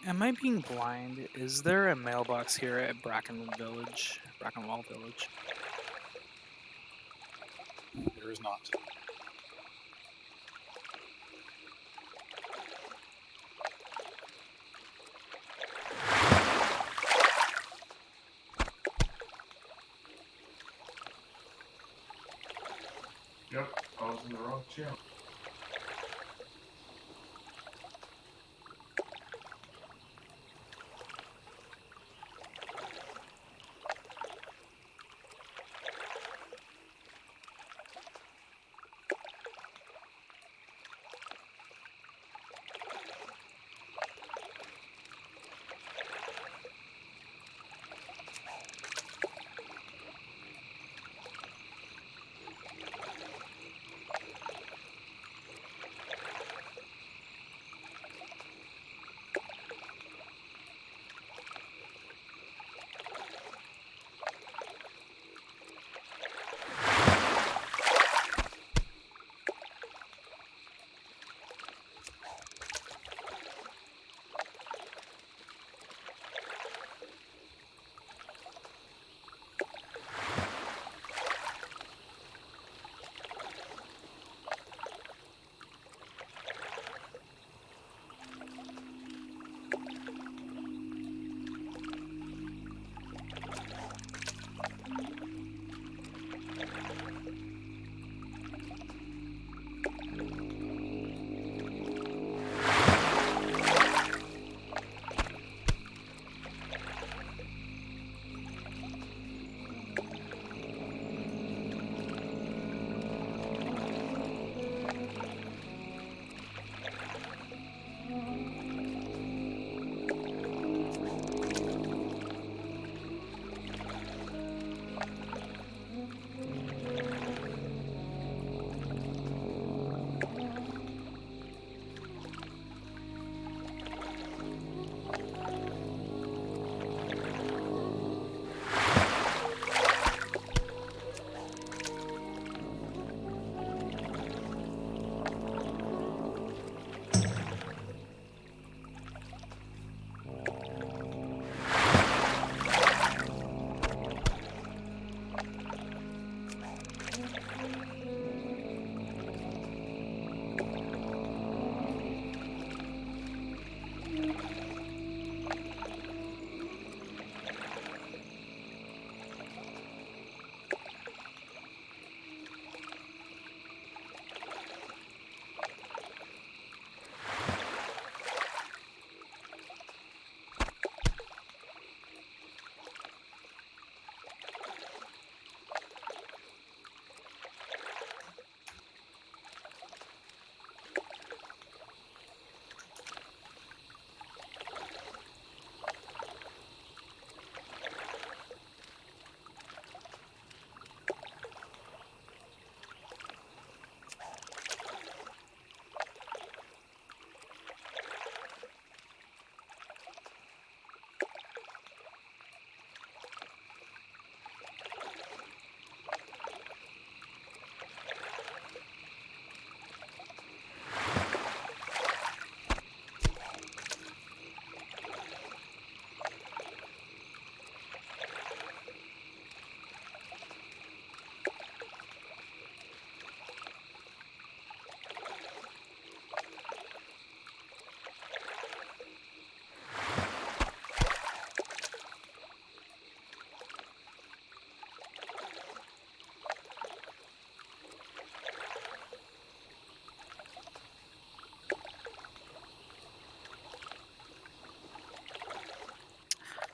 Am I being blind? Is there a mailbox here at Brackenwall Village? There is not. Yep, I was in the wrong channel.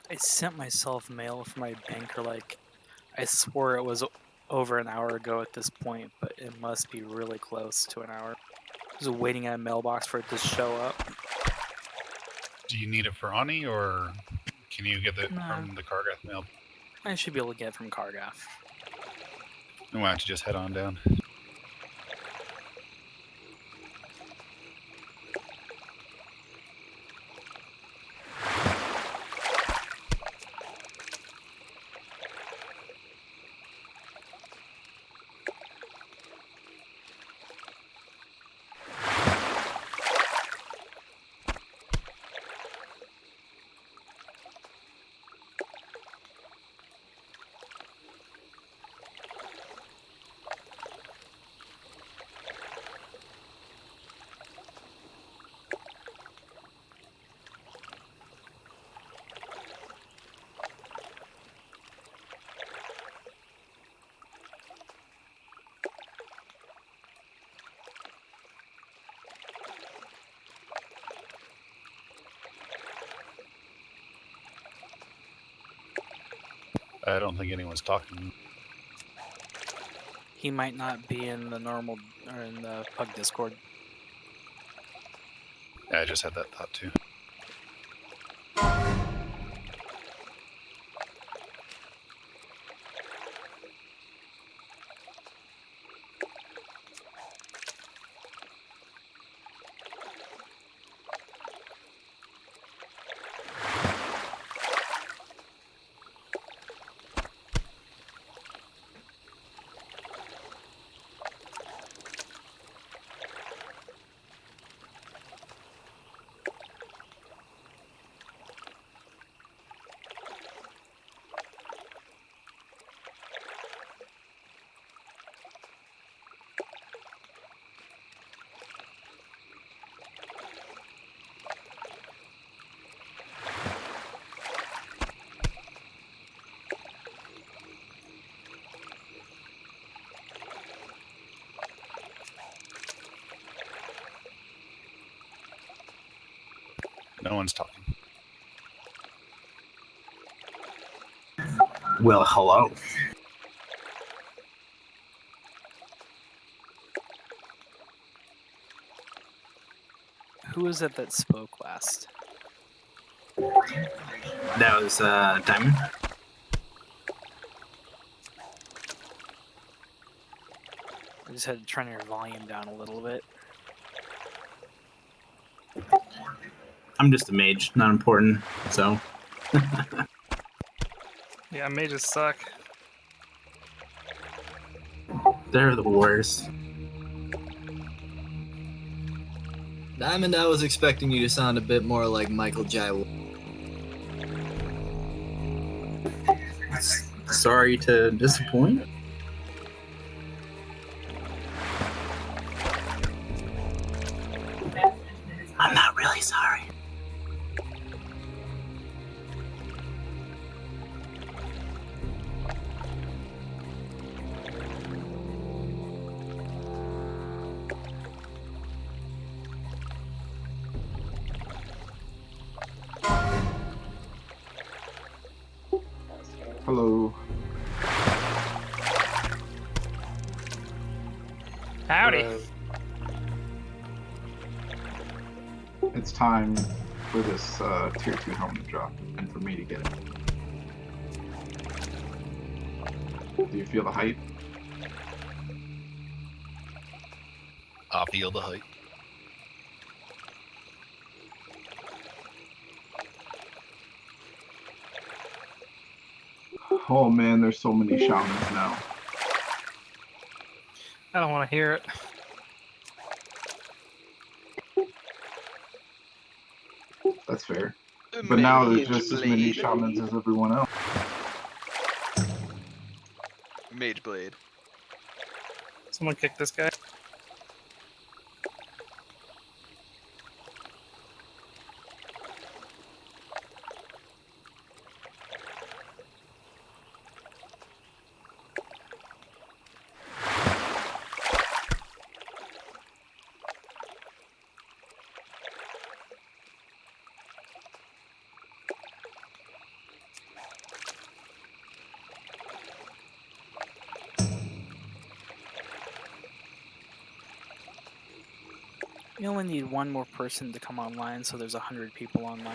I sent myself mail from my banker I swore it was over an hour ago at this point, but it must be really close to an hour. Just waiting at a mailbox for it to show up. Do you need it for Ani, or can you get it Nah, from the Cargath mail? I should be able to get it from Cargath. Why don't you just head on down? I don't think anyone's talking. He might not be in the normal or in the Pug Discord. I just had that thought too. No one's talking. Well, hello. Who was it that spoke last? That was Diamond. I just had to turn your volume down a little bit. I'm just a mage, not important. So Yeah, mages suck. they're the worst. Diamond, I was expecting you to sound a bit more like Michael J. Sorry to disappoint. I'm not really sorry. Hello. Howdy. It's time for this tier 2 helmet drop and for me to get it. Do you feel the hype? I feel the hype. Oh man, there's so many shamans now. I don't want to hear it. That's fair. But now there's just as many Blade. shamans as everyone else. Mage Blade. Someone kick this guy. You only need one more person to come online, so there's 100 people online.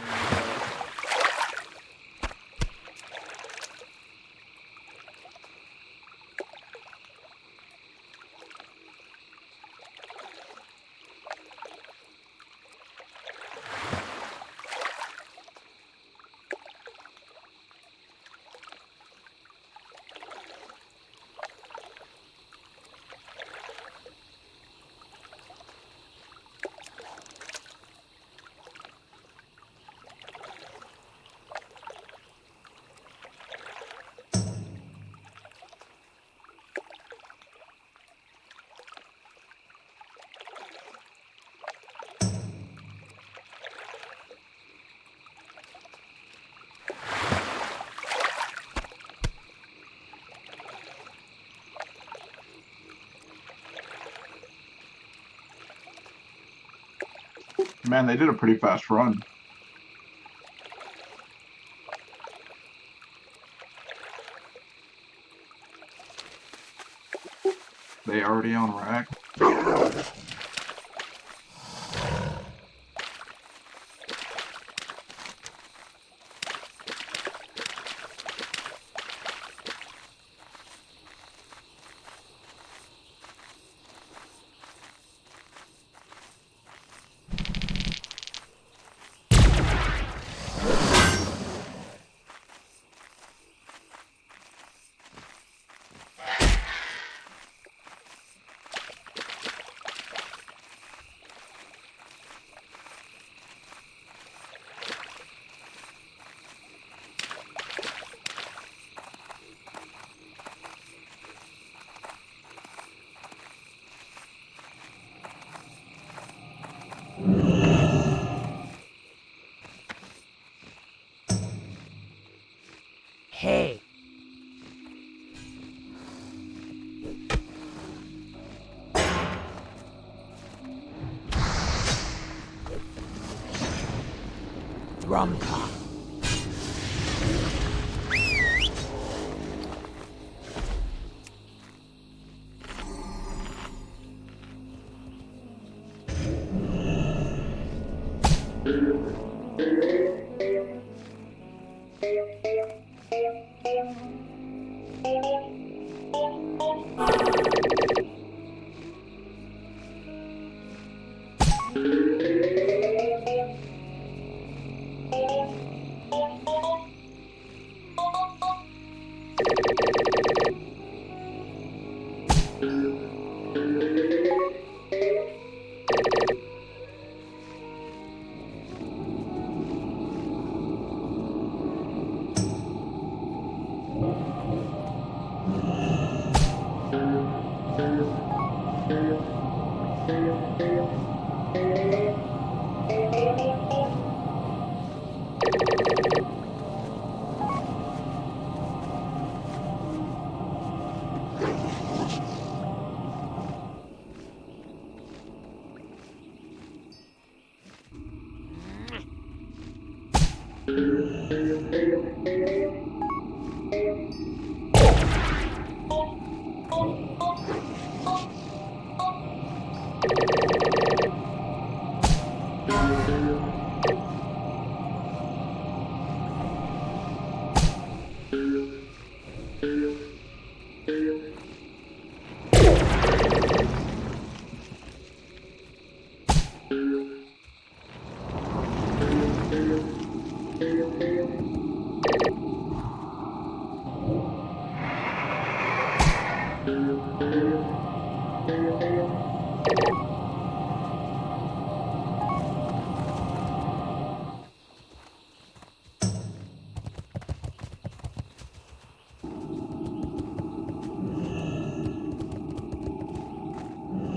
Man, they did a pretty fast run. They already on rack. Hey. Drumka.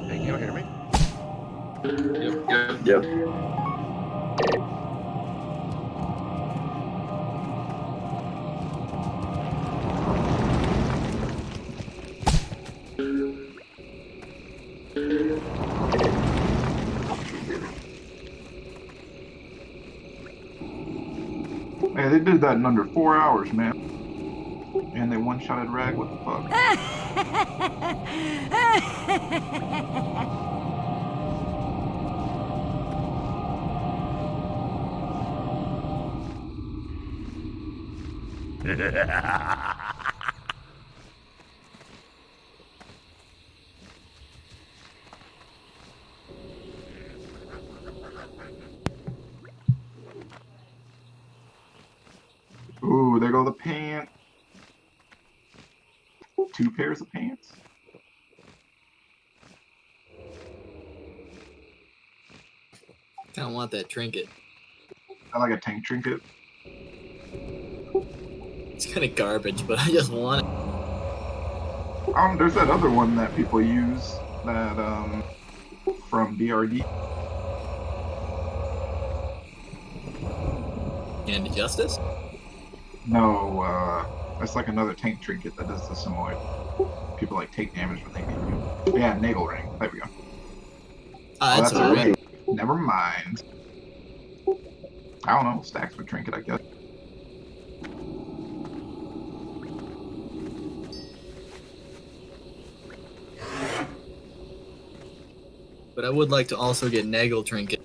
Hey, can you hear me? Yep. Hey, they did that in under 4 hours, man. And they one-shotted Rag. What the fuck? Ooh, there go the pants. 2 pairs of pants. Kind of want that trinket. I like a tank trinket. It's kind of garbage, but I just want it. There's that other one that people use that from BRD. And justice? No, that's like another tank trinket that does the similar. People like take damage when they get you. Yeah, Nagel ring. There we go. Ah, Oh, that's that's a a ring. ring. Never mind. I don't know. Stacks with trinket, I guess. but I would like to also get Nagel Trinket.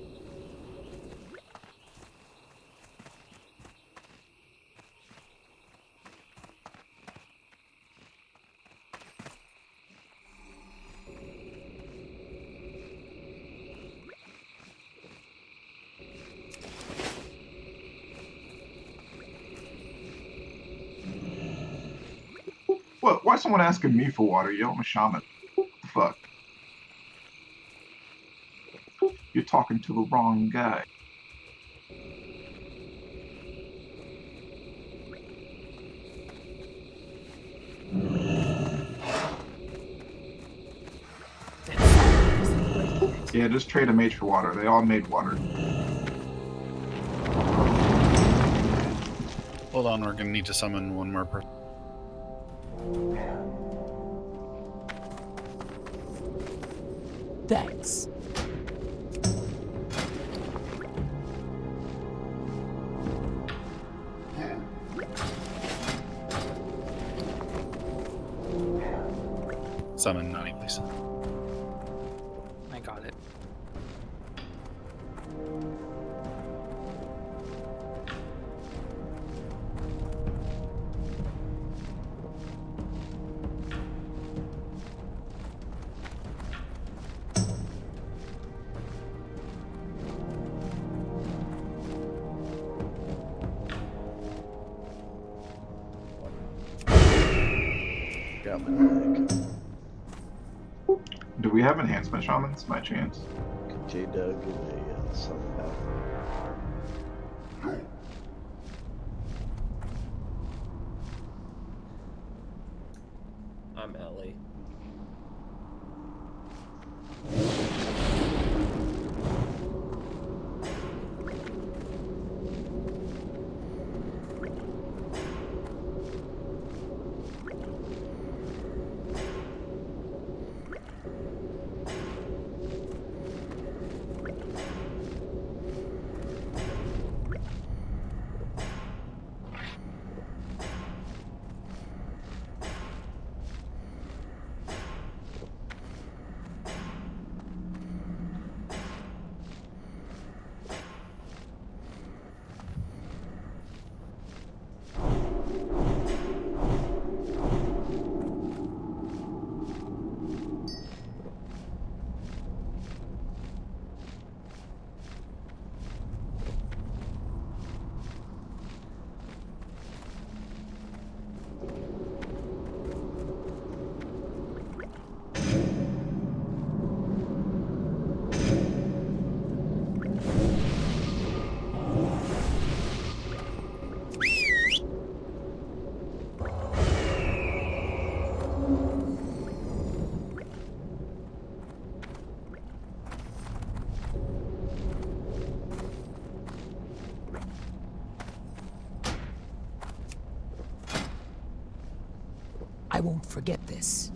What? Why is someone asking me for water? Yo, I'm a shaman. What the fuck? You're talking to the wrong guy. Yeah, just trade a mage for water. They all made water. Hold on, we're gonna need to summon one more person. Thanks. Summon Nani, please. I got it. Got my leg. Do we have enhancement shamans by chance? J-Dug and a summon back. I'm Ellie. I won't forget this.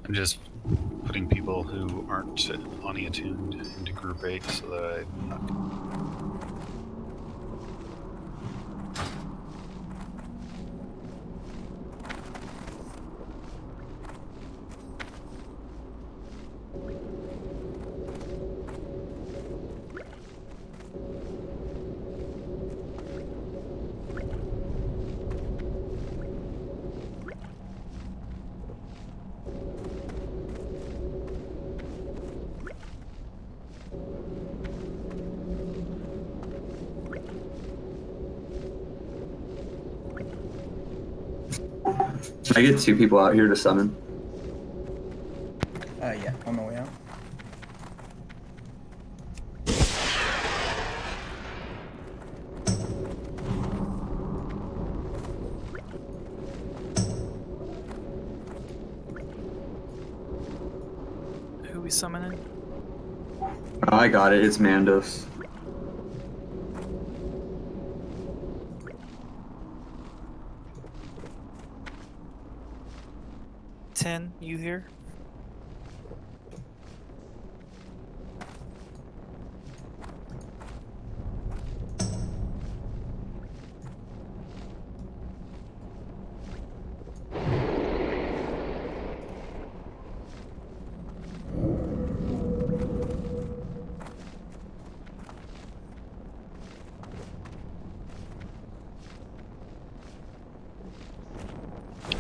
I'm just putting people who aren't Oni attuned into group 8 so that I'm not. Can I get 2 people out here to summon? Yeah, on my way out. Who we summoning? Oh, I got it. It's Mandos. 10, you here?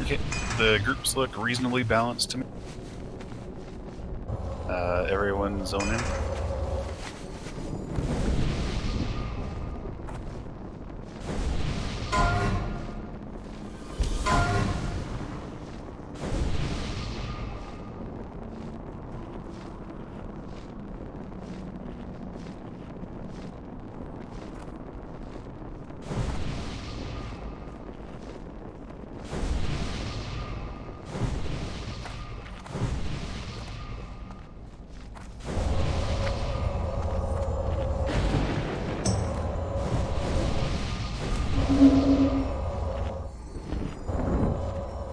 Okay, the groups look reasonably balanced to me. Everyone zone in.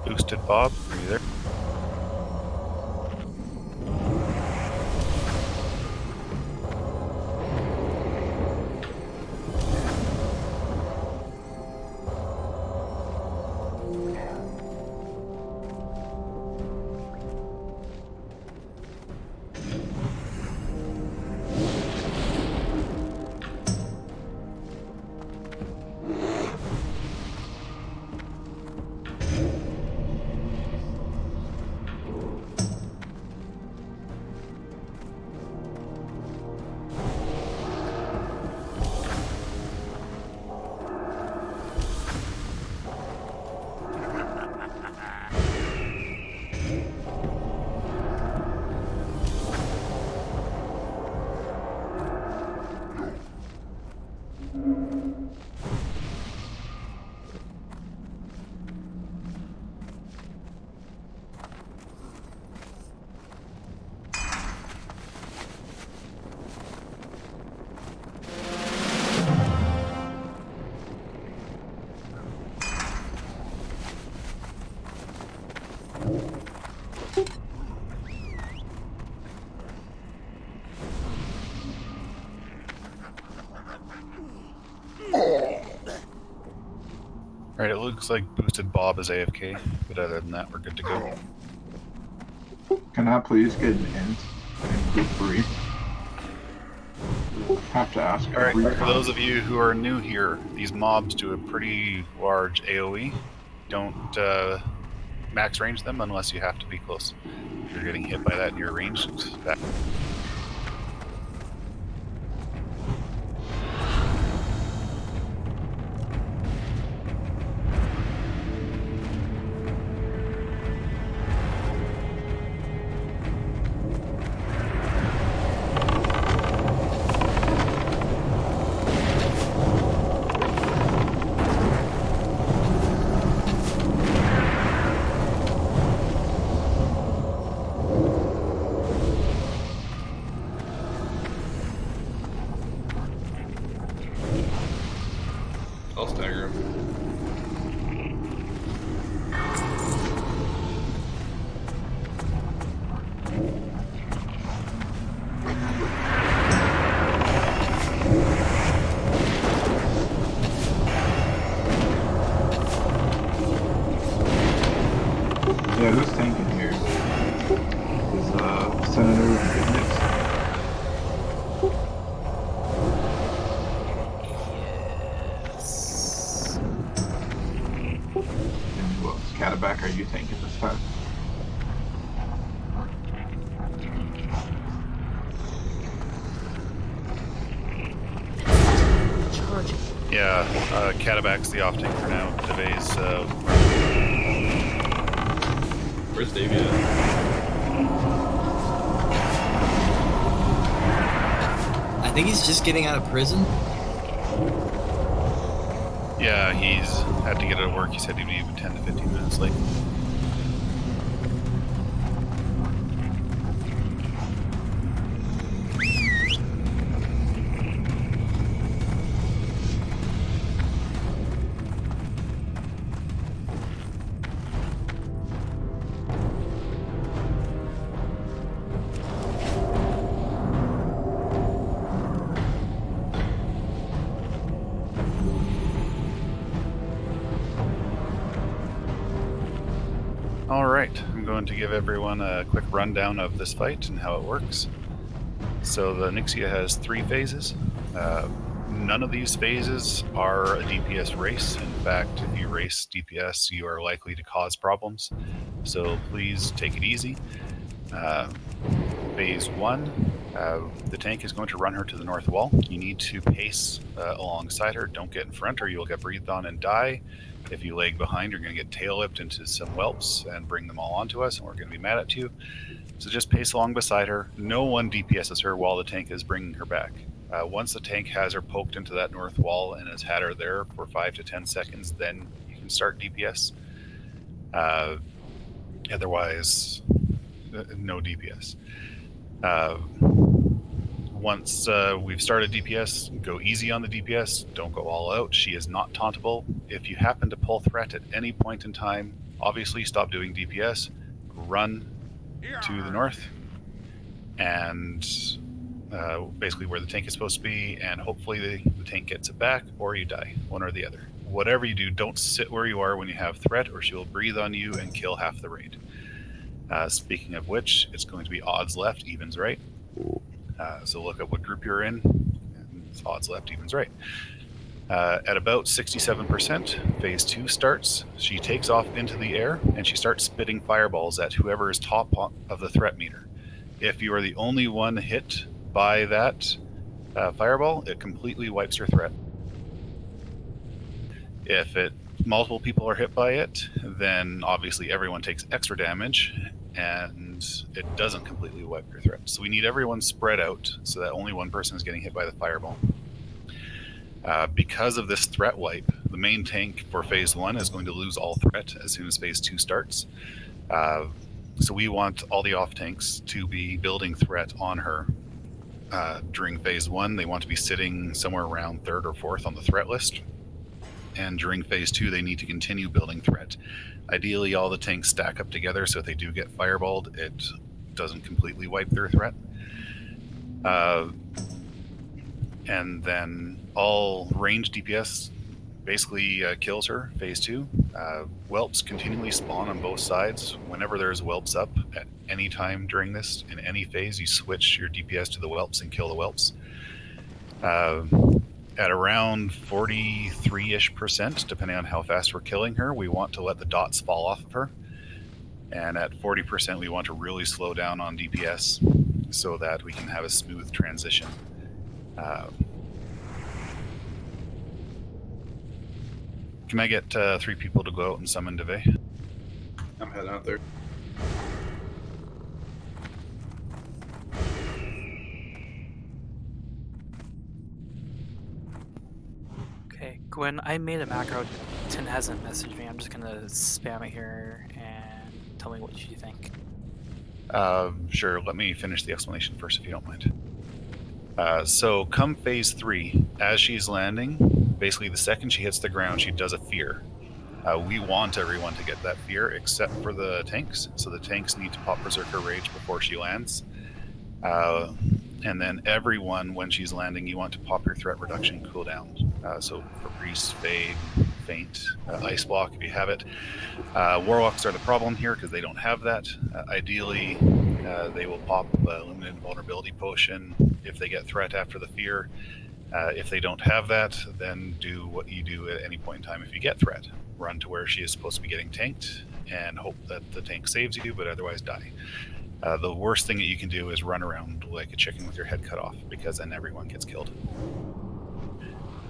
Boosted Bob, are you there? Alright, it looks like Boosted Bob is AFK, but other than that, we're good to go. Can I please get an int in group 3? Have to ask. Alright, every for those of you who are new here, these mobs do a pretty large AoE. Don't max range them unless you have to be close. If you're getting hit by that and you're ranged, back. I'll stagger him. Yeah, who's tanking here? Is Senator Goodness? Yes. And who else? Cataback, are you tanking this time? Charging. Yeah, Cataback's the off tank for now. Devay's Where's Davey at? I think he's just getting out of prison. yeah, he's had to get out of work. He said he'd be 10 to 15 minutes late. All right, I'm going to give everyone a quick rundown of this fight and how it works. So the Nixia has 3 phases. None of these phases are a DPS race. In fact, if you race DPS, you are likely to cause problems. So please take it easy. Phase 1, the tank is going to run her to the north wall. You need to pace alongside her. Don't get in front or you'll get breathed on and die. If you lag behind, you're going to get tail whipped into some whelps and bring them all onto us, and we're going to be mad at you. So just pace along beside her. No one DPSs her while the tank is bringing her back. Once the tank has her poked into that north wall and has had her there for 5 to 10 seconds, then you can start DPS. Otherwise, no DPS. Once we've started DPS, go easy on the DPS. Don't go all out. She is not tauntable. If you happen to pull threat at any point in time, obviously stop doing DPS, run to the north, and basically where the tank is supposed to be, and hopefully the tank gets it back, or you die, one or the other. Whatever you do, don't sit where you are when you have threat, or she will breathe on you and kill half the raid. Speaking of which, it's going to be odds left, evens right. So look at what group you're in, and it's odds left, evens right. At about 67%, phase 2 starts. She takes off into the air and she starts spitting fireballs at whoever is top of the threat meter. If you are the only one hit by that fireball, it completely wipes your threat. If multiple people are hit by it, then obviously everyone takes extra damage and it doesn't completely wipe your threat. So we need everyone spread out so that only one person is getting hit by the fireball. Because of this threat wipe, the main tank for phase 1 is going to lose all threat as soon as phase 2 starts. So we want all the off tanks to be building threat on her during phase 1. They want to be sitting somewhere around 3rd or 4th on the threat list. And during phase 2, they need to continue building threat. Ideally, all the tanks stack up together, so if they do get fireballed, it doesn't completely wipe their threat. And then all ranged DPS basically kills her, phase 2. Whelps continually spawn on both sides. Whenever there's whelps up at any time during this, in any phase, you switch your DPS to the whelps and kill the whelps. At around 43-ish%, depending on how fast we're killing her, we want to let the dots fall off of her. And at 40%, we want to really slow down on DPS so that we can have a smooth transition. Can I get 3 people to go out and summon Devay? I'm heading out there. Okay, Gwen, I made a macro. Tin hasn't messaged me. I'm just gonna spam it here and tell me what you think. Sure, let me finish the explanation first if you don't mind. So come phase 3, as she's landing, basically the second she hits the ground, she does a fear. We want everyone to get that fear except for the tanks, so the tanks need to pop Berserker Rage before she lands. And then everyone, when she's landing, you want to pop your threat reduction cooldown. So Fabrice, Fade, Faint, Ice Block if you have it. Warlocks are the problem here because they don't have that. Ideally, they will pop a limited vulnerability potion if they get threat after the fear. If they don't have that, then do what you do at any point in time if you get threat. Run to where she is supposed to be getting tanked and hope that the tank saves you, but otherwise die. The worst thing that you can do is run around like a chicken with your head cut off, because then everyone gets killed.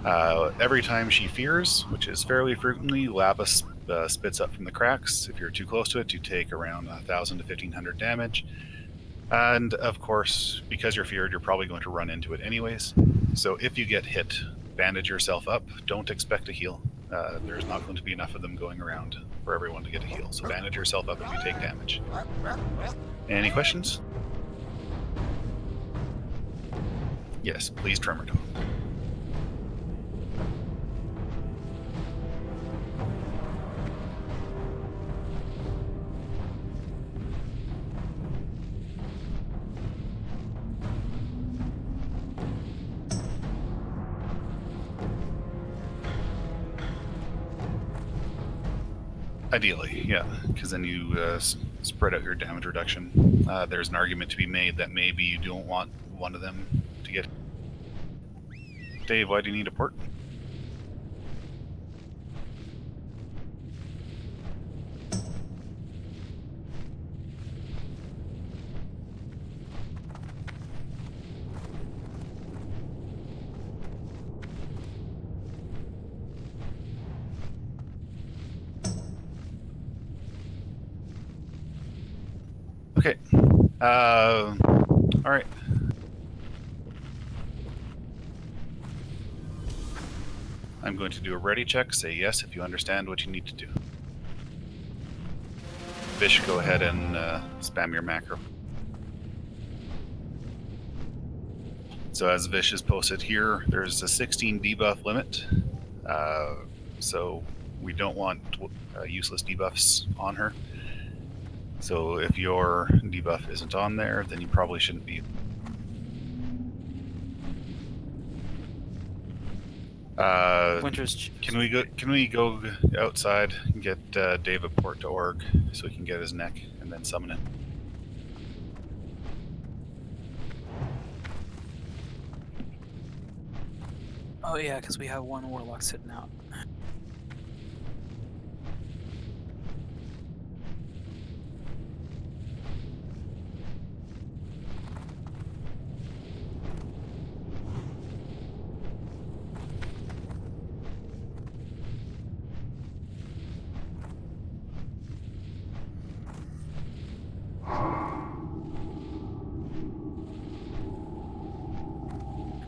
Every time she fears, which is fairly frequently, lava spits up from the cracks. If you're too close to it, you take around 1,000 to 1,500 damage. And of course, because you're feared, you're probably going to run into it anyways. So if you get hit, bandage yourself up. Don't expect a heal. There's not going to be enough of them going around for everyone to get a heal. So bandage yourself up if you take damage. Any questions? Yes, please Tremor Dog. Ideally, yeah, because then you spread out your damage reduction. There's an argument to be made that maybe you don't want one of them to get. Dave, why do you need a port? Okay. All right. I'm going to do a ready check. Say yes if you understand what you need to do. Vish, go ahead and spam your macro. So as Vish is posted here, there's a 16 debuff limit. So we don't want useless debuffs on her. So if your debuff isn't on there, then you probably shouldn't be. Winter's. Can we go outside and get Dave a port to org so he can get his neck and then summon it? Oh yeah, because we have one warlock sitting out.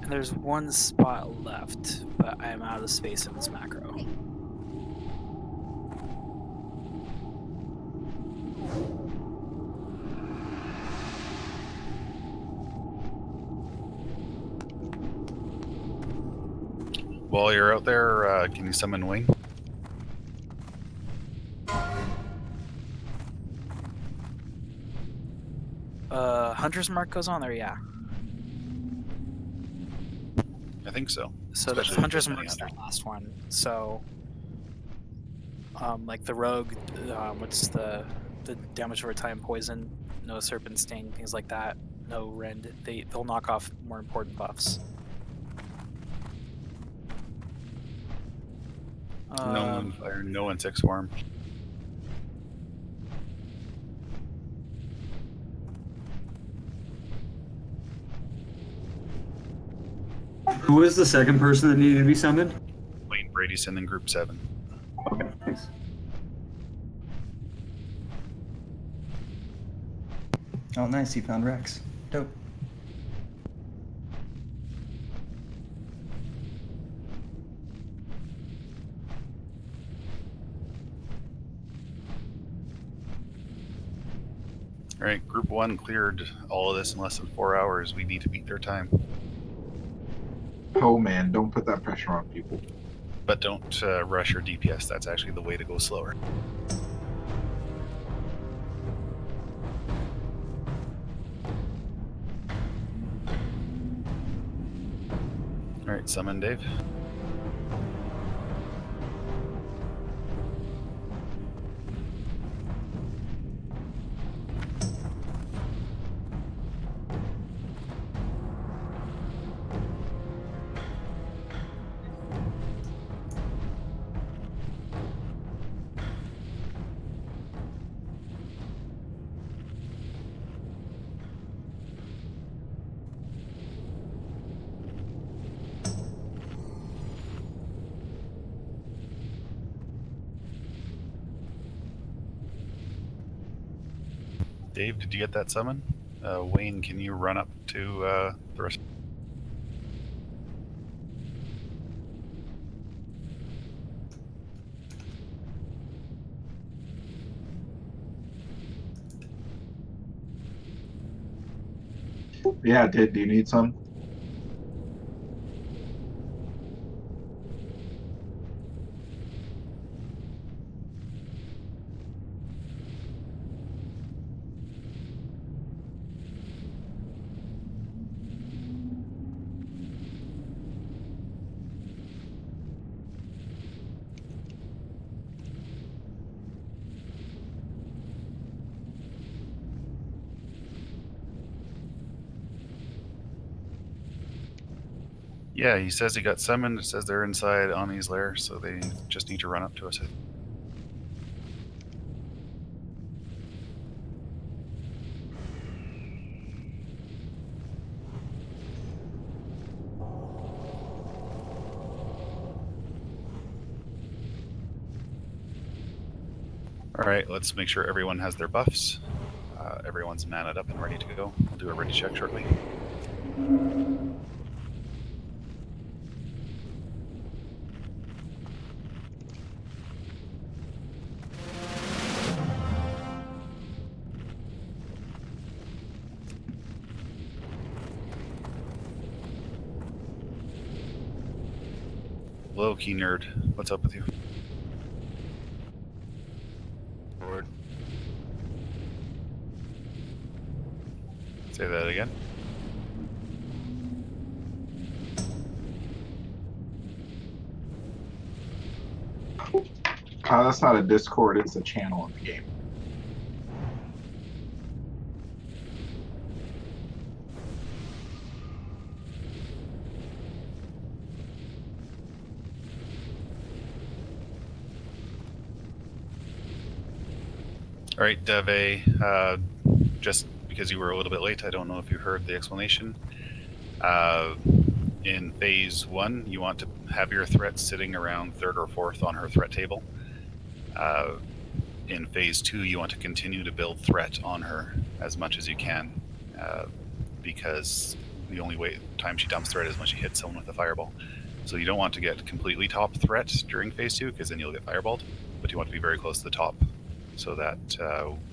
And there's one spot left, but I am out of space in this macro. While you're out there, can you summon Wayne? Hunter's Mark goes on there, yeah. I think so. So the Especially Hunter's with Mark is the Hunter. last one. So, like the rogue, what's the damage over time, poison, no serpent sting, things like that, no rend. They'll knock off more important buffs. No Moonfire, no Insect Swarm. Who was the second person that needed to be summoned? Wayne Bradyson in Group 7. Okay, thanks. Oh, nice. You found Rex. Dope. Alright, Group 1 cleared all of this in less than 4 hours. We need to beat their time. Oh man, don't put that pressure on people. But don't rush your DPS. That's actually the way to go slower. Alright, summon Dave. Dave, did you get that summon? Wayne, can you run up to the rest? Yeah, it did. Do you need some? Yeah, he says he got summoned. It says they're inside Ony's lair, so they just need to run up to us. Alright, let's make sure everyone has their buffs. Everyone's manned up and ready to go. We'll do a ready check shortly. Low key nerd, what's up with you? Lord. Say that again. That's not a Discord, it's a channel in the game. Alright, Deve, just because you were a little bit late, I don't know if you heard the explanation. In phase 1, you want to have your threat sitting around 3rd or 4th on her threat table. In phase 2, you want to continue to build threat on her as much as you can, because the only time she dumps threat is when she hits someone with a fireball. So you don't want to get completely top threat during phase 2, because then you'll get fireballed, but you want to be very close to the top, so that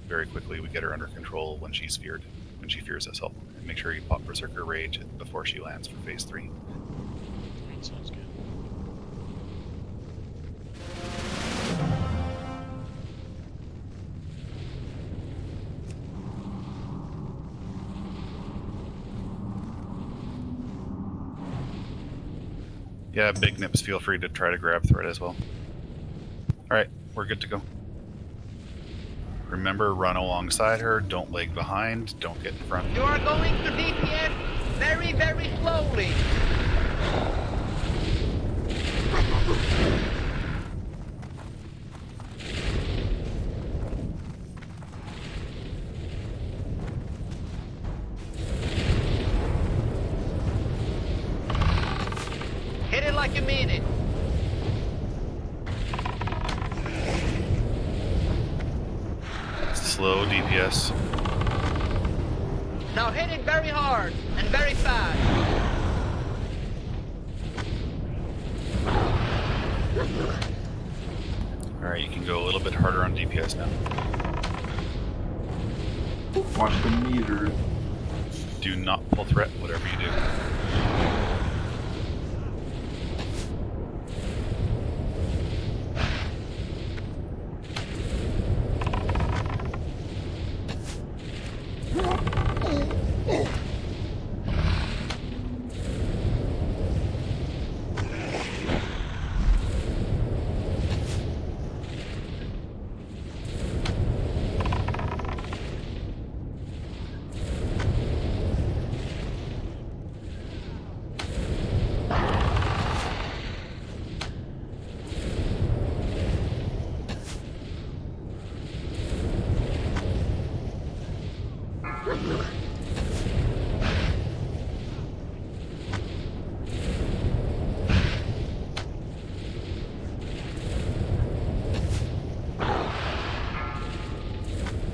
very quickly we get her under control when she's feared, when she fears us all. And make sure you pop Berserker Rage before she lands for phase 3. That sounds good. Yeah, big nips, feel free to try to grab threat as well. Alright, we're good to go. Remember, run alongside her, don't lag behind, don't get in front. You are going to DPS very, very slowly. Hit it like you mean it. Slow DPS. Now hit it very hard and very fast. Alright, you can go a little bit harder on DPS now. Watch the meter. Do not pull threat, whatever you do.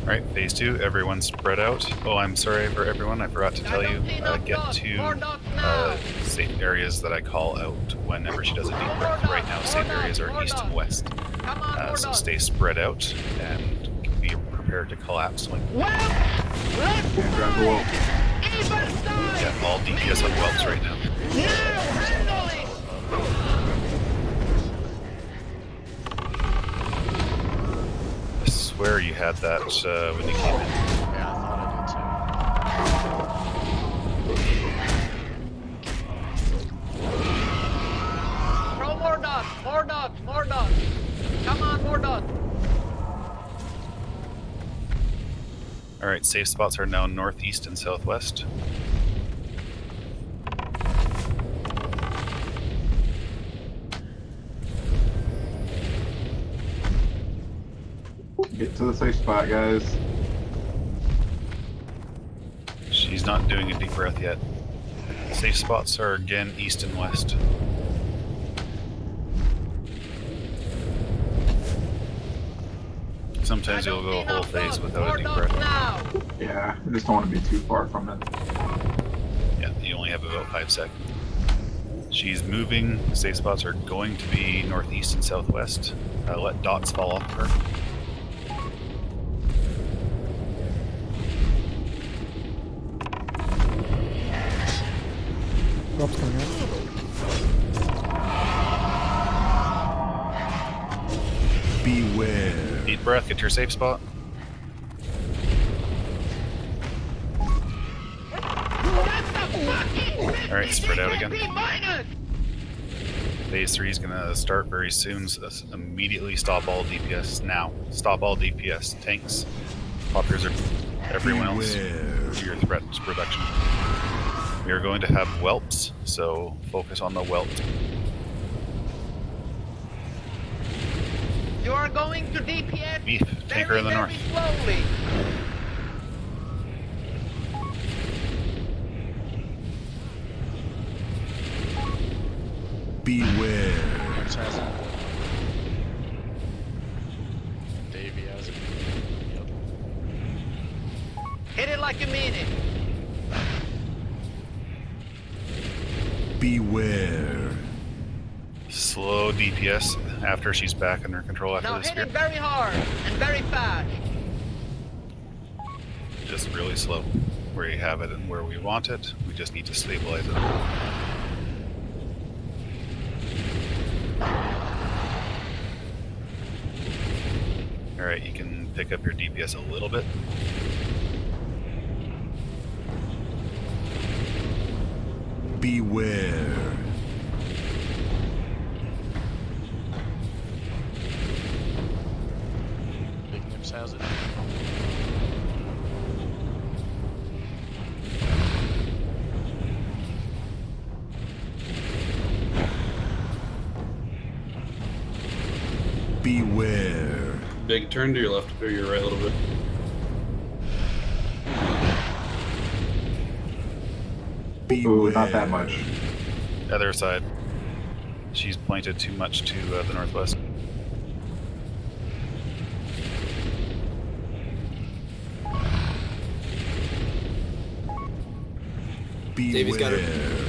Alright, phase 2, everyone spread out. Oh, I'm sorry for everyone, I forgot to tell you, get to safe areas that I call out whenever she does a deep breath. Right now, safe areas are east and west. So stay spread out and be prepared to collapse when... And grab the wall. Yeah, all DPS on whelps right now. I swear you had that when you came in. Yeah, I thought I did too. Throw more dots, more dots, more dots. Come on, more dots. Alright, safe spots are now northeast and southwest. Get to the safe spot, guys. She's not doing a deep breath yet. Safe spots are again east and west. Sometimes you'll go a whole phase without a deep breath. Yeah, I just don't want to be too far from it. Yeah, you only have about 5 seconds. She's moving. Safe spots are going to be northeast and southwest. Let dots fall off her. Drop's coming out. Beware. Deep breath, get to your safe spot. Alright, spread out again. Phase 3 is going to start very soon, so immediately stop all DPS now. Stop all DPS. Tanks, poppers, or everyone else. Do your threat reduction. We are going to have whelps, so focus on the whelp. You are going to DPS Beef, tanker in the north. slowly. Beware. Next has it. Davey has it. Yep. Hit it like you mean it. Beware. Slow DPS after she's back under control after Now the hit spear. it very hard and very fast. Just really slow. Where you have it and where we want it. We just need to stabilize it. Alright, you can pick up your DPS a little bit. Beware. Big Nips has it. Beware. Big, turn to your left or your right a little bit. Ooh, not that much. Other side. She's pointed too much to the northwest. Davey's got her.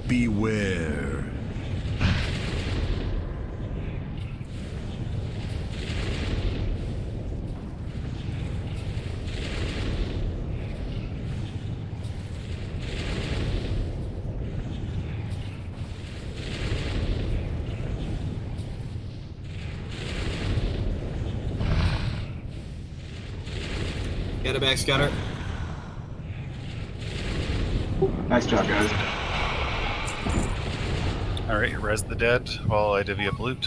Beware. Got it back, Scudder. Nice job, guys. Alright, res the dead while I divvy up loot.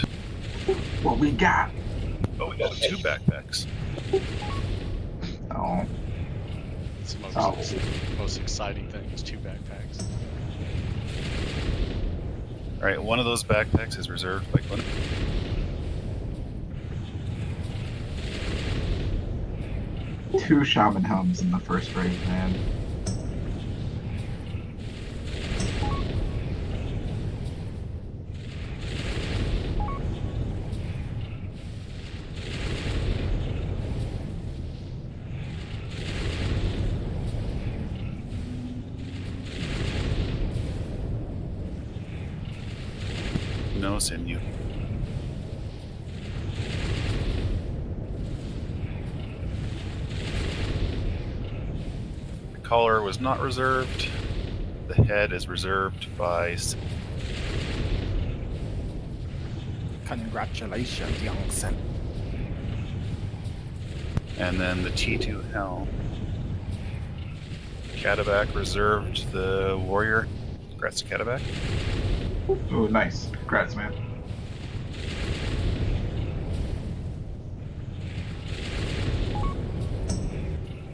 What we got? Oh, we got 2 backpacks. Oh. It's the Oh. most exciting thing is 2 backpacks. Alright, one of those backpacks is reserved by Glenn. Two shaman helms in the first raid, man. No sinew. The collar was not reserved. The head is reserved by Congratulations, young son. And then the T2 Helm. Catabac reserved the warrior. Congrats to Catabac. Oh, nice. Congrats, man.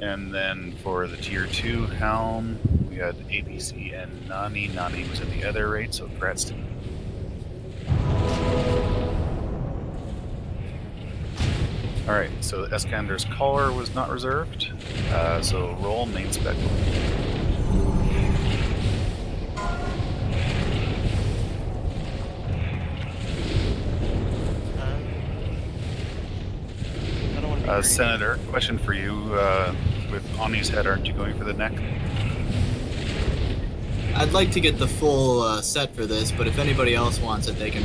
And then for the tier 2 helm, we had APC and Nani. Nani was in the other raid, so congrats to. Alright, so Eskander's collar was not reserved. So roll main spec. Senator, question for you. With Ony's head, aren't you going for the neck? I'd like to get the full set for this, but if anybody else wants it, they can.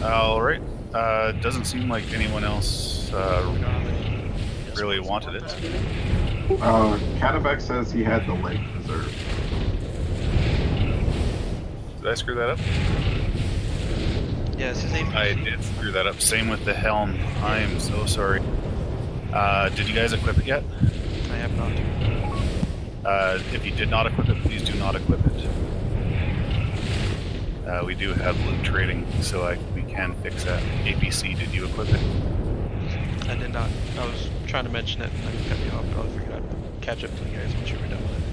Alright. Doesn't seem like anyone else really wanted it. Catabec says he had the leg reserved. Did I screw that up? Yeah, it's his APC. I did screw that up. Same with the helm. I am so sorry. Did you guys equip it yet? I have not. If you did not equip it, please do not equip it. We do have loot trading, so we can fix that. APC, did you equip it? I did not. I was trying to mention it and then cut me off, but I figured I'd catch up to you guys once you were done with it.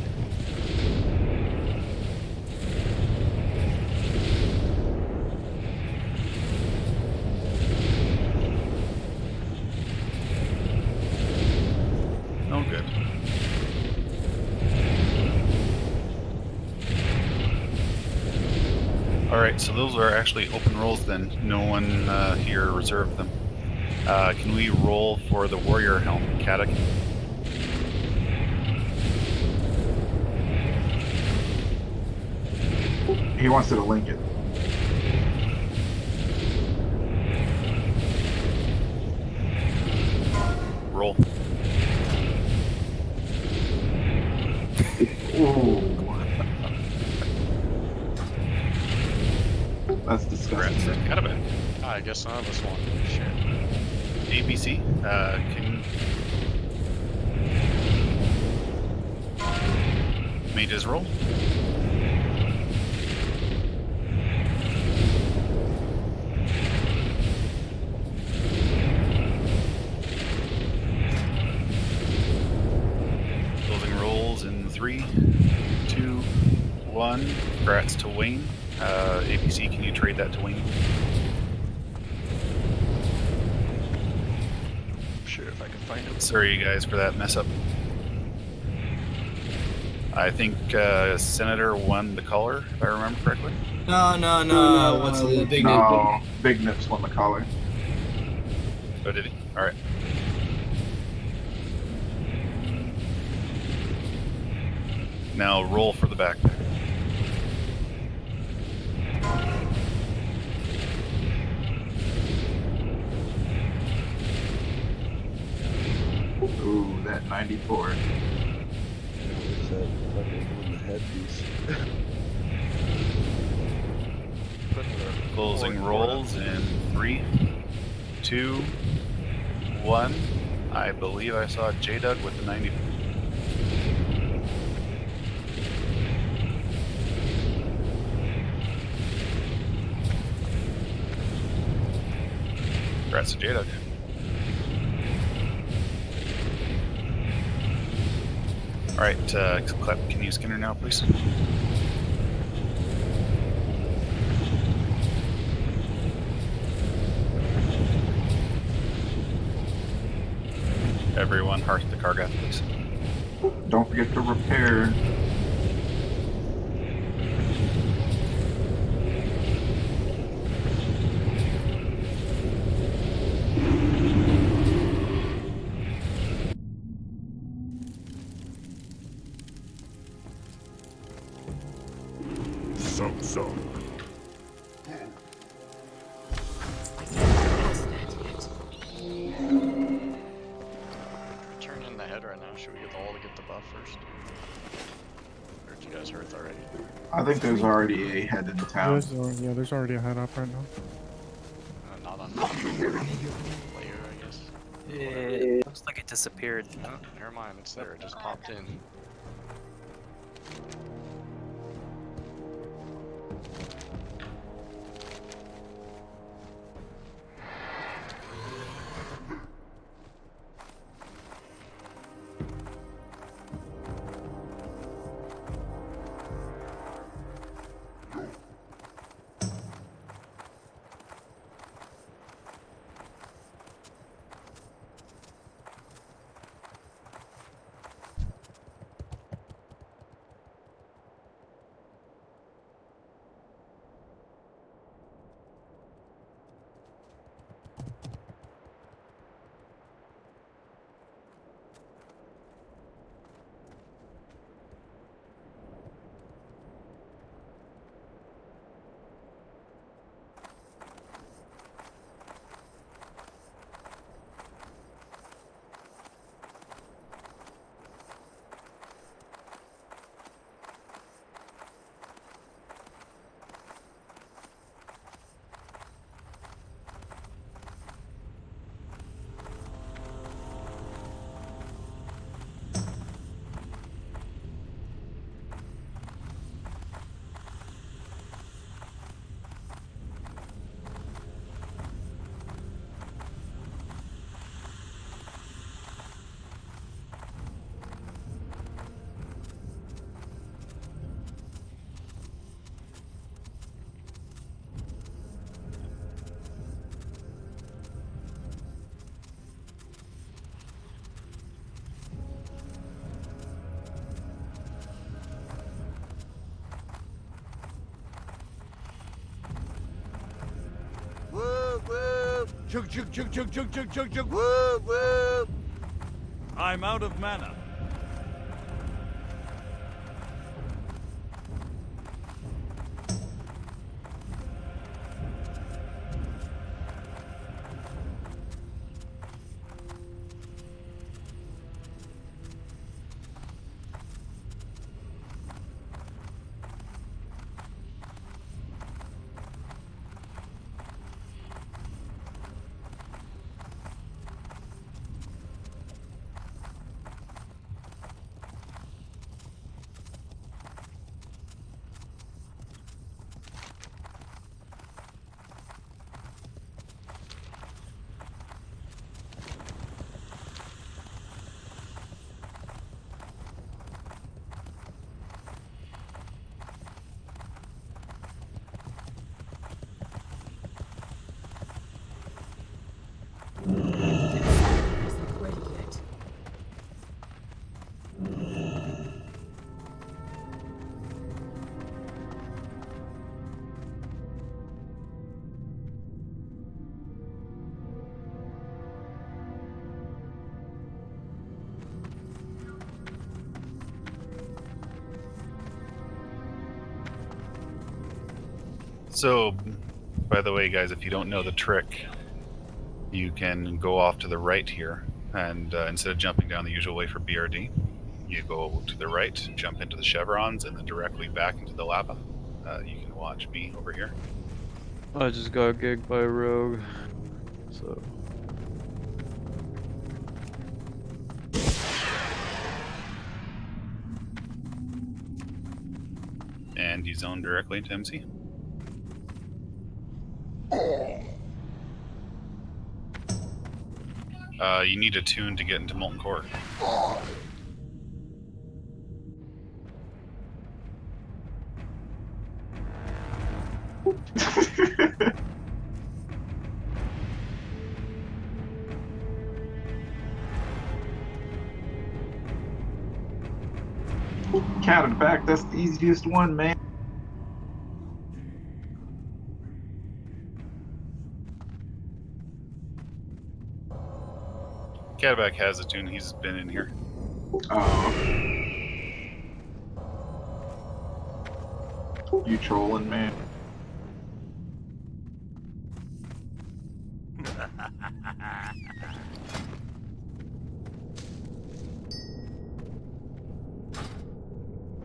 Oh, good. Alright, so those are actually open rolls then. No one here reserved them. Can we roll for the warrior helm, Katak? He wants to link it. Roll. Ooh. That's disgusting. Catabac. I guess none of us want to share. ABC, can mages roll? Closing rolls in 3, 2, 1. Congrats to Wayne. APC, can you trade that to Wayne? Sure, if I can find it. Sorry, you guys, for that mess up. I think Senator won the collar, if I remember correctly. No. What's the big name? No, Big Nips won the collar. Oh, did he? Alright. Now roll for the backpack. Ooh, that 94. Where's that fucking on the headpiece? Closing rolls in 3, 2, 1. I believe I saw J-Dug with the 90. Congrats to J-Dug. Alright, Clep, can you skin her now, please? Everyone, hearth the Kargath, please. Don't forget to repair. Turn in the head right now. Should we get all to get the buff first? Or did you guys hurt that? already. I think there's already a head in town. There's already a head up right now. Not on the layer, I guess. It looks like it disappeared. No, never mind. It's there. It just popped in. Whoop, whoop. Chug, chug, chug, chug, chug, chug, chug, chug. Whoop, whoop. I'm out of mana. So, by the way, guys, if you don't know the trick, you can go off to the right here, and instead of jumping down the usual way for BRD, you go to the right, jump into the chevrons, and then directly back into the lava. You can watch me over here. I just got gigged by a rogue, so... And you zone directly into MC. You need a tune to get into Molten Core. Cat in back, that's the easiest one, man. Cataback has a tune, he's been in here. Oh. You trolling, man.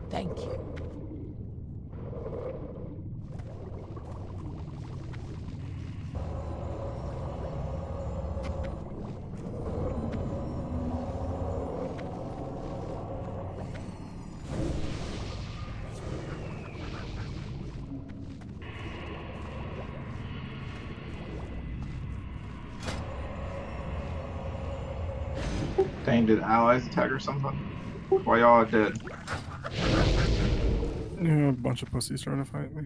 Thank you. Dang, did allies attack or something? Why y'all dead? Yeah, a bunch of pussies trying to fight me.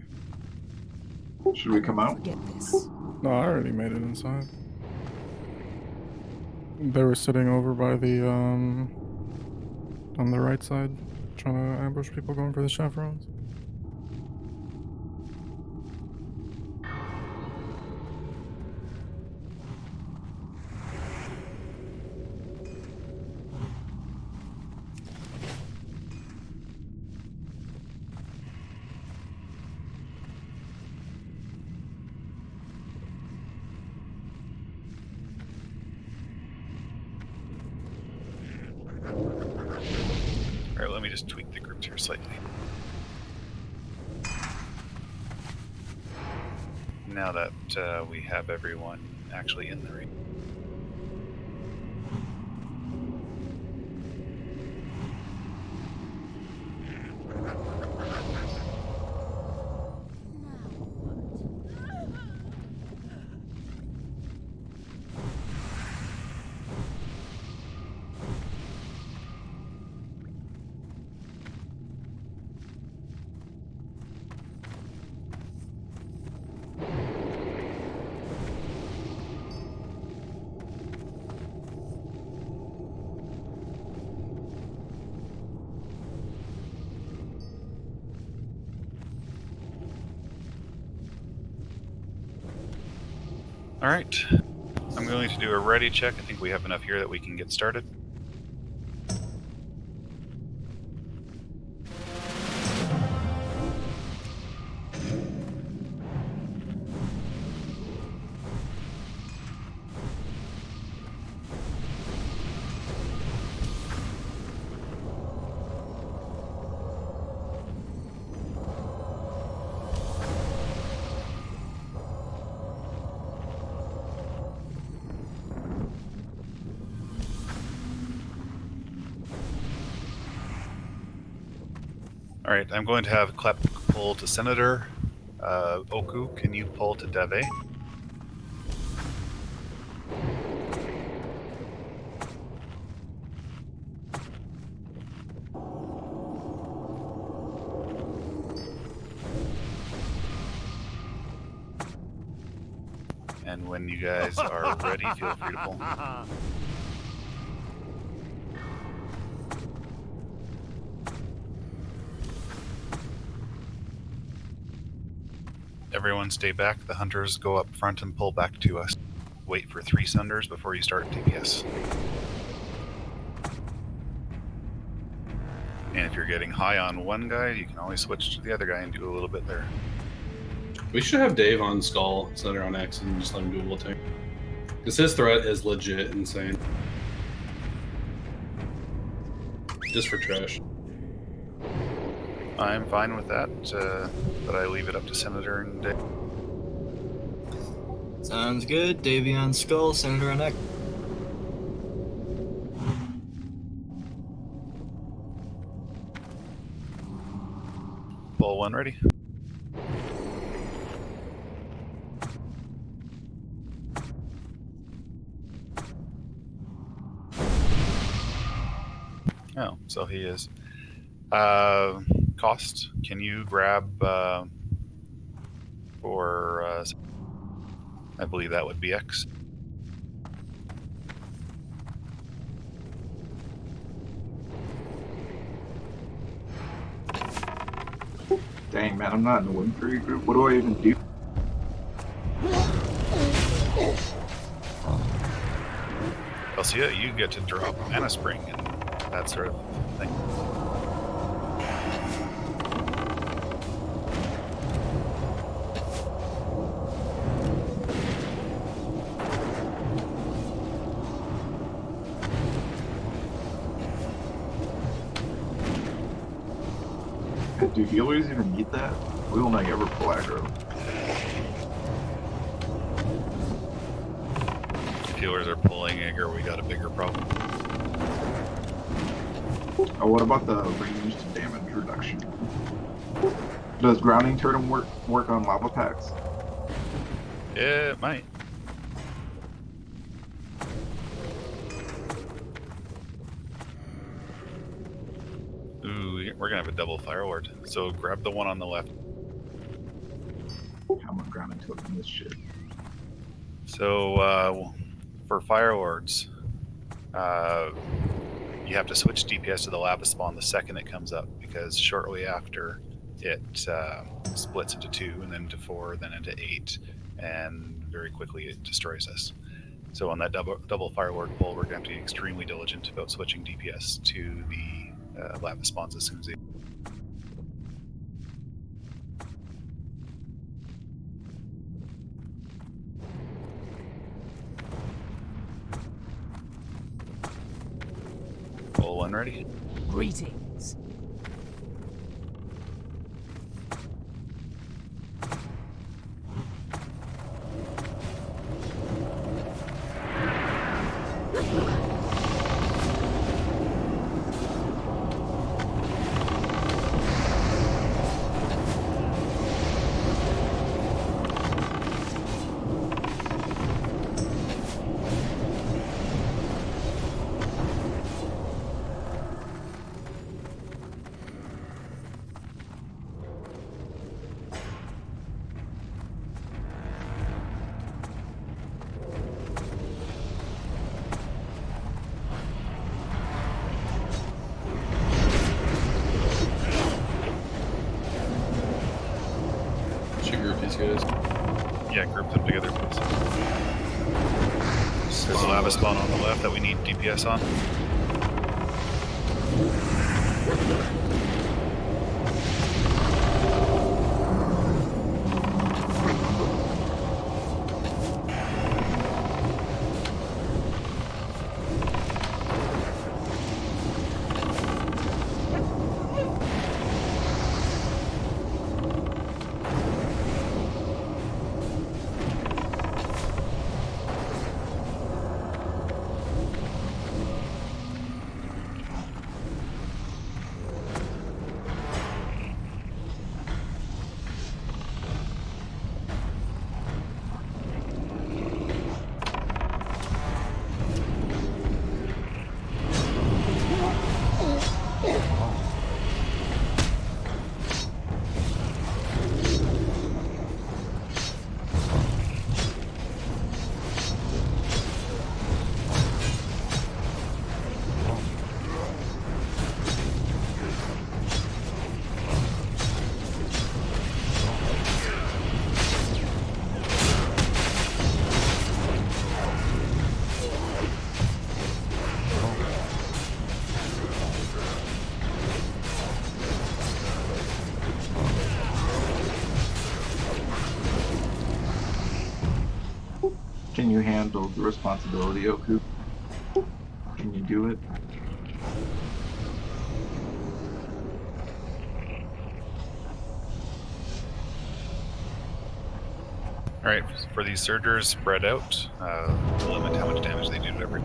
Should we come out? Forget this. No, I already made it inside. They were sitting over by the on the right side, trying to ambush people going for the chevrons. Alright, let me just tweak the groups here slightly. Now that we have everyone actually in the ring. Alright, I'm going to do a ready check. I think we have enough here that we can get started. Alright, I'm going to have Klep pull to Senator. Oku, can you pull to Deve? And when you guys are ready, feel free to pull. Everyone stay back. The hunters go up front and pull back to us. Wait for 3 sunders before you start DPS. And if you're getting high on one guy, you can always switch to the other guy and do a little bit there. We should have Dave on Skull, Senator on X, and just let him do a little tank. Because his threat is legit insane. Just for trash. I'm fine with that, but I leave it up to Senator and Dave. Sounds good. Davey on Skull, Senator on X. Pull 1 ready. Oh, so he is. Cost, can you grab for, I believe that would be X. Dang, man, I'm not in the Win 3 group. What do I even do? Elsia, you get to drop Mana Spring and that sort of thing. Do healers even need that? We will not ever pull aggro. If healers are pulling aggro, we got a bigger problem. Oh, what about the ranged damage reduction? Does grounding turtle work on lava packs? It might. we're gonna have a double fire ward. So grab the one on the left. I'm gonna grab and token this shit. So for fire wards, you have to switch DPS to the lava spawn the second it comes up, because shortly after it splits into 2 and then into 4, then into 8, and very quickly it destroys us. So on that double fire ward pull, we're going to have to be extremely diligent about switching DPS to the lava spawns as soon as they. Pull one ready. Greetings. Should group these guys. Yeah, group them together, please. There's a lava spawn on the left that we need DPS on. Can you handle the responsibility, Oku? Can you do it? Alright, for these surgers, spread out. Limit how much damage they do to every.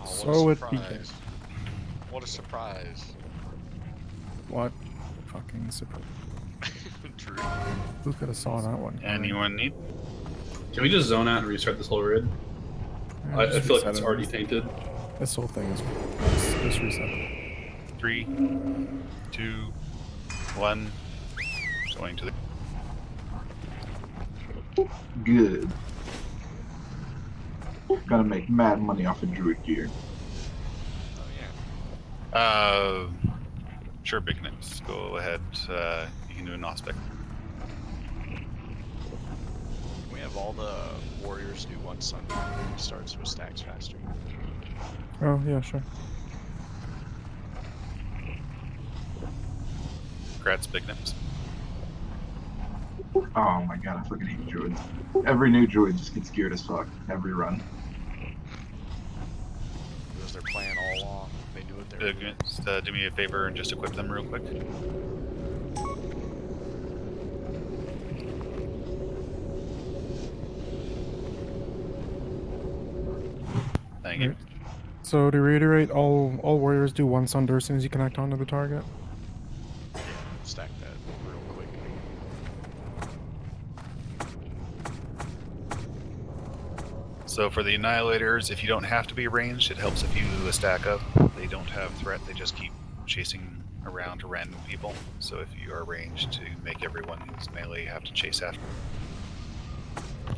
So it began. What a surprise. What fucking surprise. True. Who could have saw that one? Anyone need? Can we just zone out and restart this whole rid? Yeah, I just feel like reset it's it. already tainted. This whole thing is just reset it. 3, 2, 1. Going to the. Good. Gotta make mad money off of druid gear. Sure, Big Nips. Go ahead. You can do a Nospec. We have all the warriors do one Sunday. Starts with stacks faster. Oh, yeah, sure. Congrats, Big Nips. Oh my god, I fucking hate druids. Every new druid just gets geared as fuck. Every run. It was their plan all along. They knew what they were Big doing. Nips, do me a favor and just equip them real quick. Thank you. Right. So to reiterate, all warriors do one sunder as soon as you connect onto the target. Stack that real quick. So for the Annihilators, if you don't have to be ranged, it helps if you stack up. They don't have threat, they just keep chasing around to random people. So if you are ranged to make everyone who's melee have to chase after.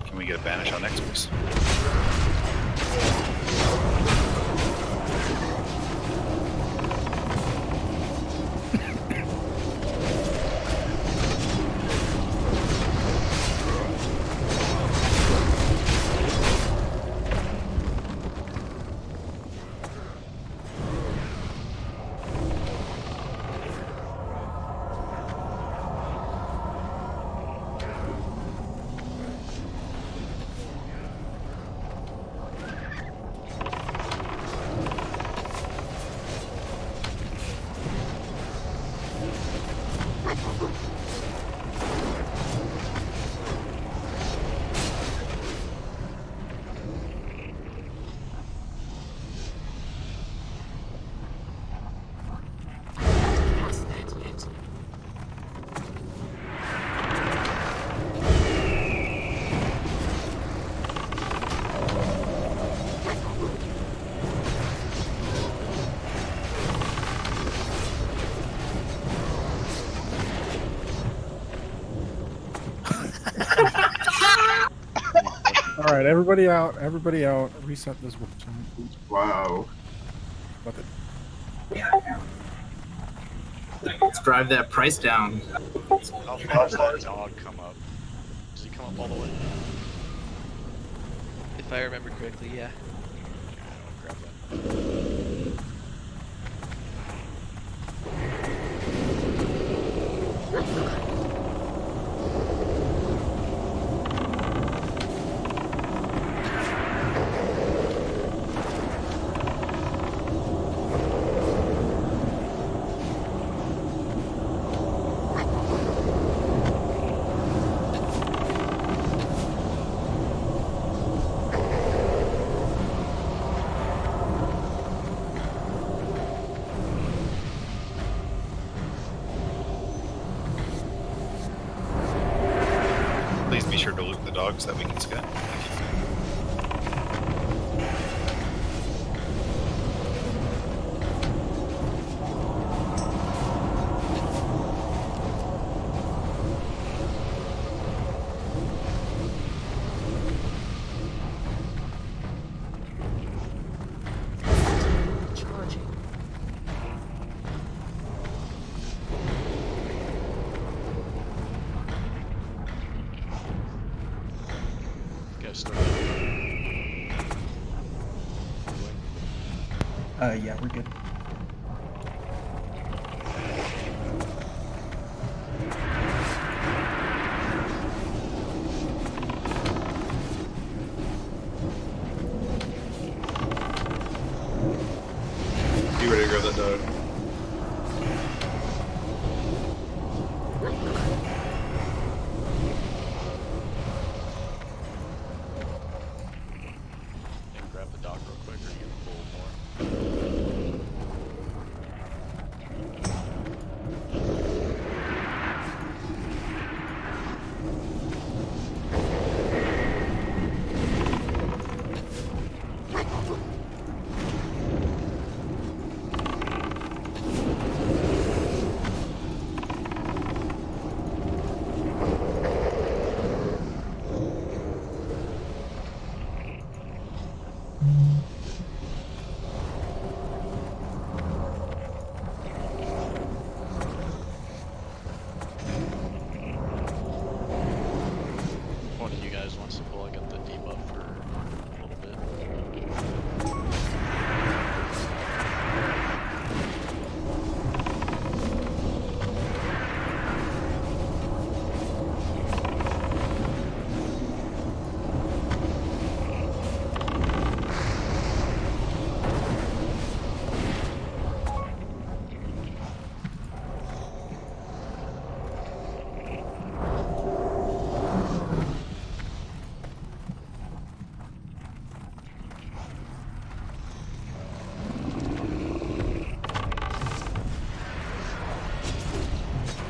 Can we get a banish on next, please? All right, everybody out. Everybody out. Reset this website. Wow. What the? Let's drive that price down. How far does that dog come up? Does he come up all the way? If I remember correctly, yeah. Grab that. Please be sure to loot the dogs that we can scan. Yeah, we're good. You ready to grab that dog? And grab the dog real quick, or you can pull more.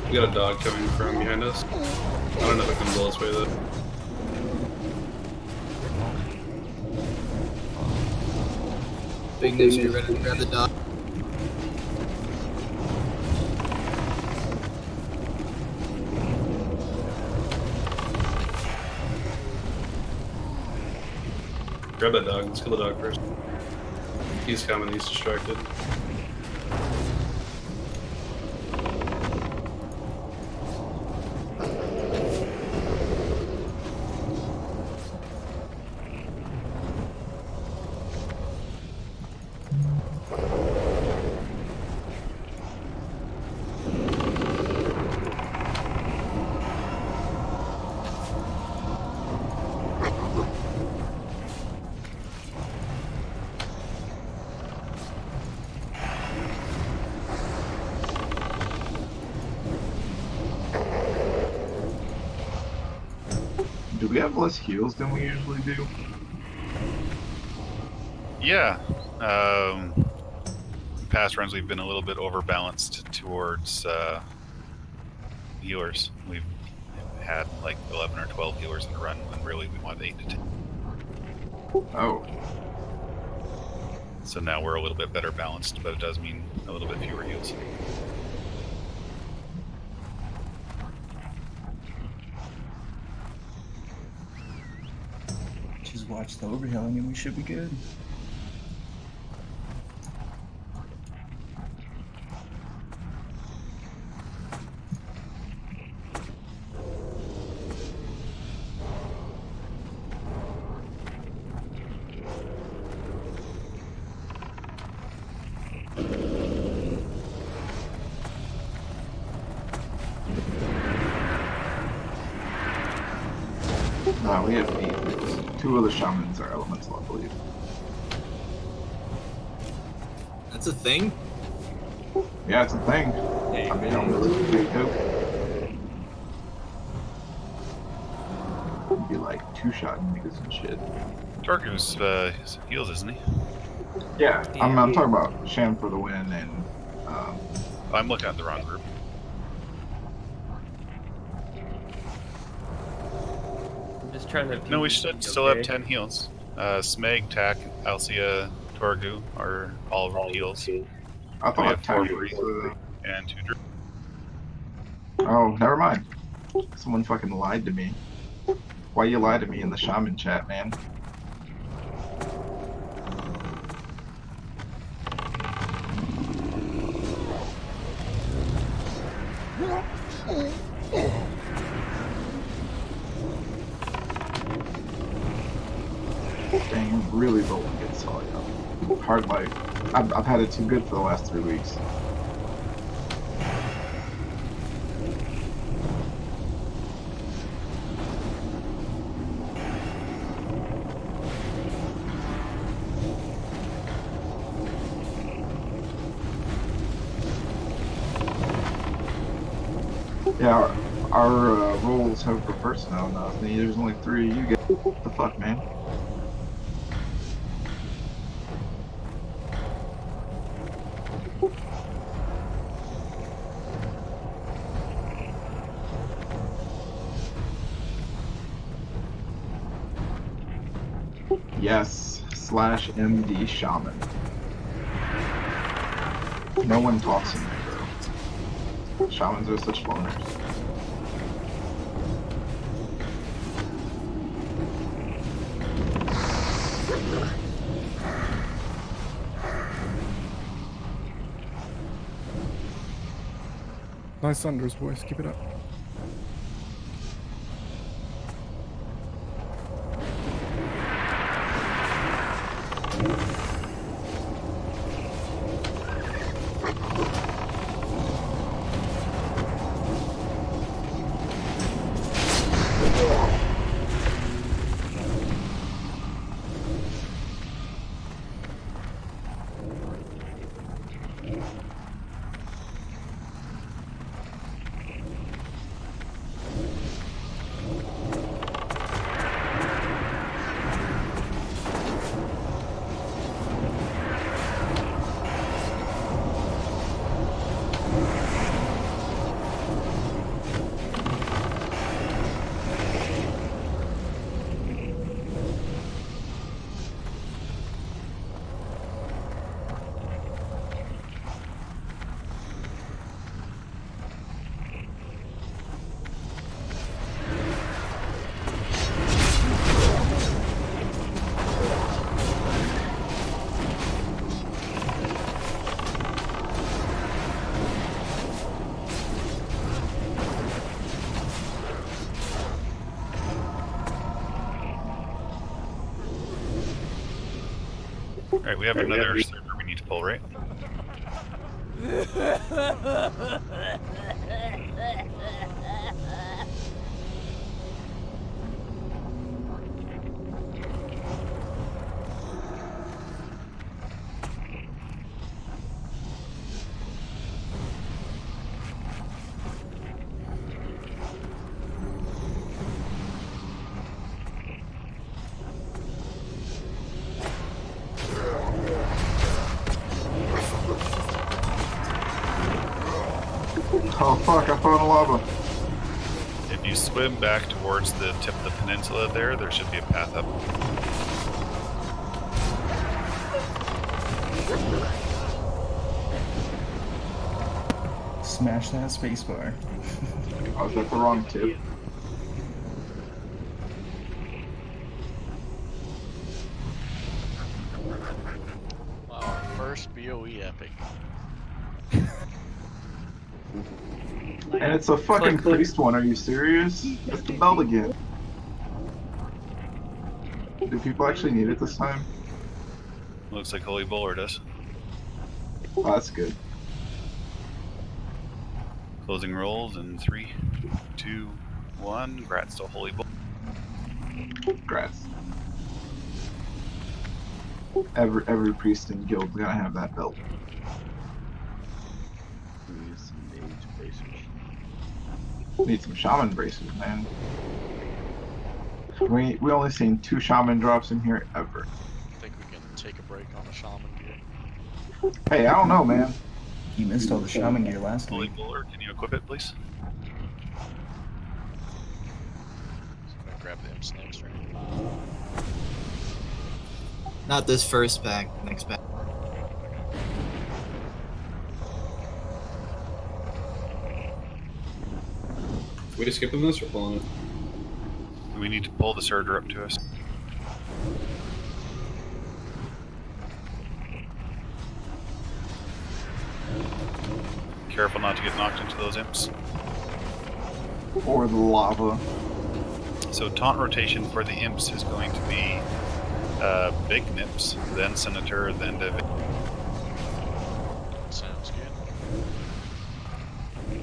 We got a dog coming from behind us. I don't know if it can blow its way though. Big news, you ready to grab the dog? Grab that dog. Let's kill the dog first. He's coming. He's distracted. Do we have less heals than we usually do? Yeah. Past runs we've been a little bit overbalanced towards healers. We've had like 11 or 12 healers in a run when really we wanted 8 to 10. Oh. So now we're a little bit better balanced, but it does mean a little bit fewer heals. Just watch the overhealing and we should be good. No, we have 8. 2 of the shamans are elemental, I believe. That's a thing? Yeah, it's a thing. I mean, I'm really big hope. Be like 2-shot niggas and shit. Torgu's heals, isn't he? Yeah, I'm talking about Sham for the win and. I'm looking at the wrong group. I'm just trying to. No, we should still have 10 heals. Smeg, Tak, Alcia, Torgu are all heals. I We thought have 4 Tiny Breeze was. and 2 Druid. Oh, never mind. Someone fucking lied to me. Why you lie to me in the shaman chat, man? Dang, I'm really rolling against Talia. Hard life. I've had it too good for the last 3 weeks. Yeah, our roles have reversed now. There's only 3 you get. What the fuck, man? Yes, /MD Shaman. No one talks in there, bro. Shamans are such loners. Nice thunders, boys. Keep it up. Alright, we have another server we need to pull, right? Oh fuck, I found lava. If you swim back towards the tip of the peninsula there should be a path up. Smash that spacebar. I was at the wrong tip. Wow, our first BOE epic. And it's a fucking priest one, are you serious? It's the belt again. Do people actually need it this time? Looks like Holy Bowler does. Oh, that's good. Closing rolls in 3, 2, 1. Grats to Holy Bowler. Grats. Every priest in guild's gonna have that belt. We use some mage bracers. Need some shaman bracers, man. We only seen 2 shaman drops in here ever. I think we can take a break on the shaman gear. Hey, I don't know, man. You missed all the shaman gear last Holy week. Bowler, can you equip it, please? So I'm gonna grab the imps next, right? Not this first pack, next pack. We just skipping this or pulling it? We need to pull the surger up to us. Careful not to get knocked into those imps. Or the lava. So taunt rotation for the imps is going to be Big Nips, then Senator, then David. Sounds good.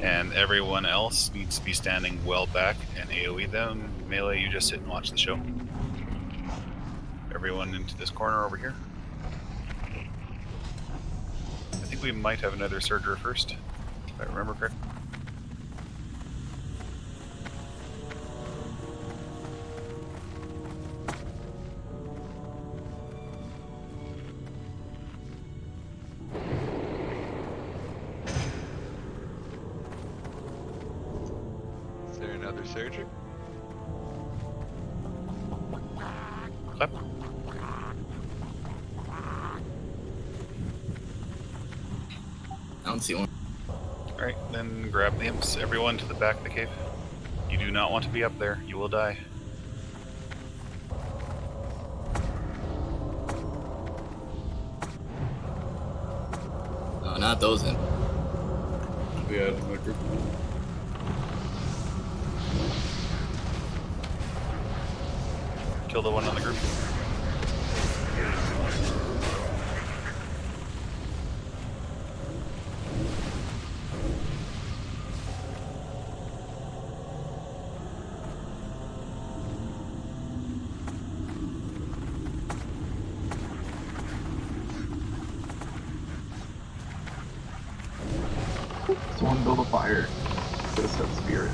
And everyone else needs to be standing well back and AoE them. Melee, you just sit and watch the show. Everyone into this corner over here. I think we might have another surger first, if I remember correctly. Is there another surgery? Clap. I don't see one. Alright, then grab the imps. Everyone to the back of the cave. You do not want to be up there. You will die. No, not those in. We had my group. Kill the one on the group. Someone build a fire. Get a set spirit.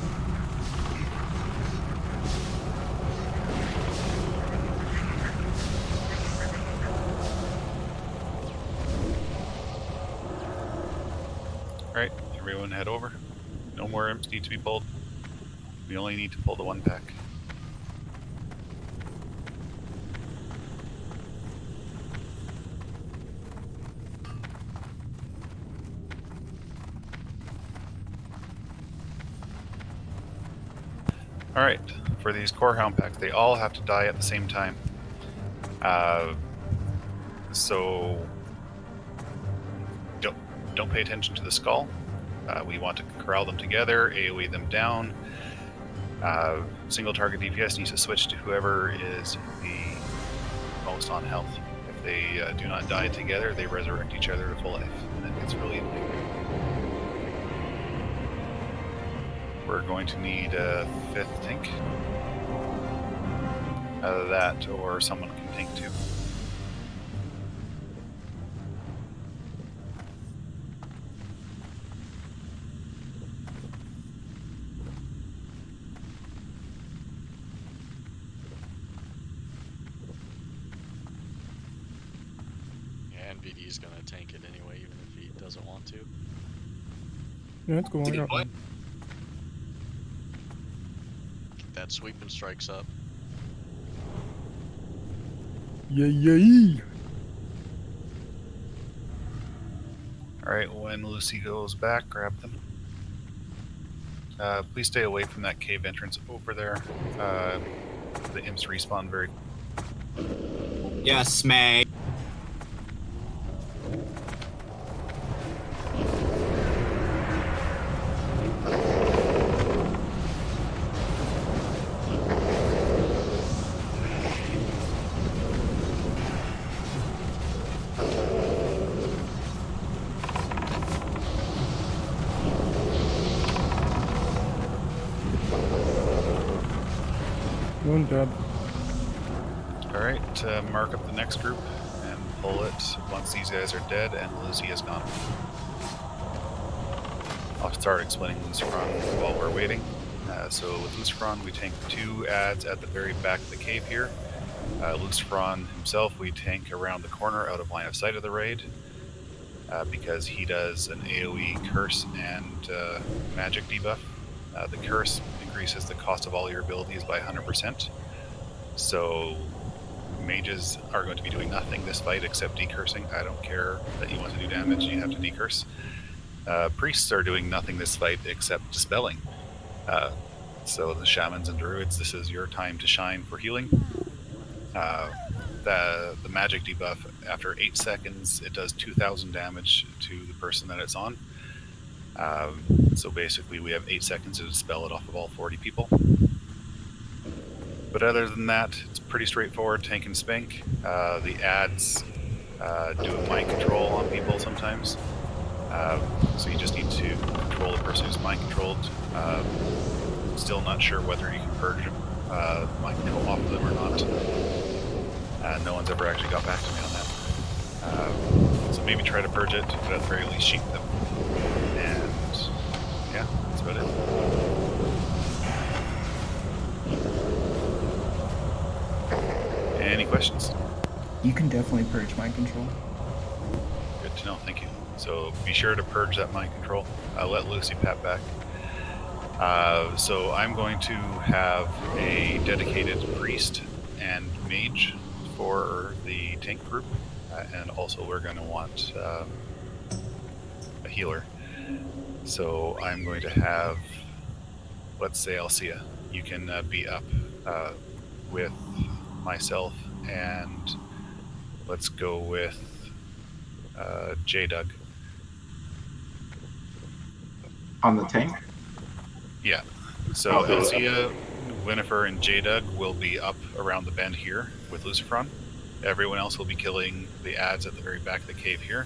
Alright, everyone head over. No more imps need to be pulled. We only need to pull the one pack. Alright, for these core hound packs, they all have to die at the same time. So don't pay attention to the skull. We want to corral them together, AoE them down. Single target DPS needs to switch to whoever is the most on health. If if they do not die together, they resurrect each other to full life, and it gets really annoying. We're going to need a 5th tank. Either that or someone can tank too. Yeah, NVD's gonna tank it anyway, even if he doesn't want to. Yeah, it's cool. I got point. Get that sweeping strikes up. Yay! Alright, when Lucy goes back, grab them. Please stay away from that cave entrance over there. The imps respawn very. Yes, May. One dead. Alright, mark up the next group and pull it once these guys are dead and Lucy is gone. I'll start explaining Luciferon while we're waiting. So with Luciferon, we tank 2 adds at the very back of the cave here. Luciferon himself, we tank around the corner out of line of sight of the raid because he does an AoE curse and magic debuff. The curse increases the cost of all your abilities by 100%. So mages are going to be doing nothing this fight except decursing. I don't care that you want to do damage, you have to decurse. Priests are doing nothing this fight except dispelling. So the shamans and druids, this is your time to shine for healing. The magic debuff, after 8 seconds, it does 2,000 damage to the person that it's on. So basically we have 8 seconds to dispel it off of all 40 people. But other than that, it's pretty straightforward, tank and spank. The adds do a mind control on people sometimes. So you just need to control the person who's mind controlled. Still not sure whether you can purge mind control off of them or not. No one's ever actually got back to me on that. So maybe try to purge it, but at the very least sheep them. And yeah, that's about it. Any questions? You can definitely purge mind control. Good to know, thank you. So be sure to purge that mind control. I'll let Lucy pat back. So I'm going to have a dedicated priest and mage for the tank group, and also we're going to want a healer. So I'm going to have, let's say Alcia, you can be up with myself, and let's go with J-Doug. On the tank? Yeah. So Alcia, Winifred, and J-Doug will be up around the bend here with Luciferon. Everyone else will be killing the adds at the very back of the cave here.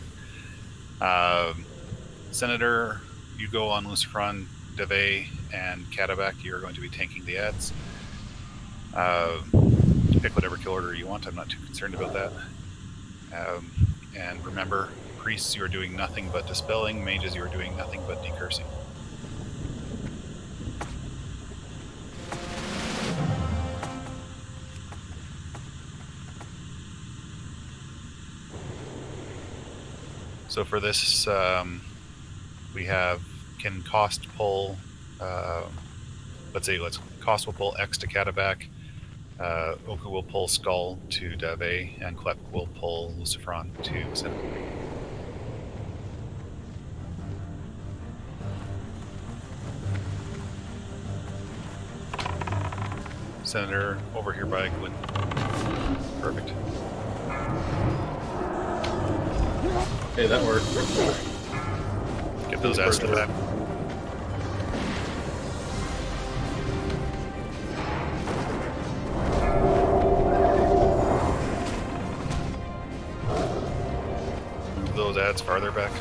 Senator, you go on Luciferon, Deve, and Katabak. You're going to be tanking the adds. Pick whatever kill order you want. I'm not too concerned about that. And remember, priests, you are doing nothing but dispelling. Mages, you are doing nothing but decursing. So for this, we can cost pull, let's cost will pull X to Katabak, Oku will pull Skull to Dave, and Klep will pull Luciferon to Senator. Senator, over here by Gwyn. Perfect. Hey, that worked. Get those ass to that. those ads farther back.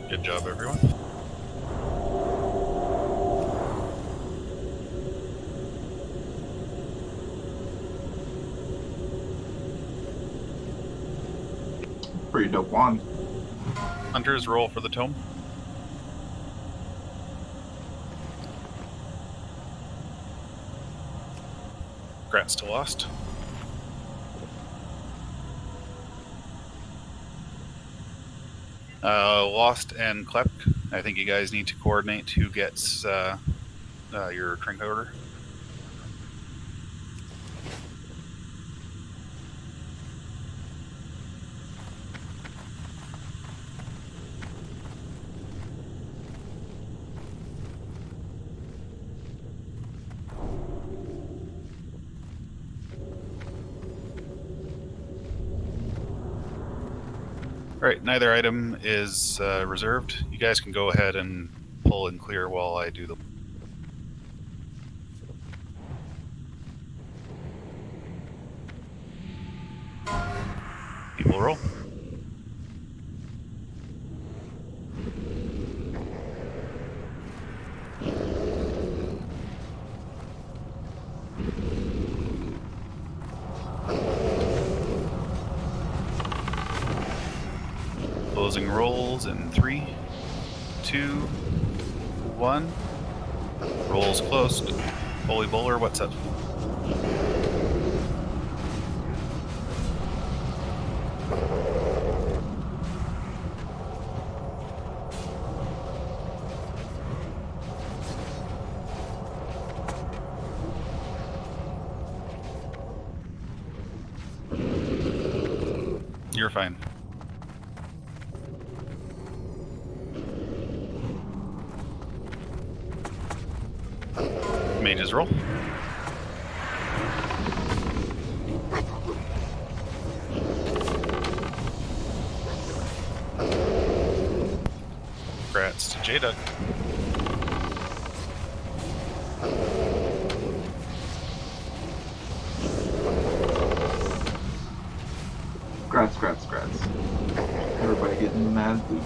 Good job, everyone. Pretty dope wand. Hunters, roll for the tome. Congrats to Lost. Lost and Klep, I think you guys need to coordinate who gets your trinket order. Alright, neither item is reserved. You guys can go ahead and pull and clear while I do the... People roll. Closing rolls in 3, 2, 1. Rolls closed. Holy Bowler, what's up? You're fine. Mages roll. Congrats to J-Duck. Grats. Everybody getting mad loot.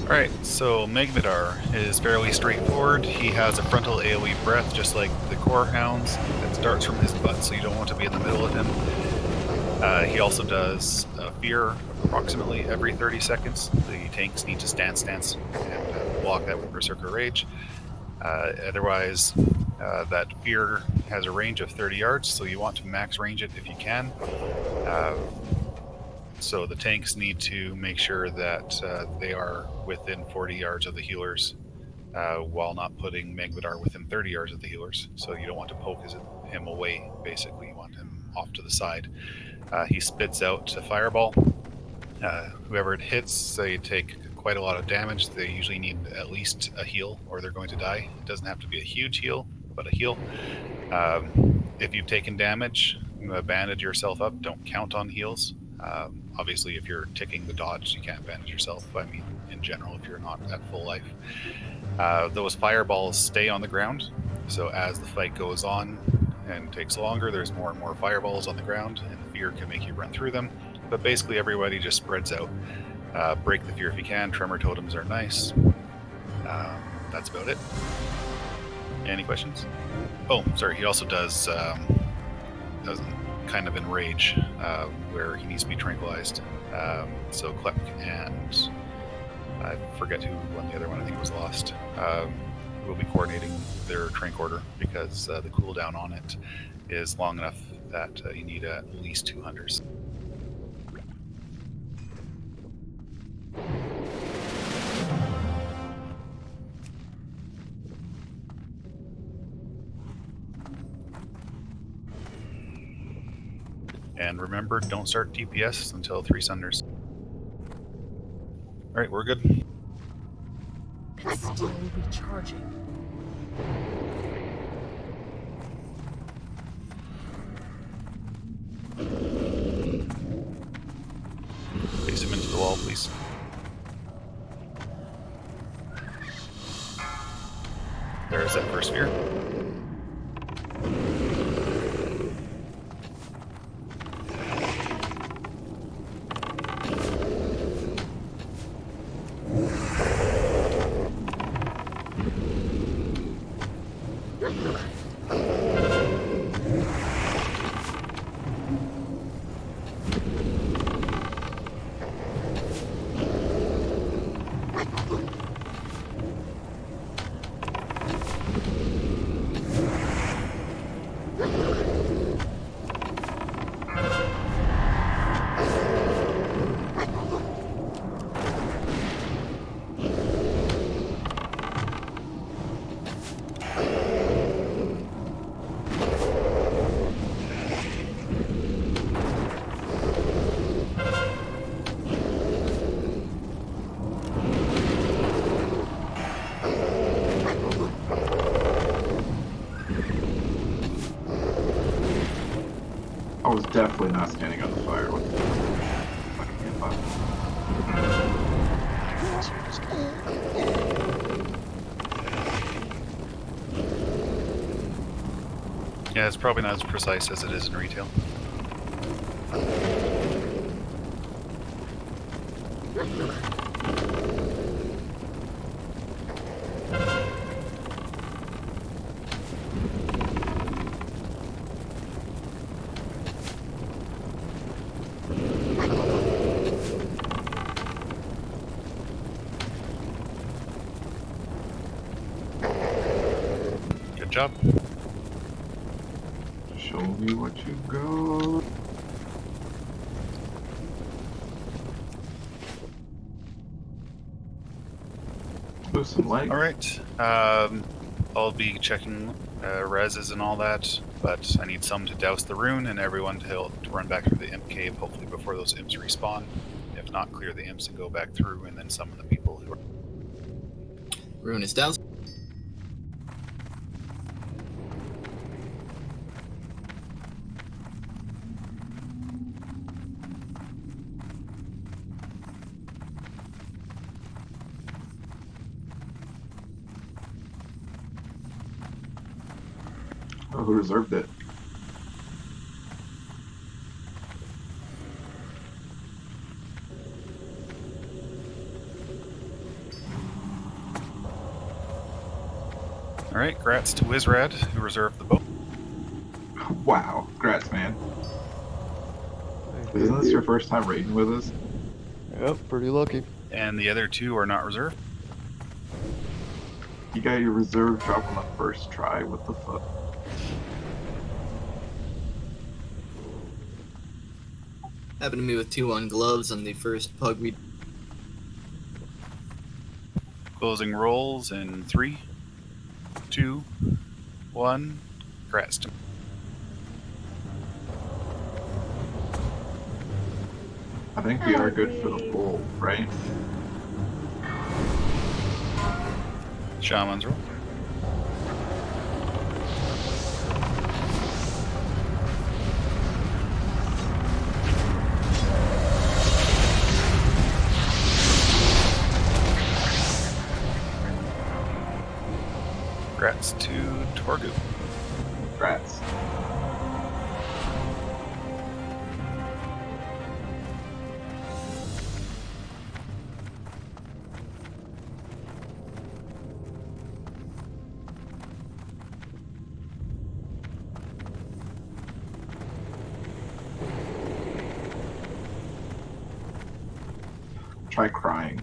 Alright, so Magmadar is fairly straightforward. He has a frontal AoE breath, just like the core hounds, that starts from his butt, so you don't want to be in the middle of him. He also does fear approximately every 30 seconds. The tanks need to stance and block that with Berserker Rage. Otherwise, that fear has a range of 30 yards, so you want to max range it if you can. So the tanks need to make sure that they are within 40 yards of the healers while not putting Magmadar within 30 yards of the healers. So you don't want to poke him away, basically. You want him off to the side. He spits out a fireball. Whoever it hits, they take quite a lot of damage, they usually need at least a heal or they're going to die. It doesn't have to be a huge heal, but a heal. If you've taken damage, bandage yourself up. Don't count on heals. Obviously, if you're ticking the dodge, you can't bandage yourself. I mean, in general, if you're not at full life. Those fireballs stay on the ground, so as the fight goes on and takes longer, there's more and more fireballs on the ground, and the fear can make you run through them. But basically, everybody just spreads out. Break the fear if you can. Tremor totems are nice. That's about it. Any questions? Oh, sorry. He also does kind of enrage, where he needs to be tranquilized. So Kleck and I forget who won the other one. I think it was Lost. We'll be coordinating their trank order because the cooldown on it is long enough that you need at least 2 hunters. And remember, don't start DPS until 3 Sunders. Alright, we're good. It's still recharging. Face him into the wall, please. There's that first sphere. I was definitely not standing on the fire with the fucking hit button. Yeah, it's probably not as precise as it is in retail. Good job. Show me what you got. Lose some light. Alright. I'll be checking reses and all that, but I need some to douse the rune and everyone to run back through the imp cave, hopefully before those imps respawn. If not, clear the imps and go back through and then summon the people who are... Rune is down. Oh, who reserved it? Alright, grats to Wizrad, who reserved the boat. Wow, grats, man. Isn't this your first time raiding with us? Yep, pretty lucky. And the other 2 are not reserved. You got your reserve drop on the first try, what the fuck? Happened to me with 2 on gloves on the first pug we... Closing rolls in 3, 2, 1. Grats to... I think we are good for the full, right? Shaman's roll. Congrats to Torgu. Congrats. Try crying.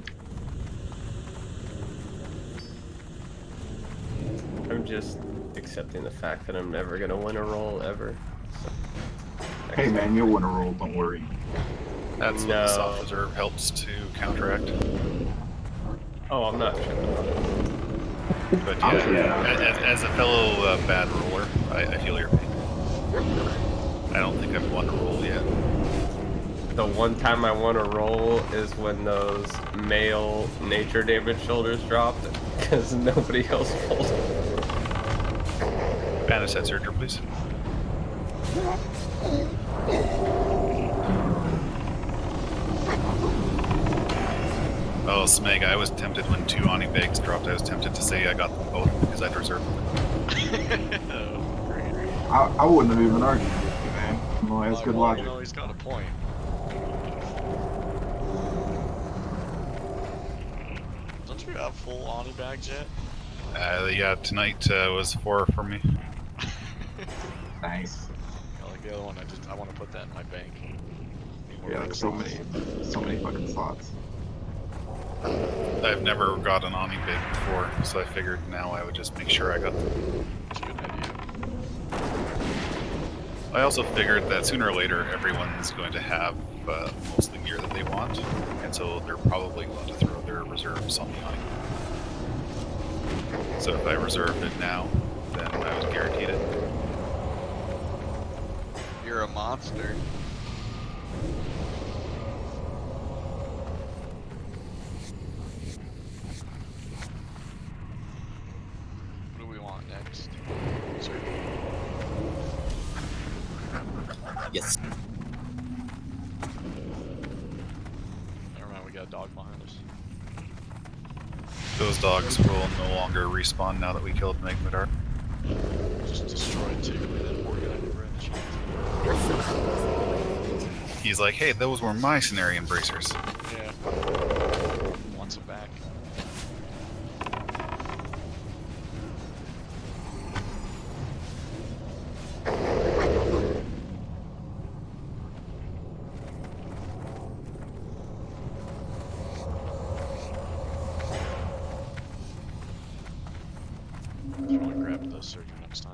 I'm just accepting the fact that I'm never gonna win a roll ever. So, Hey man, you'll win a roll, don't worry. That's what the soft reserve helps to counteract. Oh, I'm not tripping. But yeah, as a fellow bad roller, I feel your pain. I don't think I've won a roll yet. The one time I won a roll is when those male nature damage shoulders dropped, because nobody else pulled it. Banish that surger, please. Oh, Smeg, I was tempted when 2 Oni bags dropped. I was tempted to say I got them both because I'd reserved them. I wouldn't have even argued with you, man. No, that's good logic. You know, he's got a point. Don't you have full Oni bags yet? Yeah, tonight was 4 for me. Nice. Yeah, like the other one, I want to put that in my bank. Yeah, like so many fucking slots. I've never got an Oni bag before, so I figured now I would just make sure I got them. That's a good idea. I also figured that sooner or later everyone's going to have mostly gear that they want, and so they're probably going to throw their reserves on the Oni. So if I reserved it now, then I was guaranteed it. You're a monster. What do we want next? Yes. Never mind, we got a dog behind us. Those dogs will no longer respawn now that we killed Magmadar. Just destroyed too, that poor guy never had a chance. He's like, hey, those were my Cenarian bracers. Yeah. Wants it back. Should probably grab the surgery next time.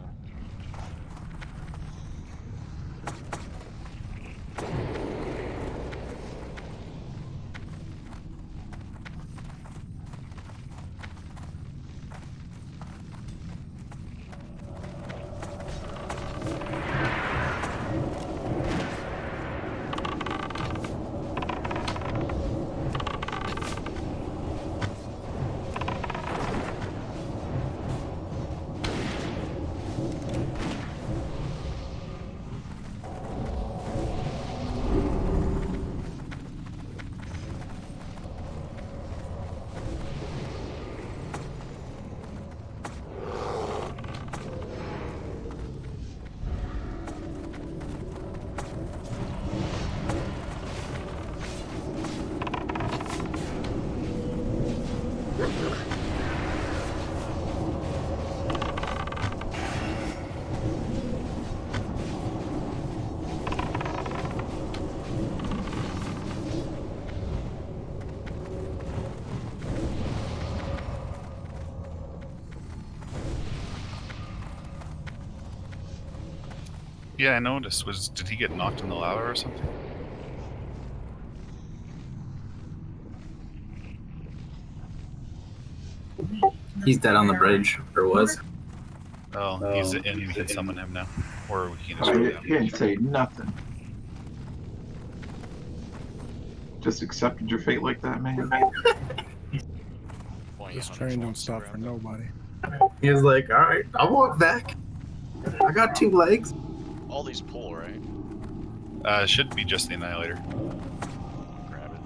Yeah, I noticed. Did he get knocked in the lava or something? He's dead on the bridge, or was. Oh, he's in. We can summon him now, or we can just. He didn't say nothing. Just accepted your fate like that, man. Point. This train don't stop for nobody. He was like, all right, I'll walk back. I got 2 legs. All these pull, right? Should be just the Annihilator. Grab it.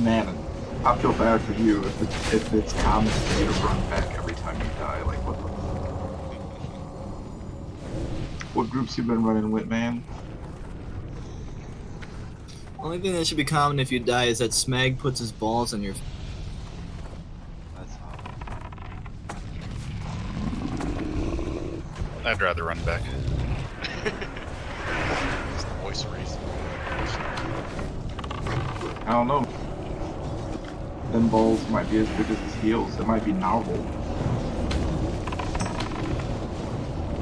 Man, I feel bad for you if it's common for you to run back every time you die. Like, what groups you been running with, man? Only thing that should be common if you die is that Smag puts his balls on your. That's hot. I'd rather run back. It's the voice race. I don't know. Them balls might be as big as his heels. It might be novel.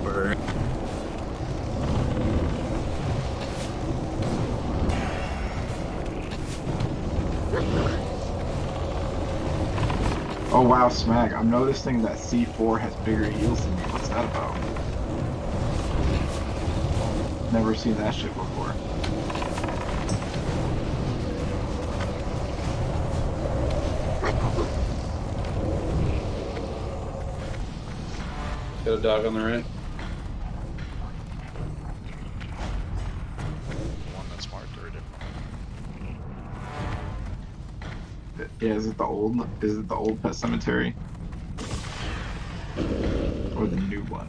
Or Oh wow, Smag, I'm noticing that C4 has bigger heels than me. What's that about? Never seen that shit before. Got a dog on the right. One that's marked or a different. Yeah, is it the old Pet Cemetery? Or the new one?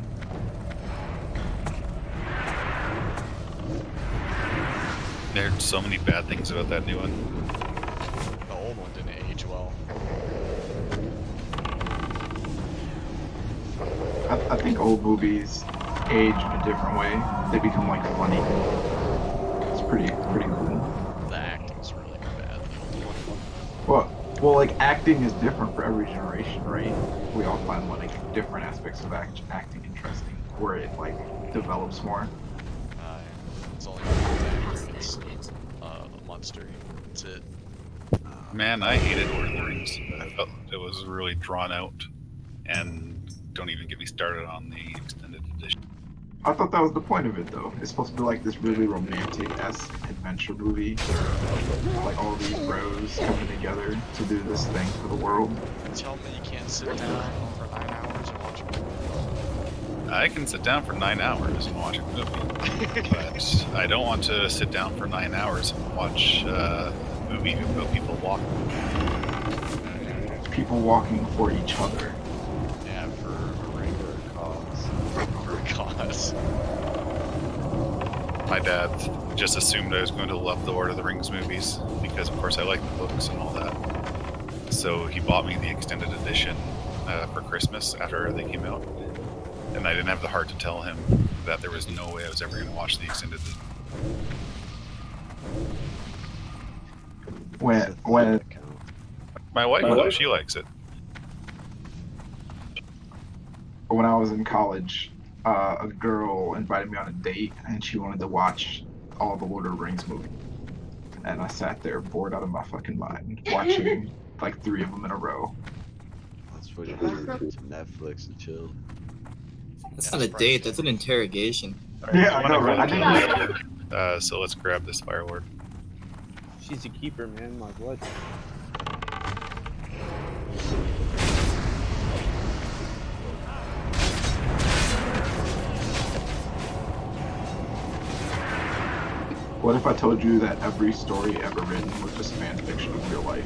There's so many bad things about that new one. The old one didn't age well. I think old movies age in a different way. They become like funny. It's pretty cool. The acting's really bad. Well, like acting is different for every generation, right? We all find like different aspects of acting interesting, where it like develops more. It's only it's Munster. That's it. Man, I hated Lord of the Rings. I felt it was really drawn out, and don't even get me started on the extended edition. I thought that was the point of it, though. It's supposed to be like this really romantic-esque adventure movie. Like all these bros coming together to do this thing for the world. Tell me you can't sit down for 9 hours and watch a movie. I can sit down for 9 hours and watch a movie, but I don't want to sit down for 9 hours and watch a movie about people walking. People walking for each other. Yeah, for a regular cause. For a cause. My dad just assumed I was going to love the Lord of the Rings movies because, of course, I like the books and all that. So he bought me the extended edition for Christmas after they came out, and I didn't have the heart to tell him that there was no way I was ever going to watch the extended edition. When My wife, she likes it. when I was in college, a girl invited me on a date, and she wanted to watch all the Lord of the Rings movies. And I sat there bored out of my fucking mind, watching like 3 of them in a row. That's what you do to Netflix and chill. That's not a date, that's an interrogation. Yeah, I know, right? I didn't. So let's grab this fireward. She's a keeper, man. Like what? What if I told you that every story ever written was just fan fiction of real life?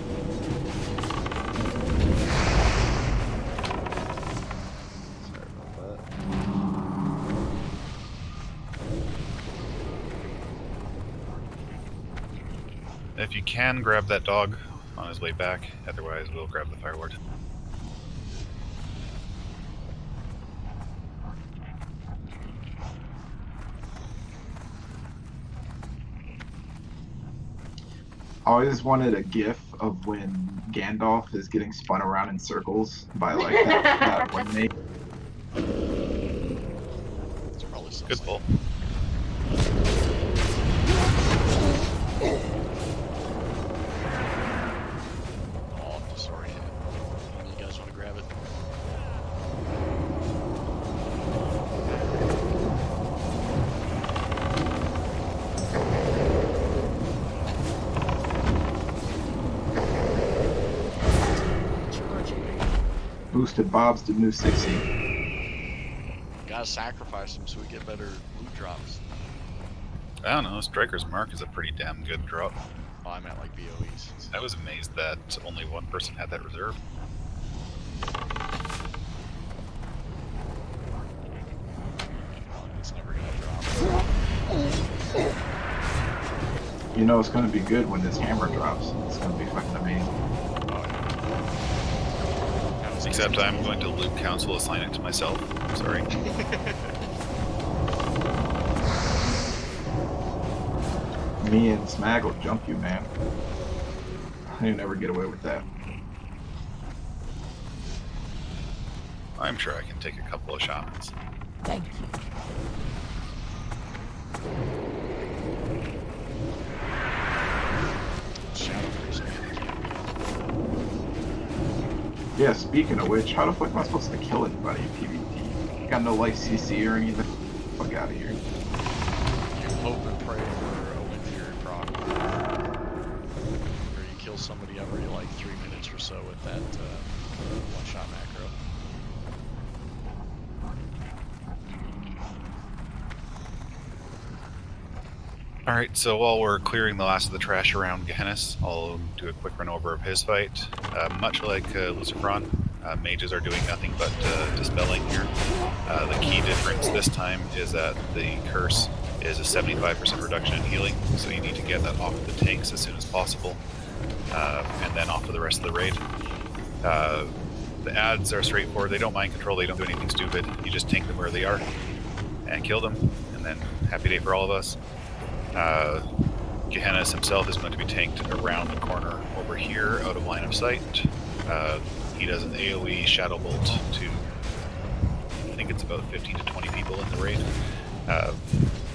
Sorry about that. If you can, grab that dog on his way back. Otherwise, we'll grab the fireward. I always wanted a gif of when Gandalf is getting spun around in circles by like that one mate. Good pull. boosted Bob's the new 60. Gotta sacrifice them so we get better loot drops. I don't know, Striker's Mark is a pretty damn good drop. Oh, I meant like BOEs. I was amazed that only one person had that reserve. It's never gonna drop. You know it's gonna be good when this hammer drops. It's gonna be fucking amazing. Except I'm going to loot council, assign it to myself. Sorry. Me and Smag will jump you, man. You never get away with that. I'm sure I can take a couple of shamans. Thank you. Yeah, speaking of which, how the fuck am I supposed to kill anybody in PvP? Got no like CC or anything? Fuck out of here. You hope and pray for a Wind Fury proc. Or you kill somebody every like 3 minutes or so with that one-shot macro. Alright, so while we're clearing the last of the trash around Gehennis, I'll do a quick run over of his fight. Much like Lucifron, mages are doing nothing but dispelling here. The key difference this time is that the curse is a 75% reduction in healing, so you need to get that off of the tanks as soon as possible, and then off of the rest of the raid. The ads are straightforward, they don't mind control, they don't do anything stupid, you just tank them where they are, and kill them, and then happy day for all of us. Gehennis himself is going to be tanked around the corner over here, out of line of sight. He does an AoE Shadow Bolt to, I think it's about 15 to 20 people in the raid.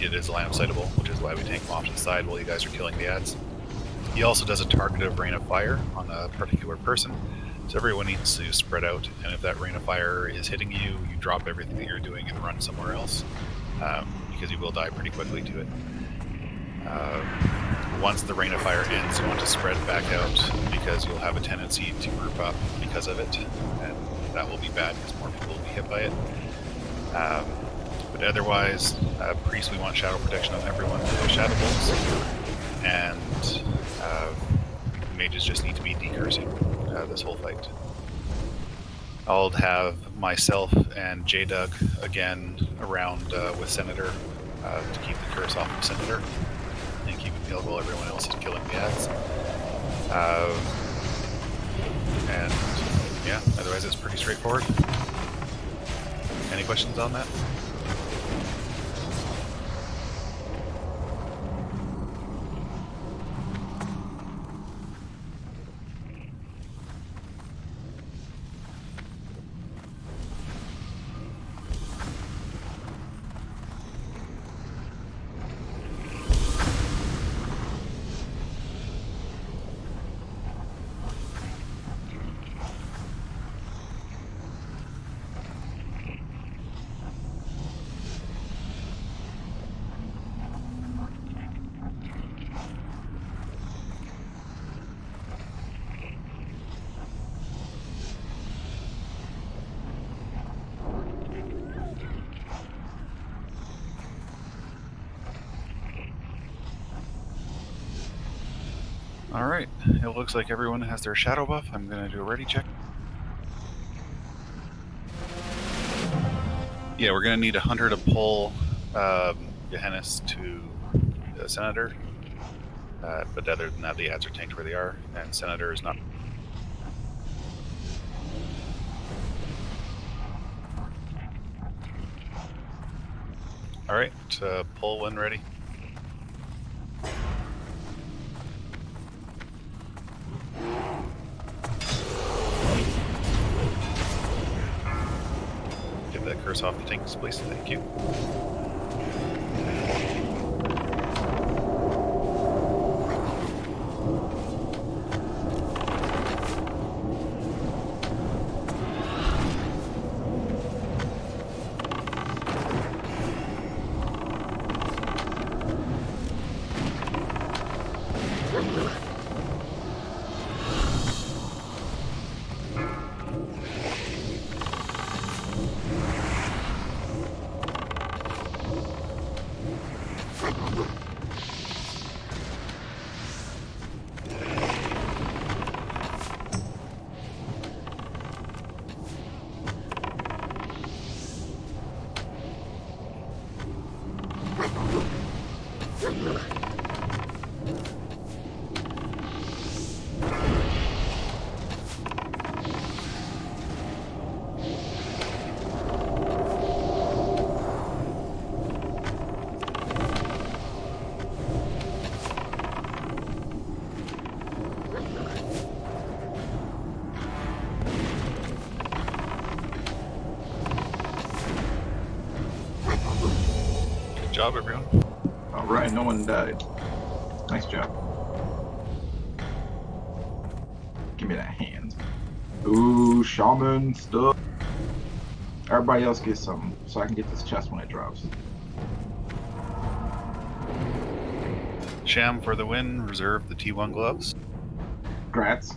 It is line of sightable, which is why we tank him off to the side while you guys are killing the ads. He also does a targeted rain of fire on a particular person, so everyone needs to spread out, and if that rain of fire is hitting you, you drop everything that you're doing and run somewhere else, because you will die pretty quickly to it. Once the rain of fire ends, you want to spread back out because you'll have a tendency to group up because of it, and that will be bad because more people will be hit by it. But otherwise, priest, we want shadow protection on everyone for those shadow bolts, and mages just need to be decursing this whole fight. I'll have myself and J-Dug again around with Senator to keep the curse off of Senator and keep it killed while everyone else is killing the ads. And yeah, otherwise it's pretty straightforward. Any questions on that? Alright, it looks like everyone has their shadow buff. I'm going to do a ready check. Yeah, we're going to need a hunter to pull Gehennis to the Senator. But other than that, the ads are tanked where they are, and Senator is not. Alright, pull when ready. Get that curse off the tanks, please. Thank you. job, everyone. All right, no one died. Nice job. Give me that hand. Ooh, shaman stuff. Everybody else gets something, so I can get this chest when it drops. Sham for the win. Reserve the T1 gloves. Grats.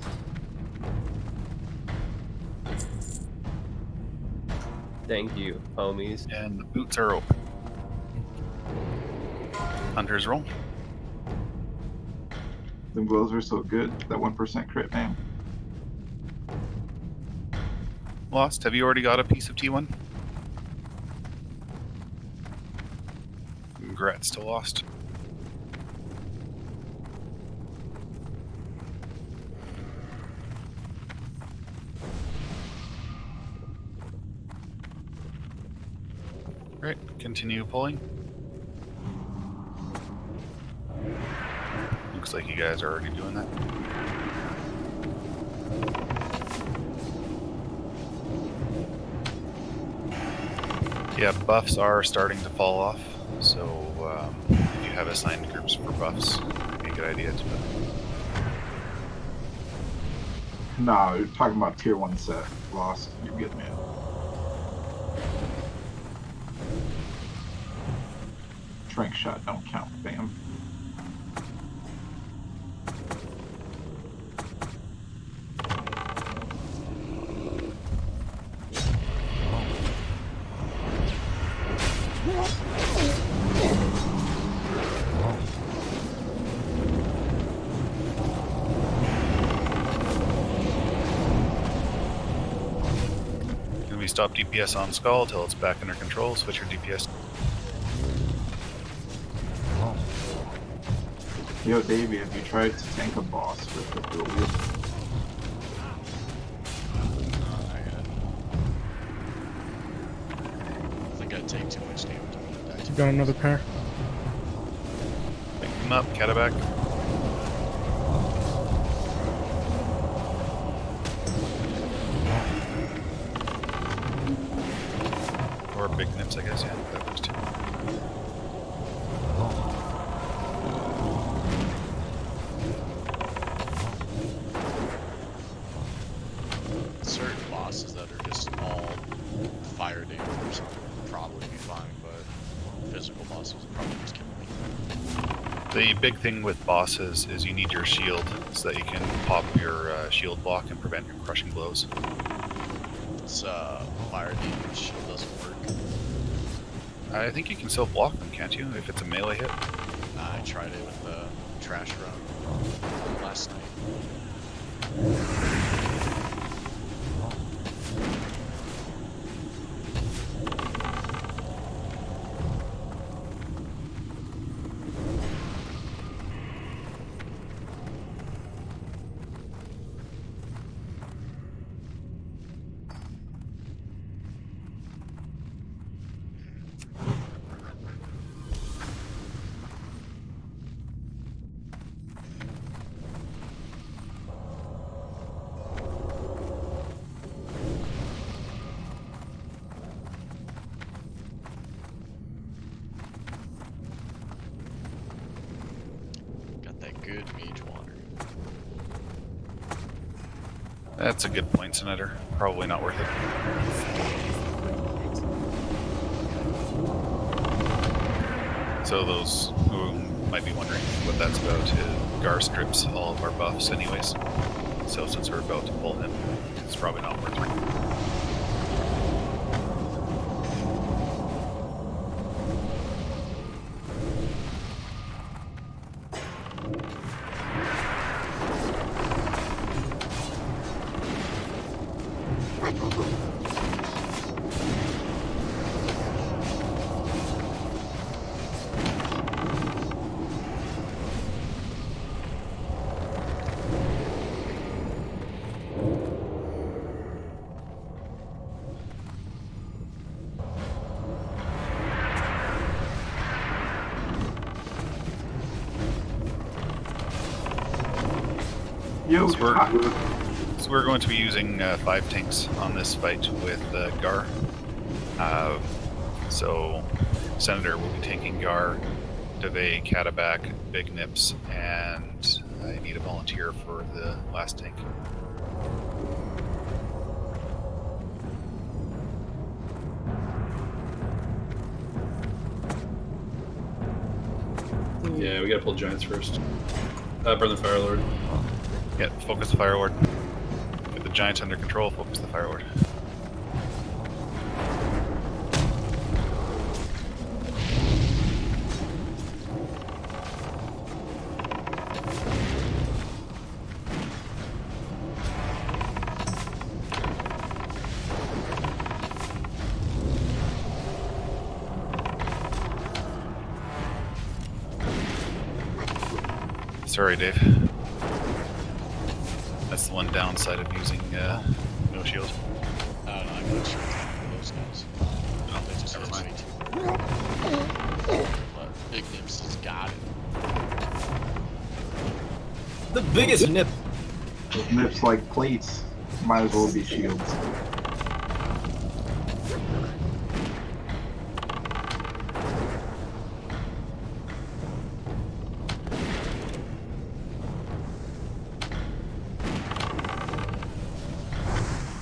Thank you, homies. And the boots are open. Hunter's roll. Them gloves are so good. That 1% crit, man. Lost. Have you already got a piece of T1? Congrats to Lost. Right, continue pulling. Looks like you guys are already doing that. Yeah, buffs are starting to fall off, so if you have assigned groups for buffs, it would be a good idea to. Nah, you're talking about tier 1 set. Lost. You're good, man. Trank shot don't count, fam. Can we stop DPS on Skull till it's back under control? Switch your DPS. Yo, Davey, have you tried to tank a boss with the dual wield? I think I'd take too much damage. Got another pair. Pick them up, Catabac. Or big nips, I guess, yeah. That works too. Certain bosses that are just all fire damage or something would probably be fine, but physical bosses would probably just kill me. The big thing with bosses is you need your shield so that you can pop your shield block and prevent your crushing blows. This fire damage shield doesn't work. I think you can still block them, can't you, if it's a melee hit? I tried it with the trash run last night. Good mage water. That's a good point, Senator. Probably not worth it. So those who might be wondering what that's about, Gar strips all of our buffs anyways. So since we're about to pull him, it's probably not worth it. Yo, So we're going to be using 5 tanks on this fight with Gar. So Senator will be tanking Gar, Deve, Catabac, Big Nips, and I need a volunteer for the last tank. Yeah, we gotta pull Giants first. Burn the Firelord. Yeah, focus the Firelord. Get the Giants under control, focus the Firelord. Sorry, Dave. That's the one downside of using no shield. I don't know, I got shield for those guys. Oh, They just never mind. But Big Nips has got it. The biggest nip. Those nips like plates might as well be shields.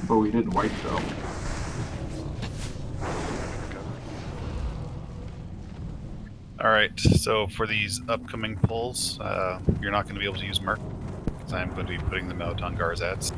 But we didn't wipe though. Alright, so for these upcoming pulls, you're not going to be able to use Merc, because I'm going to be putting them out on Gar's ads.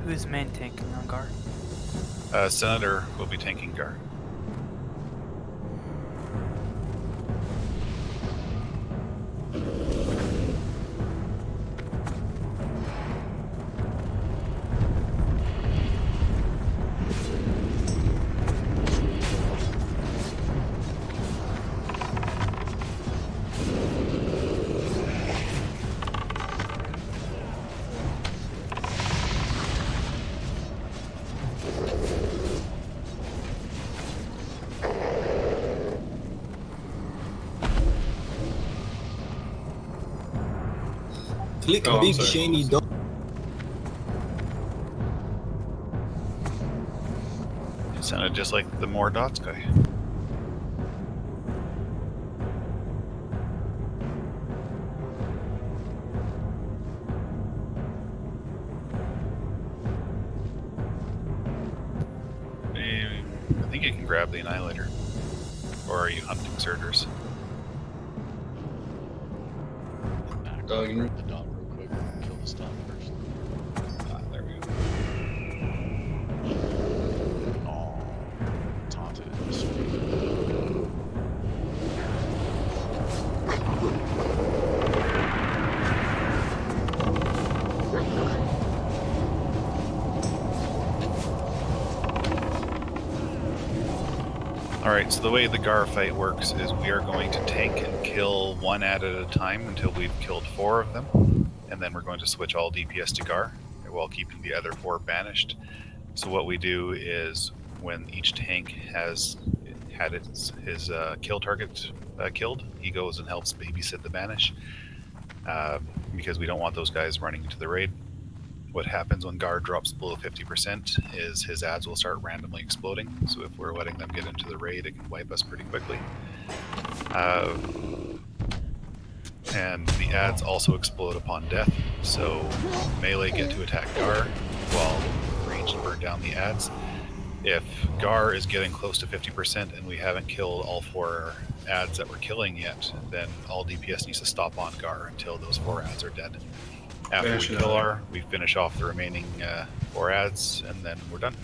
Who's main tanking on Gar? Senator will be tanking Gar. Click Oh, I'm big sorry. shiny dog. It sounded just like the more dots guy. I think you can grab the Annihilator. Or are you hunting Surgers? Back Dog and the dog real quick. Kill the stop first. Ah, there we go. Oh, taunted. Alright, so the way the Gar fight works is we are going to tank and kill one ad at a time until we've killed 4 of them, and then we're going to switch all DPS to Gar while keeping the other 4 banished. So what we do is when each tank has had his kill target killed, he goes and helps babysit the banish, because we don't want those guys running into the raid. What happens when Gar drops below 50% is his ads will start randomly exploding. So if we're letting them get into the raid, it can wipe us pretty quickly. And the ads also explode upon death. So melee get to attack Gar while ranged burn down the ads. If Gar is getting close to 50% and we haven't killed all 4 ads that we're killing yet, then all DPS needs to stop on Gar until those 4 ads are dead. After we kill R, we finish off the remaining 4 ads, and then we're done.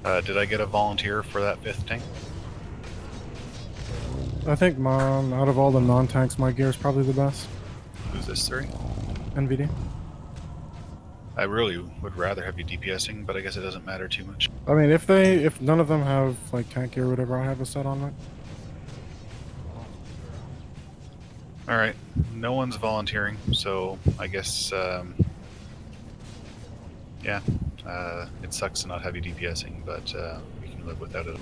Did I get a volunteer for that 5th tank? I think out of all the non-tanks, my gear is probably the best. Who's this, sorry? NVD. I really would rather have you DPSing, but I guess it doesn't matter too much. I mean, if none of them have like tank gear or whatever, I have a set on it. All right, no one's volunteering, so I guess yeah, it sucks to not have you DPSing, but we can live without it.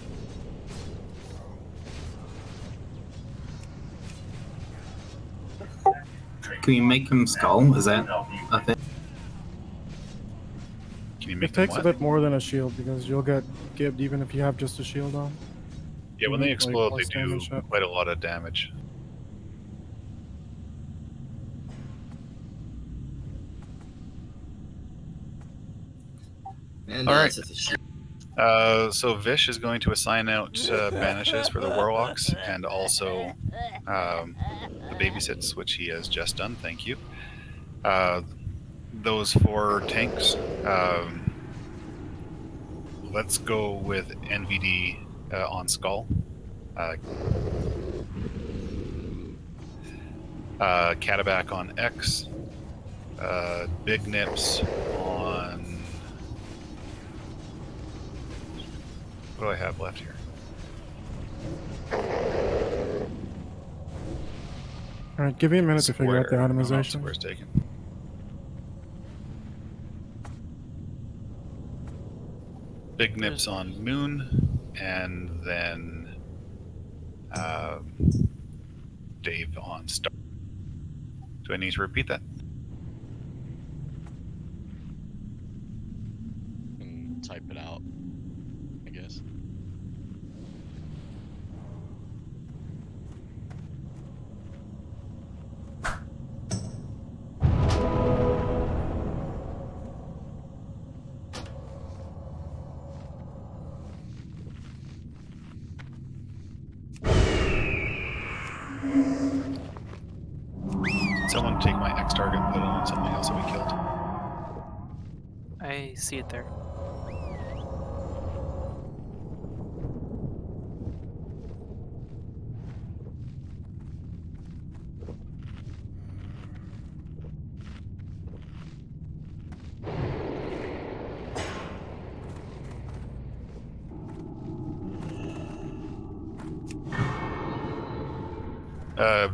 Can you make him skull? Is that a thing? Can you It make them takes a what? bit more than a shield because you'll get gibbed even if you have just a shield on. Yeah, when You they need, explode, like, they stamina do shot. quite a lot of damage. And All right. it's a shit. So Vish is going to assign out banishes for the warlocks and also the babysits, which he has just done. Thank you. Those 4 tanks. Let's go with NVD on Skull. Catabac on X. Big Nips on... What do I have left here? Alright, give me a minute to figure out the No, itemization. square's taken. Big Nips on Moon, and then Dave on Star. Do I need to repeat that? And type it out, I guess. Someone take my X target and put it on something else that we killed. I see it there.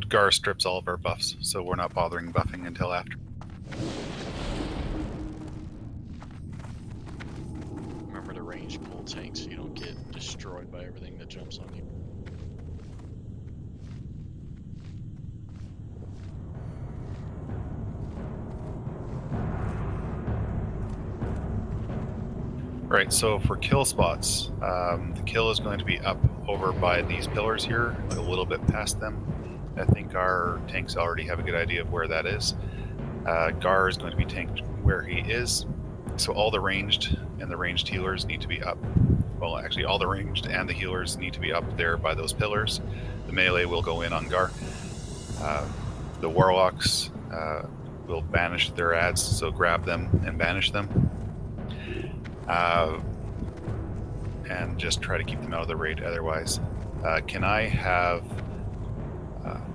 Gar strips all of our buffs, so we're not bothering buffing until after. Remember to range pull tank so you don't get destroyed by everything that jumps on you. Right, so for kill spots, the kill is going to be up over by these pillars here, like a little bit past them. I think our tanks already have a good idea of where that is. Gar is going to be tanked where he is, so all the ranged and the ranged healers need to be up. Well, actually, all the ranged and the healers need to be up there by those pillars. The melee will go in on Gar. The warlocks will banish their ads, so grab them and banish them. And just try to keep them out of the raid otherwise. Can I have...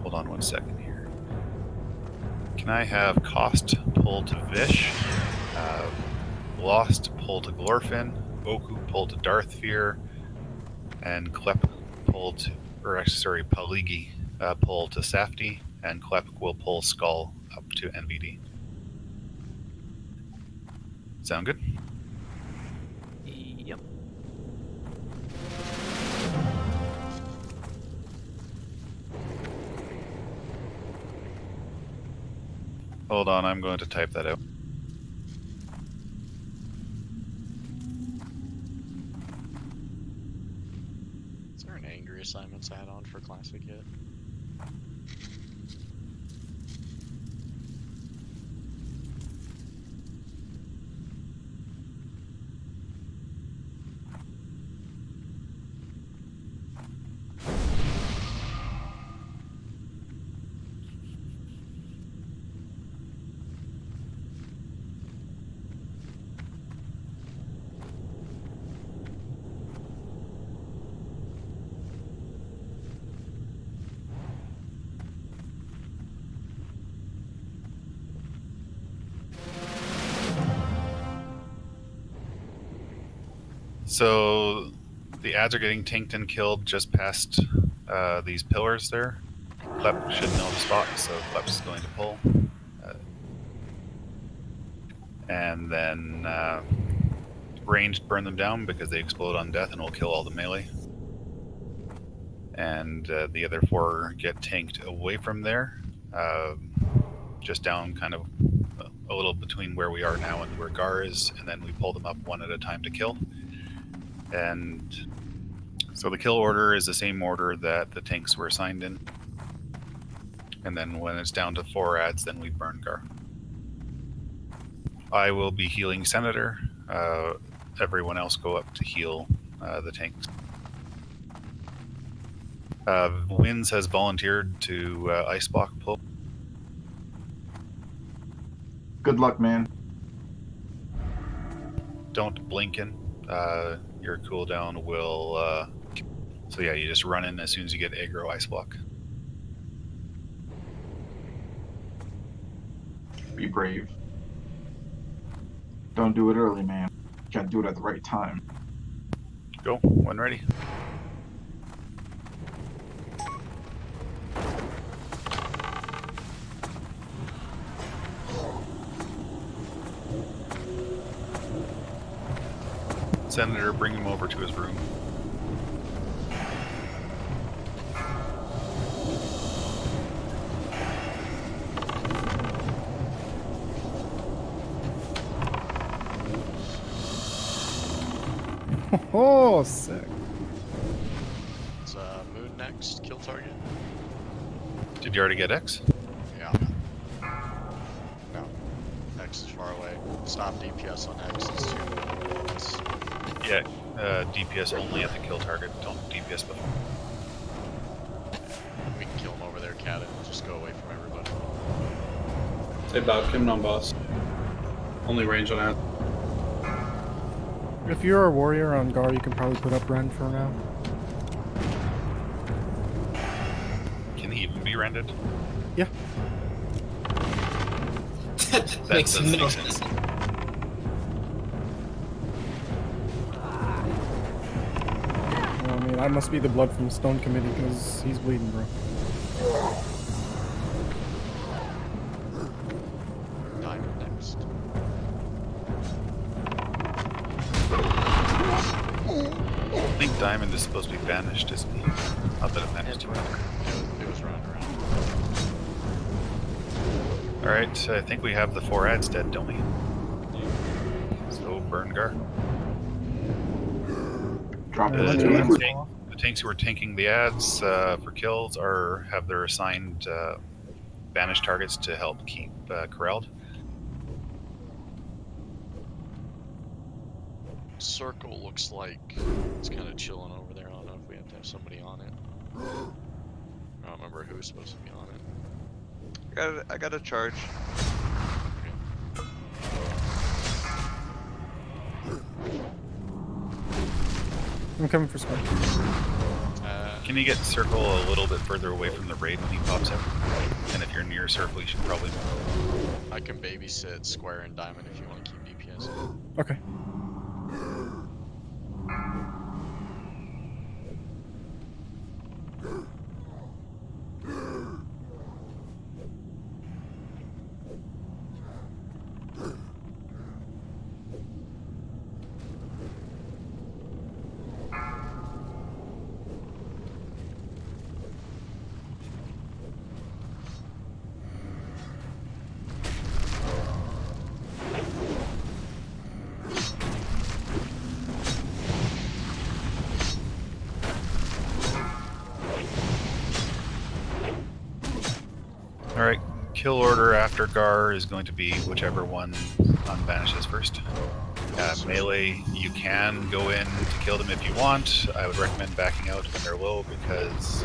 hold on one second here. Can I have Cost pull to Vish, Lost pull to Glorfin, Oku pull to Darthfear, and Klep pull to... or actually, sorry, Paligi pull to Safety, and Klep will pull Skull up to NVD. Sound good? Yep. Hold on, I'm going to type that out. Is there an angry assignments add-on for Classic yet? So the ads are getting tanked and killed just past these pillars there. Klep should know the spot, so Klep's going to pull. And then ranged burn them down because they explode on death and will kill all the melee. And the other 4 get tanked away from there, just down kind of a little between where we are now and where Gar is, and then we pull them up one at a time to kill. And so the kill order is the same order that the tanks were assigned in. And then when it's down to 4 ads, then we burn Gar. I will be healing Senator. Everyone else go up to heal the tanks. Winds has volunteered to ice block pull. Good luck, man. Don't blink in. Your cooldown will. So yeah, you just run in as soon as you get aggro ice block. Be brave. Don't do it early, man. You gotta do it at the right time. Go when ready. Senator, bring him over to his room. Oh, sick. It's Moon next, kill target. Did you already get X? Yeah. No. X is far away. Stop DPS on X, it's too it's... Yeah, DPS only at the kill target. Don't DPS before. We can kill him over there, Cat, and just go away from everybody. Say about Kim non boss. Only range on that. If you're a warrior on Gar, you can probably put up Rend for now. Can he even be rendered? Yeah. That makes no sense. I mean, I must be the blood from Stone Committee because he's bleeding, bro. Diamond next. I think Diamond is supposed to be banished, isn't he? Not that it vanished. It was running around. Alright, I think we have the 4 ads dead, don't we? So burn Gar. Drop The tanks who are tanking the ads for kills have their assigned banished targets to help keep corralled. Circle looks like it's kind of chilling over there. I don't know if we have to have somebody on it. I don't remember who's supposed to be on it. I got a charge. I'm coming for smoke. Can you get Circle a little bit further away from the raid when he pops out? And if you're near Circle, you should probably move. I can babysit Square and Diamond if you want to keep DPS. Okay. Alright, kill order after Gar is going to be whichever one unvanishes first. Melee, you can go in to kill them if you want. I would recommend backing out when they're low because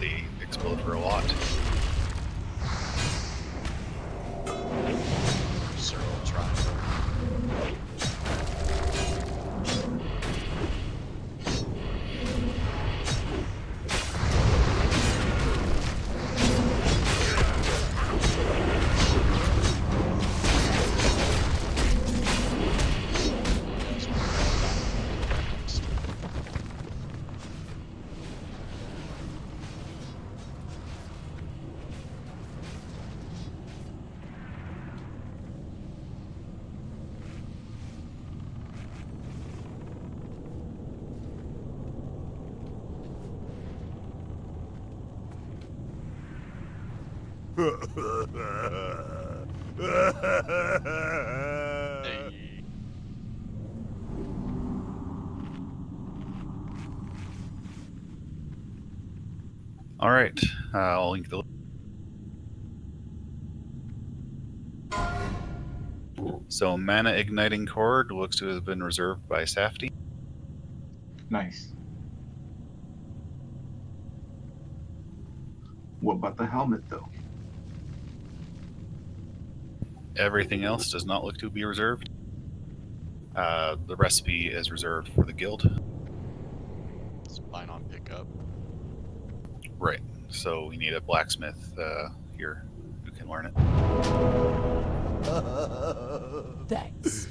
they explode for a lot. Circle triangle. All right, I'll link the. So mana igniting cord looks to have been reserved by Safety. Nice. What about the helmet, though? Everything else does not look to be reserved. The recipe is reserved for the guild. It's buy on pickup. Right. So we need a blacksmith here who can learn it. Thanks.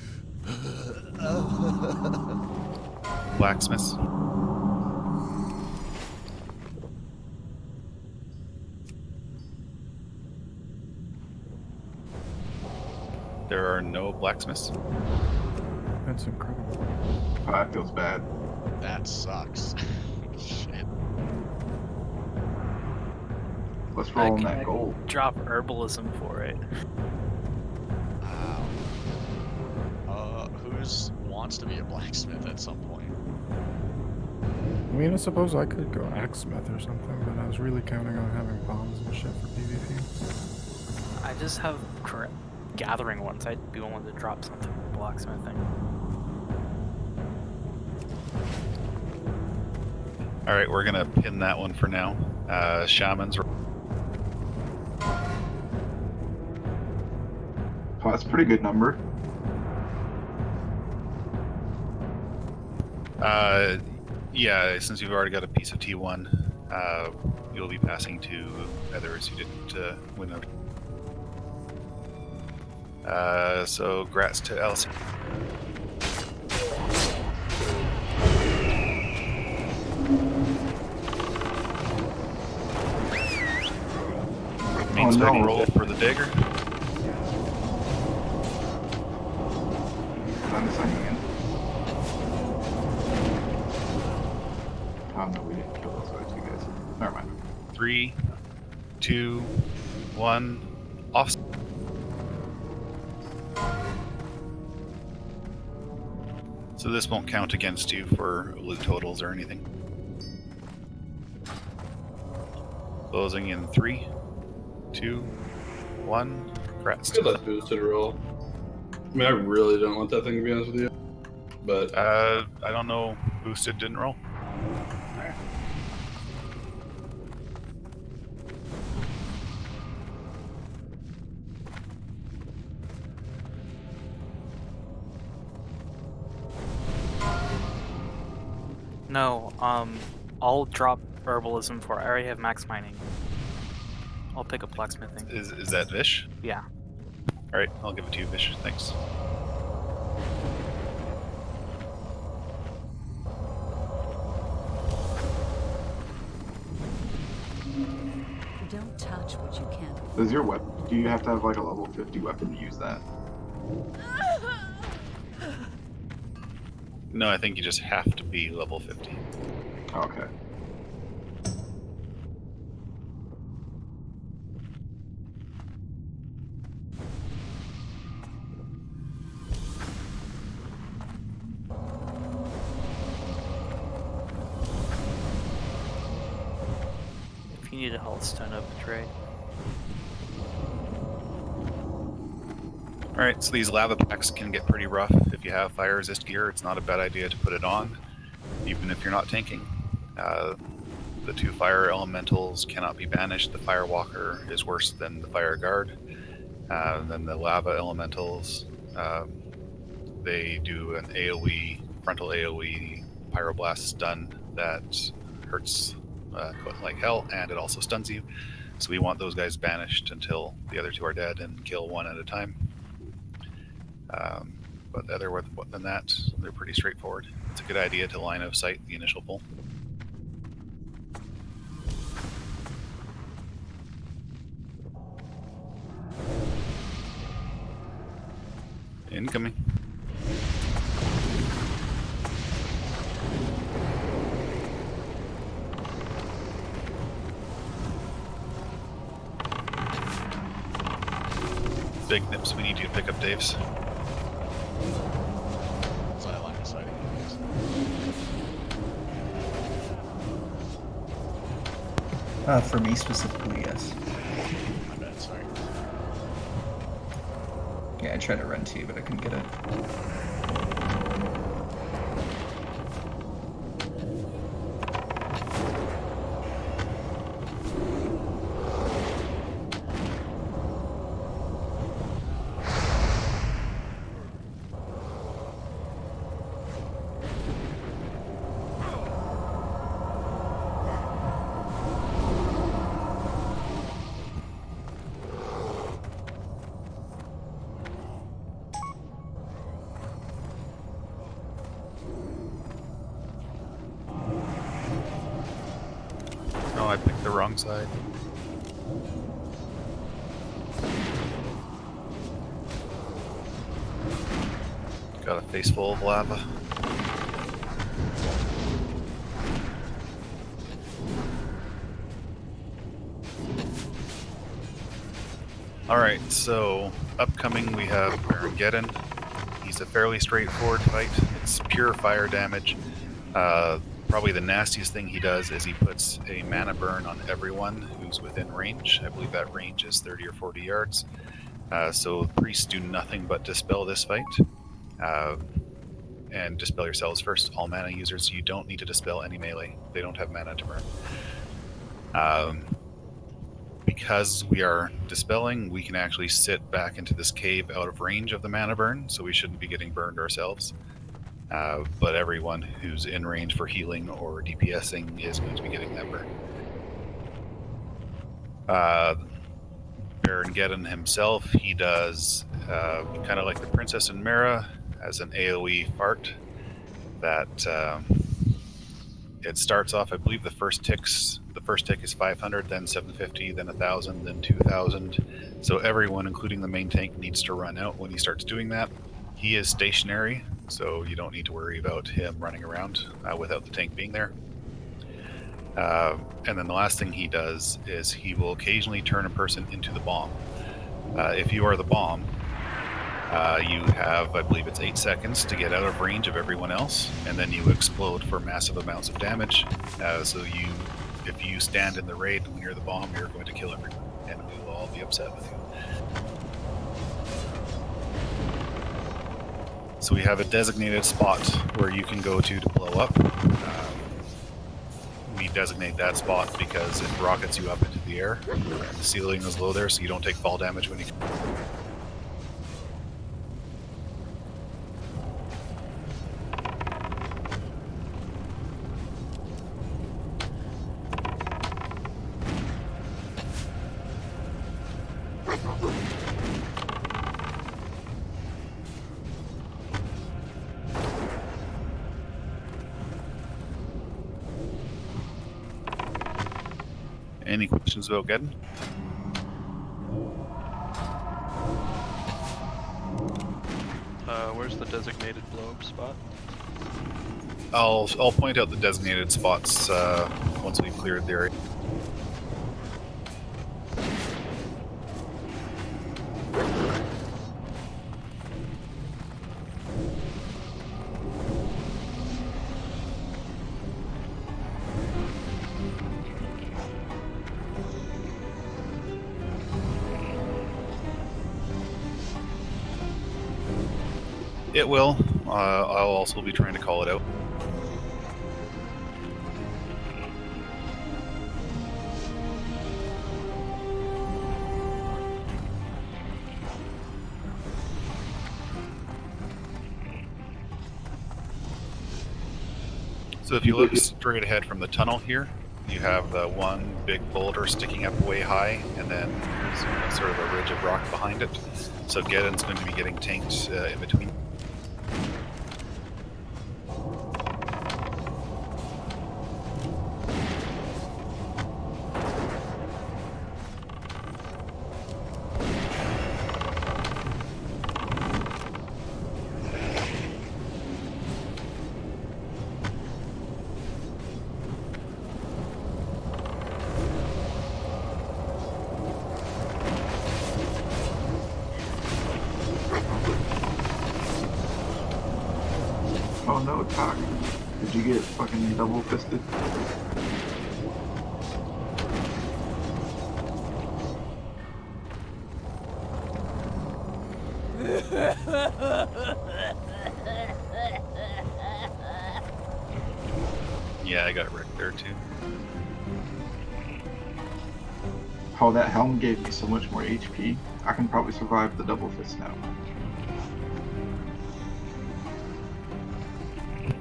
Blacksmiths. There are no blacksmiths. That's incredible. Oh, that feels bad. That sucks. Shit. Let's roll on that gold. Drop herbalism for it. Wow. Who's wants to be a blacksmith at some point? I mean, I suppose I could go axesmith or something, but I was really counting on having bombs and shit for PvP. I just have current gathering ones. I'd be willing to drop something for blacksmithing. All right, we're gonna pin that one for now. Shamans. Oh, that's a pretty good number. Yeah, since you've already got a piece of T1, you'll be passing to others who didn't win out. So, grats to Allison. Main spec roll for the dagger. On the second again. Oh no, we didn't kill those other two guys. Never mind. 3, 2, 1, off. So this won't count against you for loot totals or anything. Closing in 3, 2, 1. Congrats. Good luck boosted roll. I mean, I really don't want that thing to be honest with you. But I don't know. Boosted didn't roll. No, I'll drop herbalism for it. I already have max mining. I'll pick up blacksmithing. Is that Vish? Yeah. Alright, I'll give it to you, Vish. Thanks. Don't touch what you can't. Does your weapon? Do you have to have like a level 50 weapon to use that? No, I think you just have to be level 50. Okay. If you need a health stone, up the tray. Alright, so these lava packs can get pretty rough. If you have fire resist gear, it's not a bad idea to put it on, even if you're not tanking. The 2 fire elementals cannot be banished. The fire walker is worse than the fire guard. Then the lava elementals, they do an AoE, frontal AoE pyroblast stun that hurts like hell, and it also stuns you. So we want those guys banished until the other 2 are dead and kill 1 at a time. But other than that, they're pretty straightforward. It's a good idea to line of sight the initial pull. Incoming. Big Nips, we need you to pick up Dave's. So I line of sight. For me specifically, yes. My bad, sorry. Yeah, I tried to run to you, but I couldn't get it. No, I picked the wrong side. Got a face full of lava. Alright, so upcoming we have Armageddon. He's a fairly straightforward fight. It's pure fire damage. Probably the nastiest thing he does is he puts a mana burn on everyone who's within range. I believe that range is 30 or 40 yards. So priests do nothing but dispel this fight. And dispel yourselves first. All mana users, you don't need to dispel any melee. They don't have mana to burn. Because we are dispelling, we can actually sit back into this cave out of range of the mana burn, so we shouldn't be getting burned ourselves. But everyone who's in range for healing or DPSing is going to be getting that burn. Baron Geddon himself, he does kind of like the Princess and Mira, as an AoE fart that it starts off, I believe the first tick is 500, then 750, then 1,000, then 2,000. So everyone, including the main tank, needs to run out when he starts doing that. He is stationary, so you don't need to worry about him running around without the tank being there. And then the last thing he does is he will occasionally turn a person into the bomb. If you are the bomb, you have, I believe it's 8 seconds to get out of range of everyone else, and then you explode for massive amounts of damage. So if you stand in the raid when you're the bomb, you're going to kill everyone, and we will all be upset with you. So we have a designated spot where you can go to blow up. We designate that spot because it rockets you up into the air. The ceiling is low there, so you don't take fall damage when you... Any questions about Geddon? Where's the designated blow-up spot? I'll point out the designated spots once we've cleared the area. It will. I'll also be trying to call it out. So if you look straight ahead from the tunnel here, you have the one big boulder sticking up way high, and then sort of a ridge of rock behind it. So Geddon's going to be getting tanked in between. Oh no, Talk. Did you get fucking double fisted? Yeah, I got wrecked there too. Oh, that helm gave me so much more HP. I can probably survive the double fist now.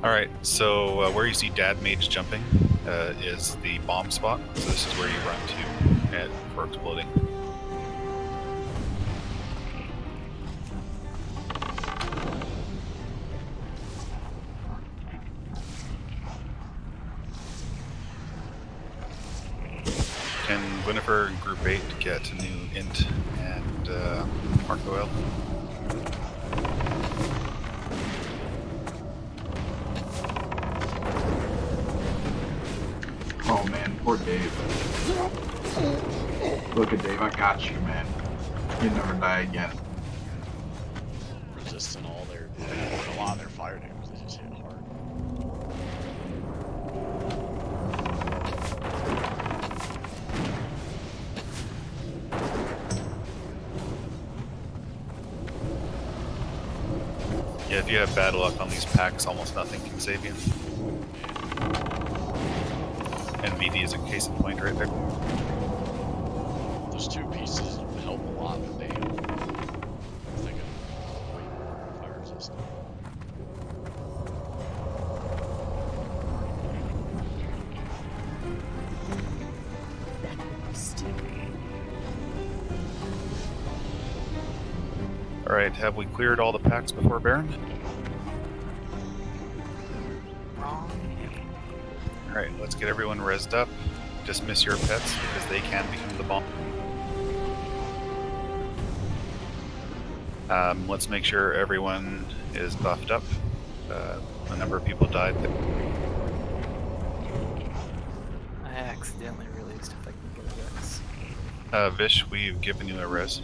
Alright, so where you see Dad Mage jumping is the bomb spot. So this is where you run to for exploding. Can Gwynnifer and Group 8 get a new int and Marco L? Oh man, poor Dave. Look at Dave, I got you, man. You'll never die again. Resisting all their, a lot of their fire damage. They just hit hard. Yeah, if you have bad luck on these packs, almost nothing can save you. NVD is a case in point right there. Those two pieces help a lot, but they I think way more fire resistant. Alright, have we cleared all the packs before Baron? Alright, let's get everyone rezzed up. Dismiss your pets because they can become the bomb. Let's make sure everyone is buffed up. A number of people died. I accidentally released if I can get a res. Vish, we've given you a res.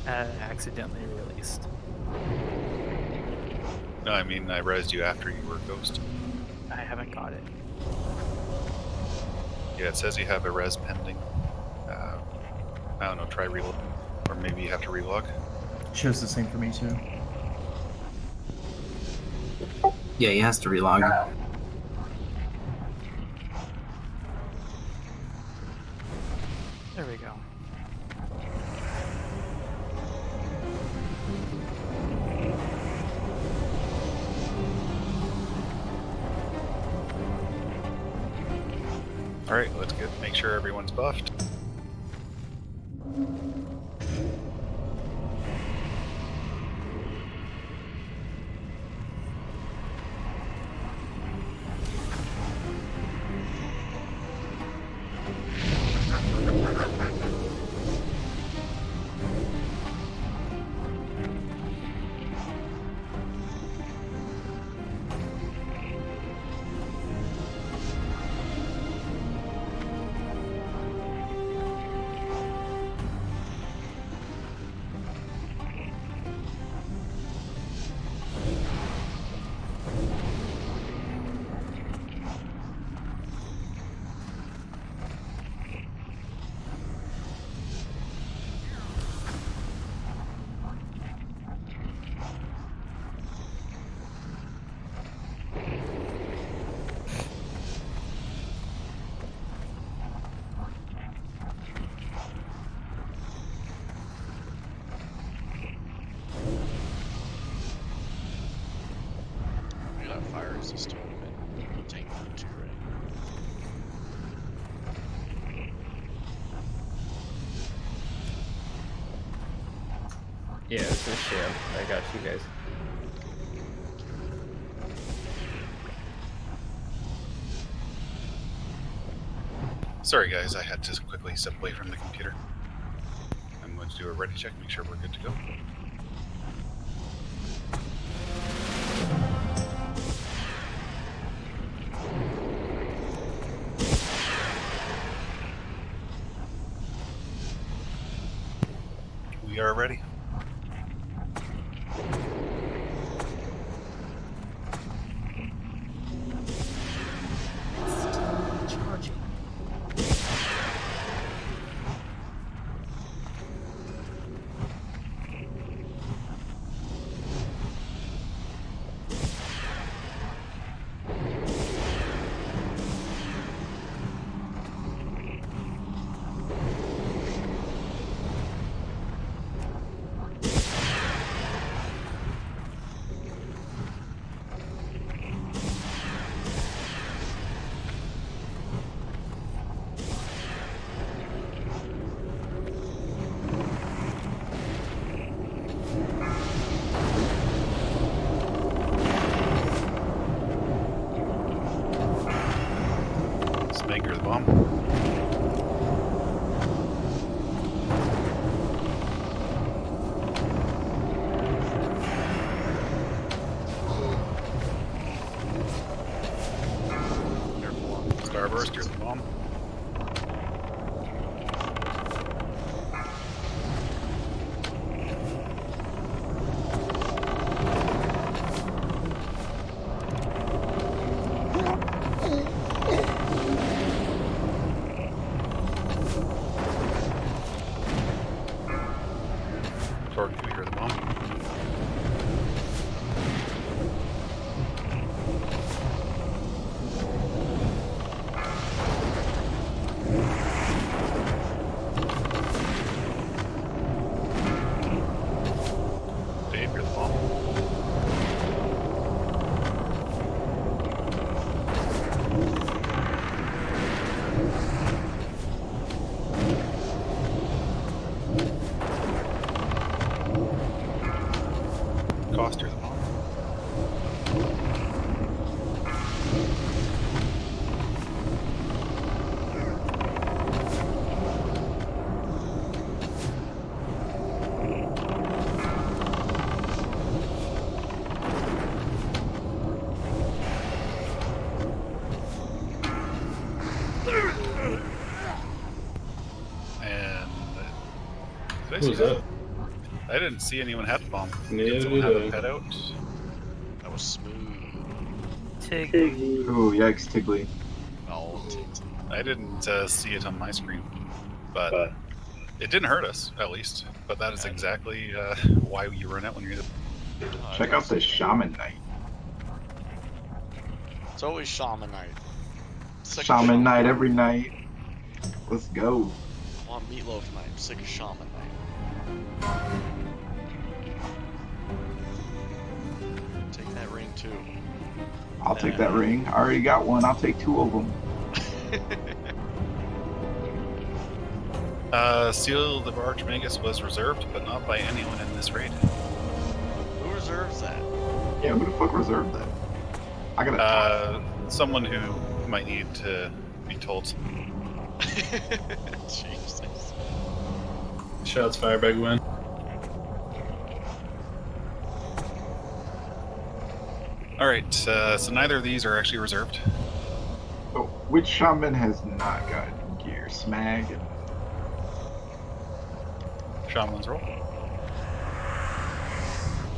Accidentally released. No, I mean I rezzed you after you were ghost. I haven't got it. Yeah, it says you have a res pending. I don't know, try reload. Or maybe you have to relog. Shows the same for me too. Yeah, he has to relog. There we go. Alright, let's make sure everyone's buffed. We got fire resistant and tank for 2, right? Yeah, it's a sham. I got you guys. Sorry guys, I had to quickly step away from the computer. I'm going to do a ready check, make sure we're good to go. We are ready. Torque, do you hear the bomb? Dave, hear the bomb? Coster, the bomb? And did I Who see was that? I didn't see anyone have the bomb. Neither Did someone did have I. a pet out? That was smooth. Tiggy. Ooh, yikes, Tiggly. Oh, Tiggy. I didn't see it on my screen, but it didn't hurt us, at least. But that is exactly why you run out when you're. Check out the Shaman Knight. It's always Shaman Night. Sick of Shaman Knight every night. Let's go. I want Meatloaf Night. I'm sick of Shaman Night. Take that ring too. I'll take that ring. I already got one. I'll take 2 of them. Seal of Archmagus was reserved, but not by anyone in this raid. Who reserves that? Yeah, who the fuck reserved that? I gotta Someone who might need to be told. Jesus. Shots fired by Gwen. Alright, so neither of these are actually reserved. Oh, which shaman has not got gear? Smag and Shaman's roll.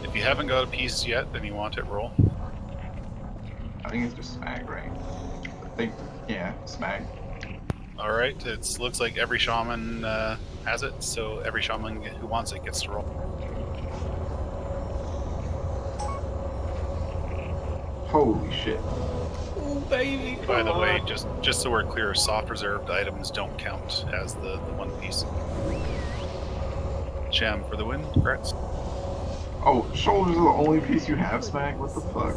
If you haven't got a piece yet, then you want it, roll. I think it's just Smag, right? I think, yeah, Smag. Alright, it looks like every shaman has it, so every shaman who wants it gets to roll. Holy shit. Oh, baby. By the way, just so we're clear, soft reserved items don't count as the one piece. Sham for the win, congrats. Oh, shoulders are the only piece you have, Smag? What the fuck?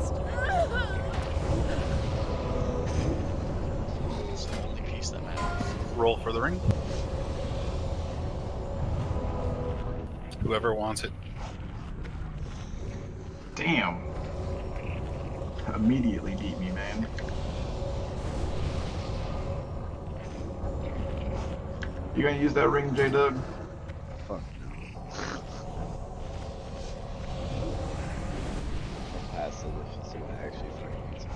It's the only piece that matters. Roll for the ring. Whoever wants it. Damn. Immediately beat me, man. You gonna use that ring, J-Dub? Fuck no. I'll pass it if someone actually fucking needs it.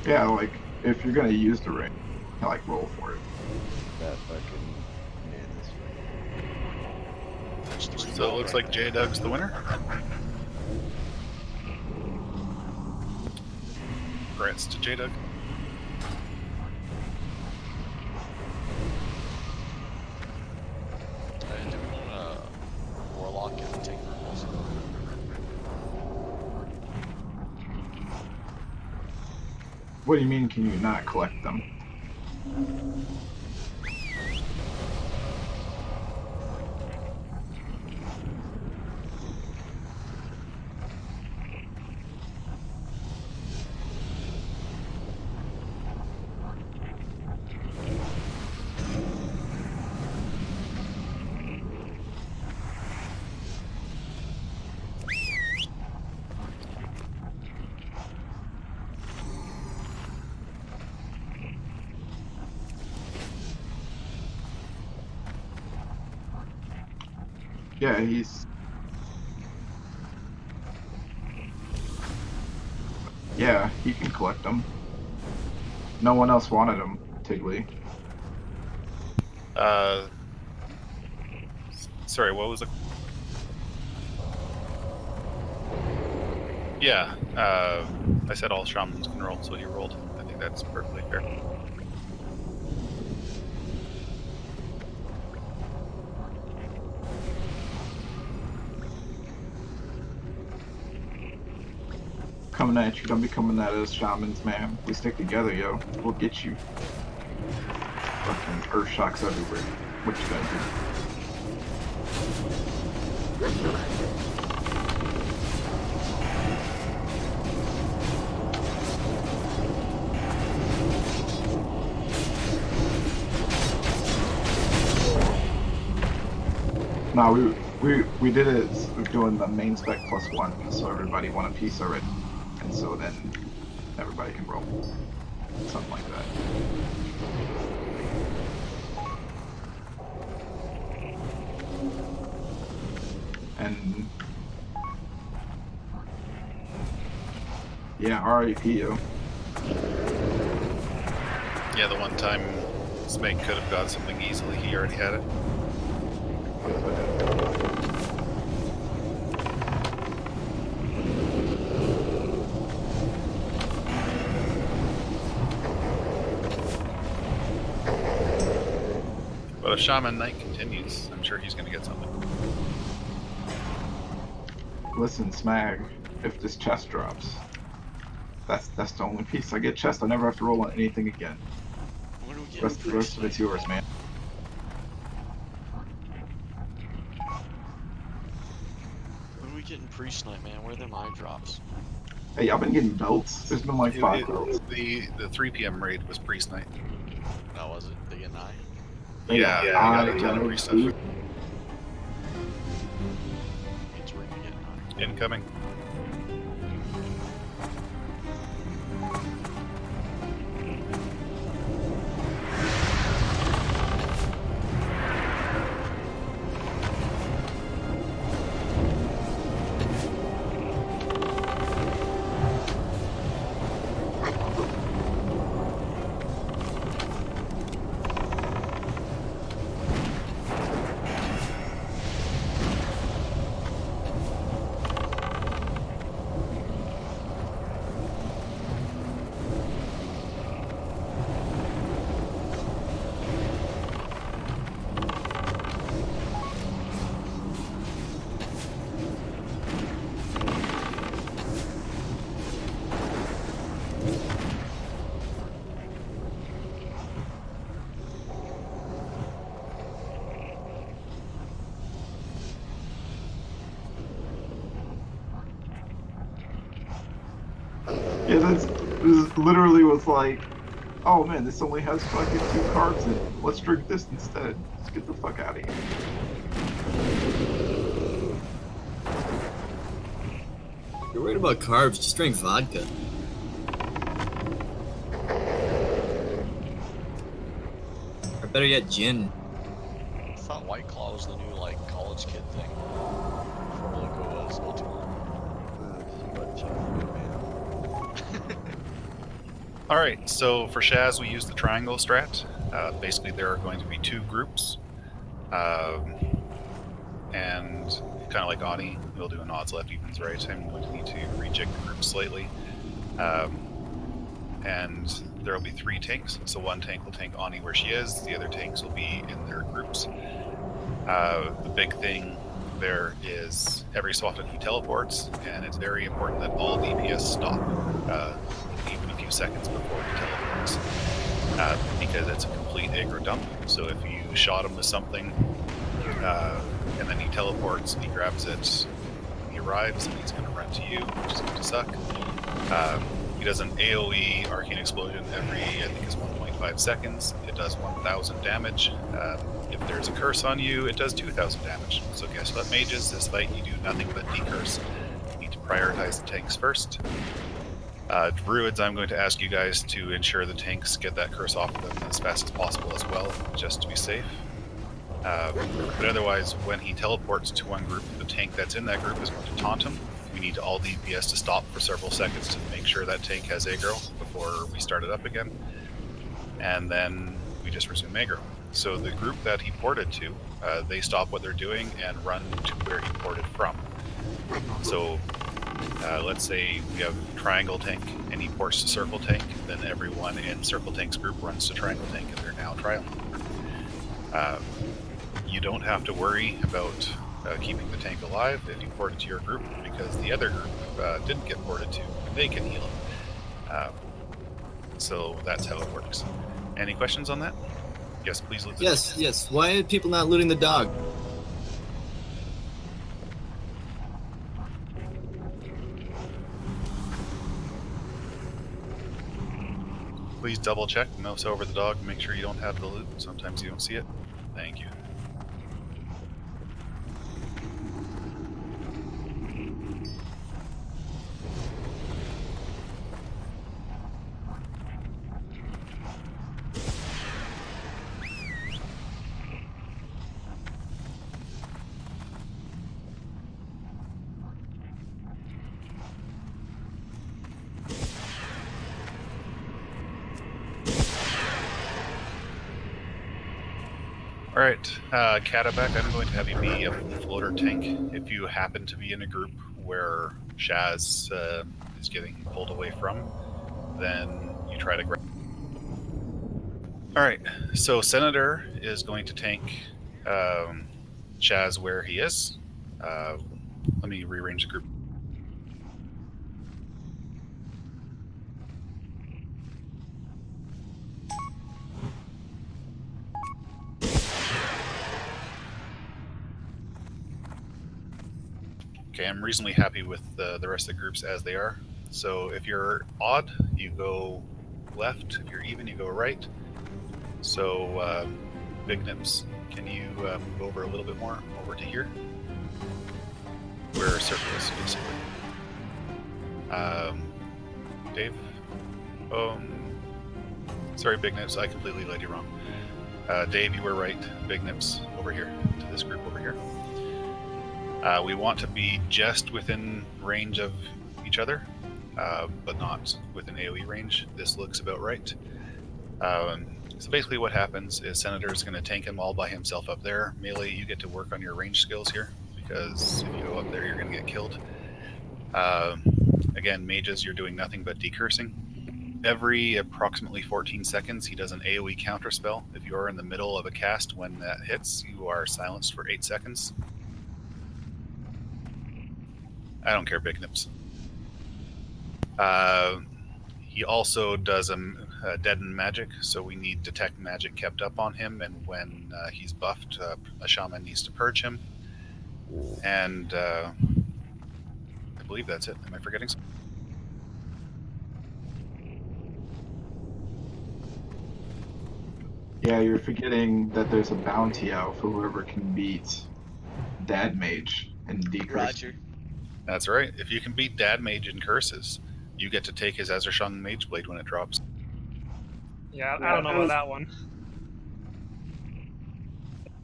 Yeah, like, if you're gonna use the ring, like, roll for it. That fucking man is right. So it looks like J-Dub's the winner. Congrats to J-Dub. Warlock and take rules. What do you mean, can you not collect them? Yeah, he's... Yeah, he can collect them. No one else wanted them, Tiggly. Sorry, what was it? Yeah, I said all shamans can roll, so he rolled. I think that's perfectly fair. coming at you. Don't be coming at us, shamans, man. We stick together, yo. We'll get you. Fucking earth shocks everywhere. What you gonna do? No, we did it. We're doing the main spec +1, so everybody won a piece already, and so then everybody can roll. Something like that. And yeah, RIP, yo. Yeah, the one time Smeg could have got something easily, he already had it. But if Shaman Knight continues, I'm sure he's going to get something. Listen, Smag, if this chest drops, that's the only piece. I get chest, I never have to roll on anything again. When do we get The rest of it's yours, man. When are we getting Priest Knight, man? Where are them eye drops? Hey, y'all been getting belts? There's been like 5 belts. The 3 p.m. raid was Priest Night. Oh, was it? They get an eye? Yeah, you got a ton of free stuff. It's where you get an eye. Incoming. Yeah, this literally was like, oh man, this only has fucking 2 carbs in it. Let's drink this instead. Let's get the fuck out of here. If you're worried about carbs, just drink vodka. Or better yet, gin. I thought White Claw was the new, like, college kid thing. Before Loco was Ultimate. Alright, so for Shaz we use the triangle strat. Basically there are going to be 2 groups. And kind of like Oni, we'll do an odds left, evens right. I'm going to need to rejig the group slightly. And there will be 3 tanks. So one tank will tank Ani where she is, the other tanks will be in their groups. The big thing there is every so often he teleports, and it's very important that all DPS stop, even a few seconds before he teleports, because it's a complete aggro dump. So if you shot him with something, and then he teleports, he grabs it, he arrives, and he's going to run to you, which is going to suck. He does an AoE Arcane Explosion every, I think it's 1.5 seconds. It does 1,000 damage. If there's a curse on you, it does 2,000 damage. So guess what, mages? This fight you do nothing but decurse. You need to prioritize the tanks first. Druids, I'm going to ask you guys to ensure the tanks get that curse off of them as fast as possible as well, just to be safe. But otherwise, when he teleports to one group, the tank that's in that group is going to taunt him. We need all DPS to stop for several seconds to make sure that tank has aggro before we start it up again. And then we just resume aggro. So the group that he ported to, they stop what they're doing and run to where he ported from. So let's say we have triangle tank and he ports to circle tank, then everyone in circle tank's group runs to triangle tank and they're now triangle. You don't have to worry about keeping the tank alive if you port it to your group, because the other group didn't get ported to, and they can heal him. So that's how it works. Any questions on that? Yes, please loot the dog. Yes. Why are people not looting the dog? Please double check, mouse over the dog, make sure you don't have the loot. Sometimes you don't see it. Thank you. Alright, Cataback, I'm going to have you be a floater tank. If you happen to be in a group where Shaz is getting pulled away from, then you try to grab. Alright, so Senator is going to tank Shaz where he is. Let me rearrange the group. Okay, I'm reasonably happy with the rest of the groups as they are. So if you're odd, you go left. If you're even, you go right. So, Big Nips, can you move over a little bit more, over to here? We're circles, basically. Dave? Sorry, Big Nips, I completely led you wrong. Dave, you were right. Big Nips, over here, to this group over here. We want to be just within range of each other, but not within AoE range. This looks about right. So basically what happens is Senator is going to tank him all by himself up there. Melee, you get to work on your range skills here, because if you go up there, you're going to get killed. Again, mages, you're doing nothing but decursing. Every approximately 14 seconds, he does an AoE counter spell. If you're in the middle of a cast when that hits, you are silenced for 8 seconds. I don't care, Big Nips. He also does a deaden magic, so we need detect magic kept up on him, and when he's buffed, a shaman needs to purge him. And I believe that's it. Am I forgetting something? Yeah, you're forgetting that there's a bounty out for whoever can beat Dad Mage and Decurse. Roger. That's right. If you can beat Dad Mage in curses, you get to take his Azershung Mage Blade when it drops. Yeah, I don't know about that one.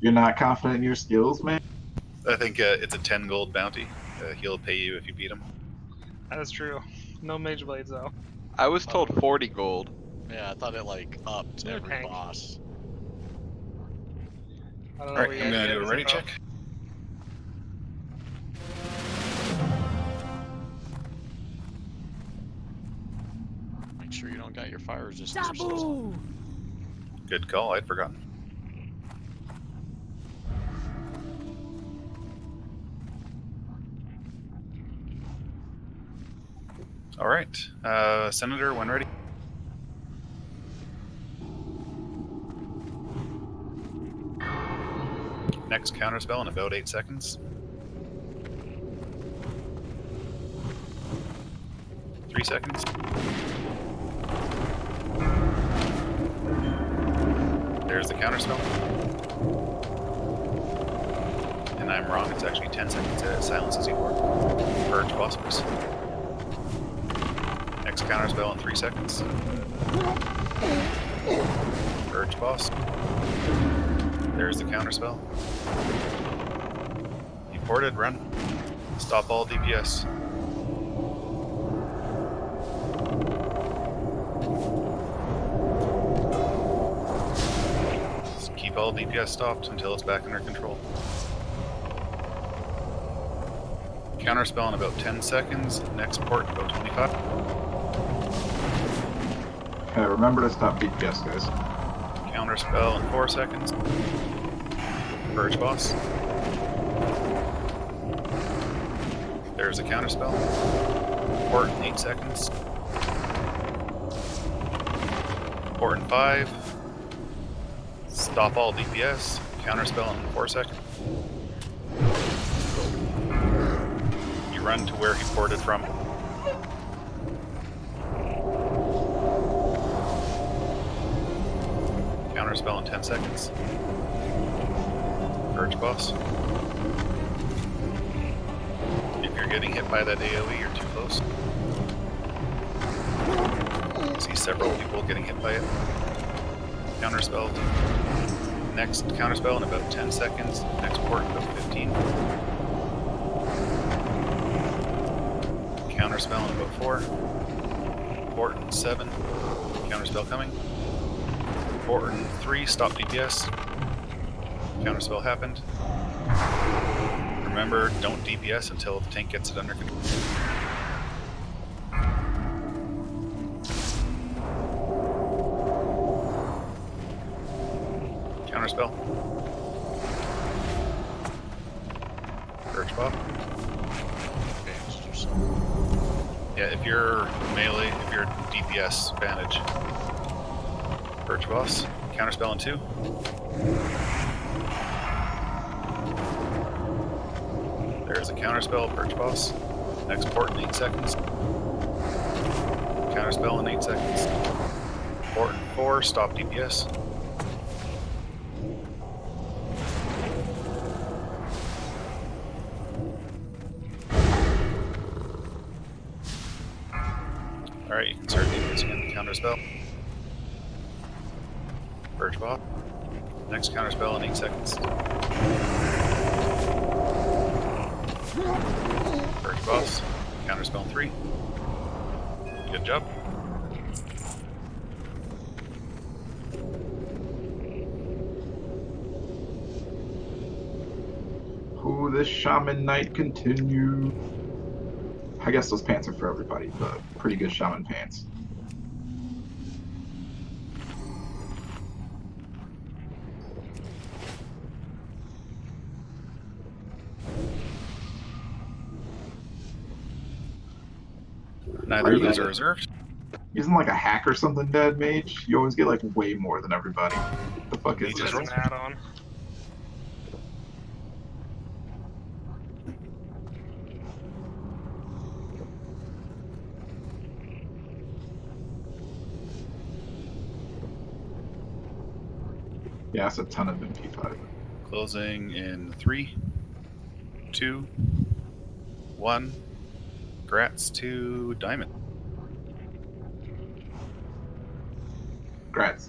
You're not confident in your skills, man? I think it's a 10 gold bounty. He'll pay you if you beat him. That is true. No mage blades though. I was told 40 gold. Yeah, I thought it like upped You're a every tank. boss. I don't know Alright, where I'm you going to guys do a get ready this check. info. Make sure you don't got your fire resistance crystals on. Good call, I'd forgotten. Alright, Senator, when ready. Next counterspell in about 8 seconds. 3 seconds. There's the counterspell. And I'm wrong, it's actually 10 seconds. It silences E4. Purge phosphorus. Next counterspell in 3 seconds. Purge boss. There's the counterspell. You ported, run. Stop all DPS. Just keep all DPS stopped until it's back under control. Counterspell in about 10 seconds. Next port in about 25. Okay, remember to stop DPS, guys. Counterspell in 4 seconds. Purge boss. There's a counterspell. Port in 8 seconds. Port in 5. Stop all DPS. Counterspell in 4 seconds. You run to where he ported from. Counterspell in 10 seconds. Purge boss. If you're getting hit by that AoE, you're too close. I see several people getting hit by it. Counterspell. Next counterspell in about 10 seconds. Next port in about 15. Counterspell in about 4. Port in 7. Counterspell coming. Port in 3. Stop DPS. Counterspell happened. Remember, don't DPS until the tank gets it under control. Counterspell. Purge buff. Yeah, if you're melee, if you're DPS, bandage. Purge boss. Counterspell in 2. There's a counterspell, purge boss. Next port in 8 seconds. Counterspell in 8 seconds. Port in 4, stop DPS. Alright, you can start DPS again. Counterspell. Purge boss. Next counterspell in 8 seconds. Purge boss. Counterspell in 3. Good job. Ooh, this shaman night continue. I guess those pants are for everybody, but pretty good shaman pants. Neither of those are reserved. Using like a hack or something, Dead Mage? You always get like way more than everybody. What the fuck is Just this? an add-on. Yeah, it's a ton of MP5. Closing in 3, 2, 1. Grats to Diamond. Grats.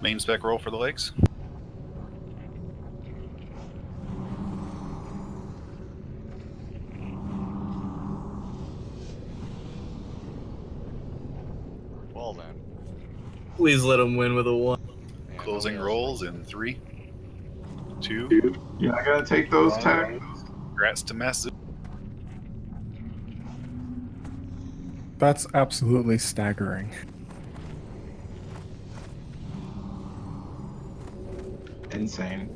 Main spec roll for the legs. Well then. Please let him win with a 1. Yeah, Closing rolls in 3, 2. Dude, you're not gonna take those tags? Grats to Mass. That's absolutely staggering. Insane.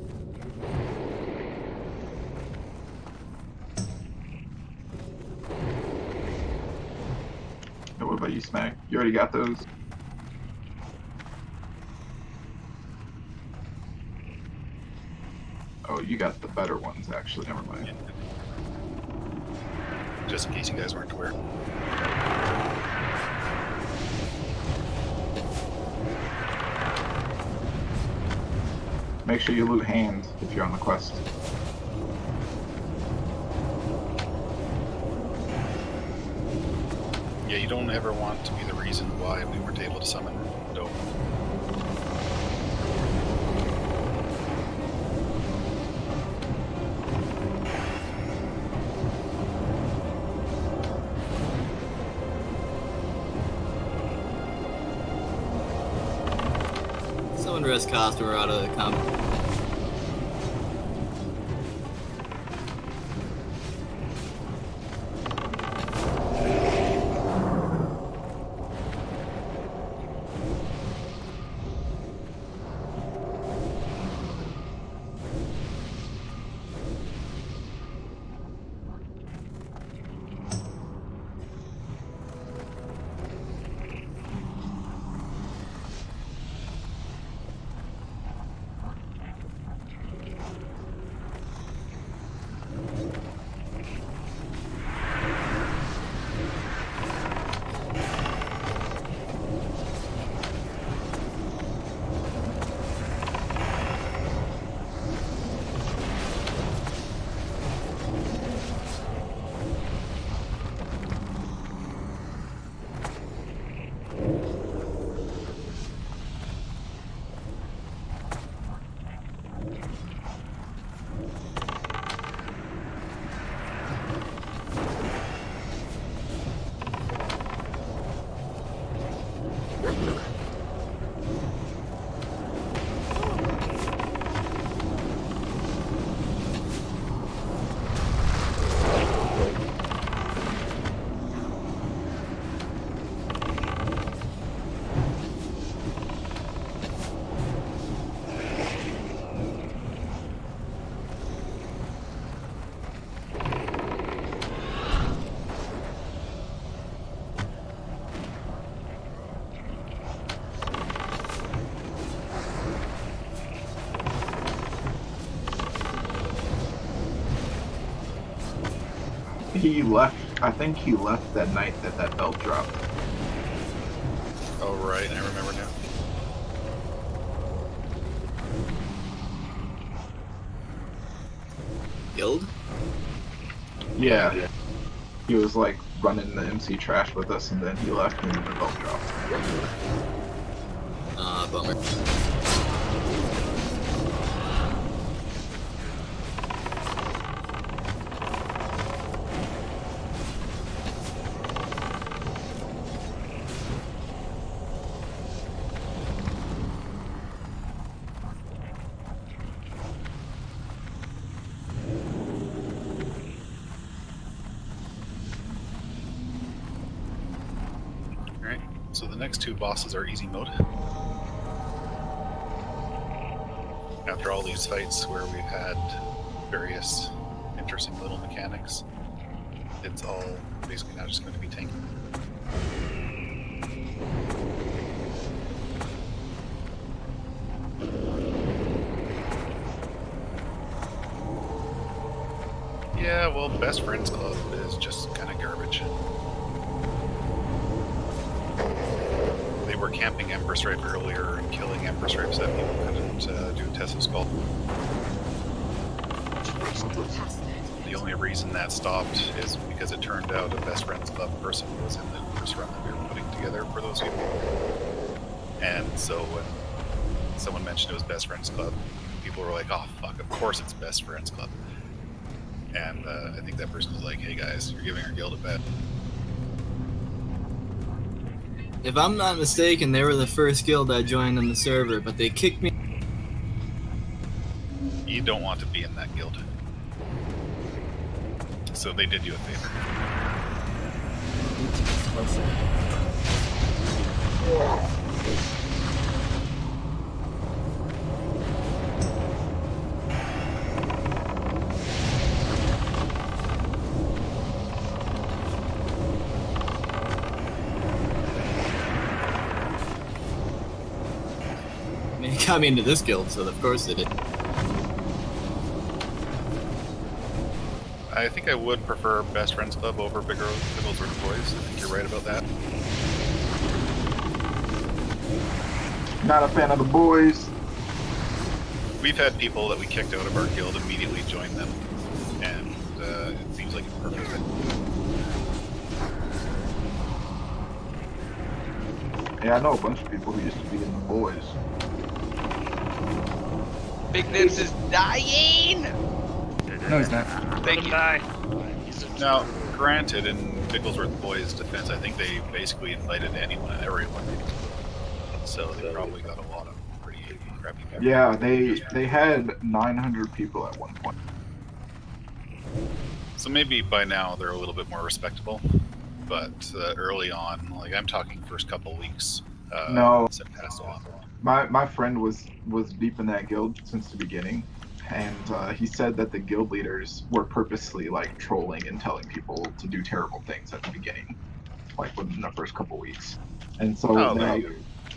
What about you, Smack? You already got those? Oh, you got the better ones, actually. Never mind. Just in case you guys weren't aware. Make sure you loot hands if you're on the quest. Yeah, you don't ever want to be the reason why we weren't able to summon Dope. Someone rest Costumer out of the comment. He left. I think he left that night that that belt dropped. Oh right, I remember now. Guild? Yeah. He was like running the MC trash with us, and then he left, and then the belt dropped. Bummer. Alright, so the next two bosses are easy mode. After all these fights where we've had various interesting little mechanics, it's all basically now just going to be tanky. Yeah, well, Best Friends Club is just kind of garbage. They were camping Emperor Stripe earlier and killing Emperor Stripe so that people couldn't do Test of Skull. The only reason that stopped is because it turned out a Best Friends Club person was in the first run that we were putting together for those people. And so when someone mentioned it was Best Friends Club, people were like, oh fuck, of course it's Best Friends Club. And I think that person was like, hey guys, you're giving our guild a bet. If I'm not mistaken, they were the first guild I joined on the server, but they kicked me. You don't want to be in that guild. So they did you a favor. I mean, it got me into this guild, so of course they did. I think I would prefer Best Friends Club over Bigglesworth Boys. I think you're right about that. Not a fan of the boys. We've had people that we kicked out of our guild immediately join them, and it seems like a perfect fit. Yeah, I know a bunch of people who used to be in the boys. Big Nibs is dying! No, he's not. Thank you. Die. Now, granted, in Bigglesworth Boys' defense, I think they basically invited anyone and everyone. So they probably got a lot of pretty crappy people. Yeah, they had 900 people at one point. So maybe by now they're a little bit more respectable. But early on, like I'm talking first couple weeks, No, it passed on. my friend was deep in that guild since the beginning, and he said that the guild leaders were purposely like trolling and telling people to do terrible things at the beginning, like within the first couple weeks, and so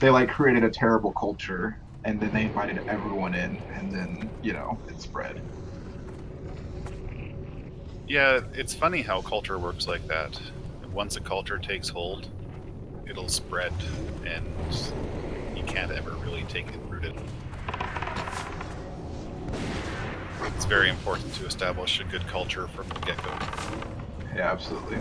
they like created a terrible culture, and then they invited everyone in, and then it spread. Yeah, it's funny how culture works like that. Once a culture takes hold, it'll spread, and you can't ever really take it rooted. It's very important to establish a good culture from the get-go. Yeah, absolutely.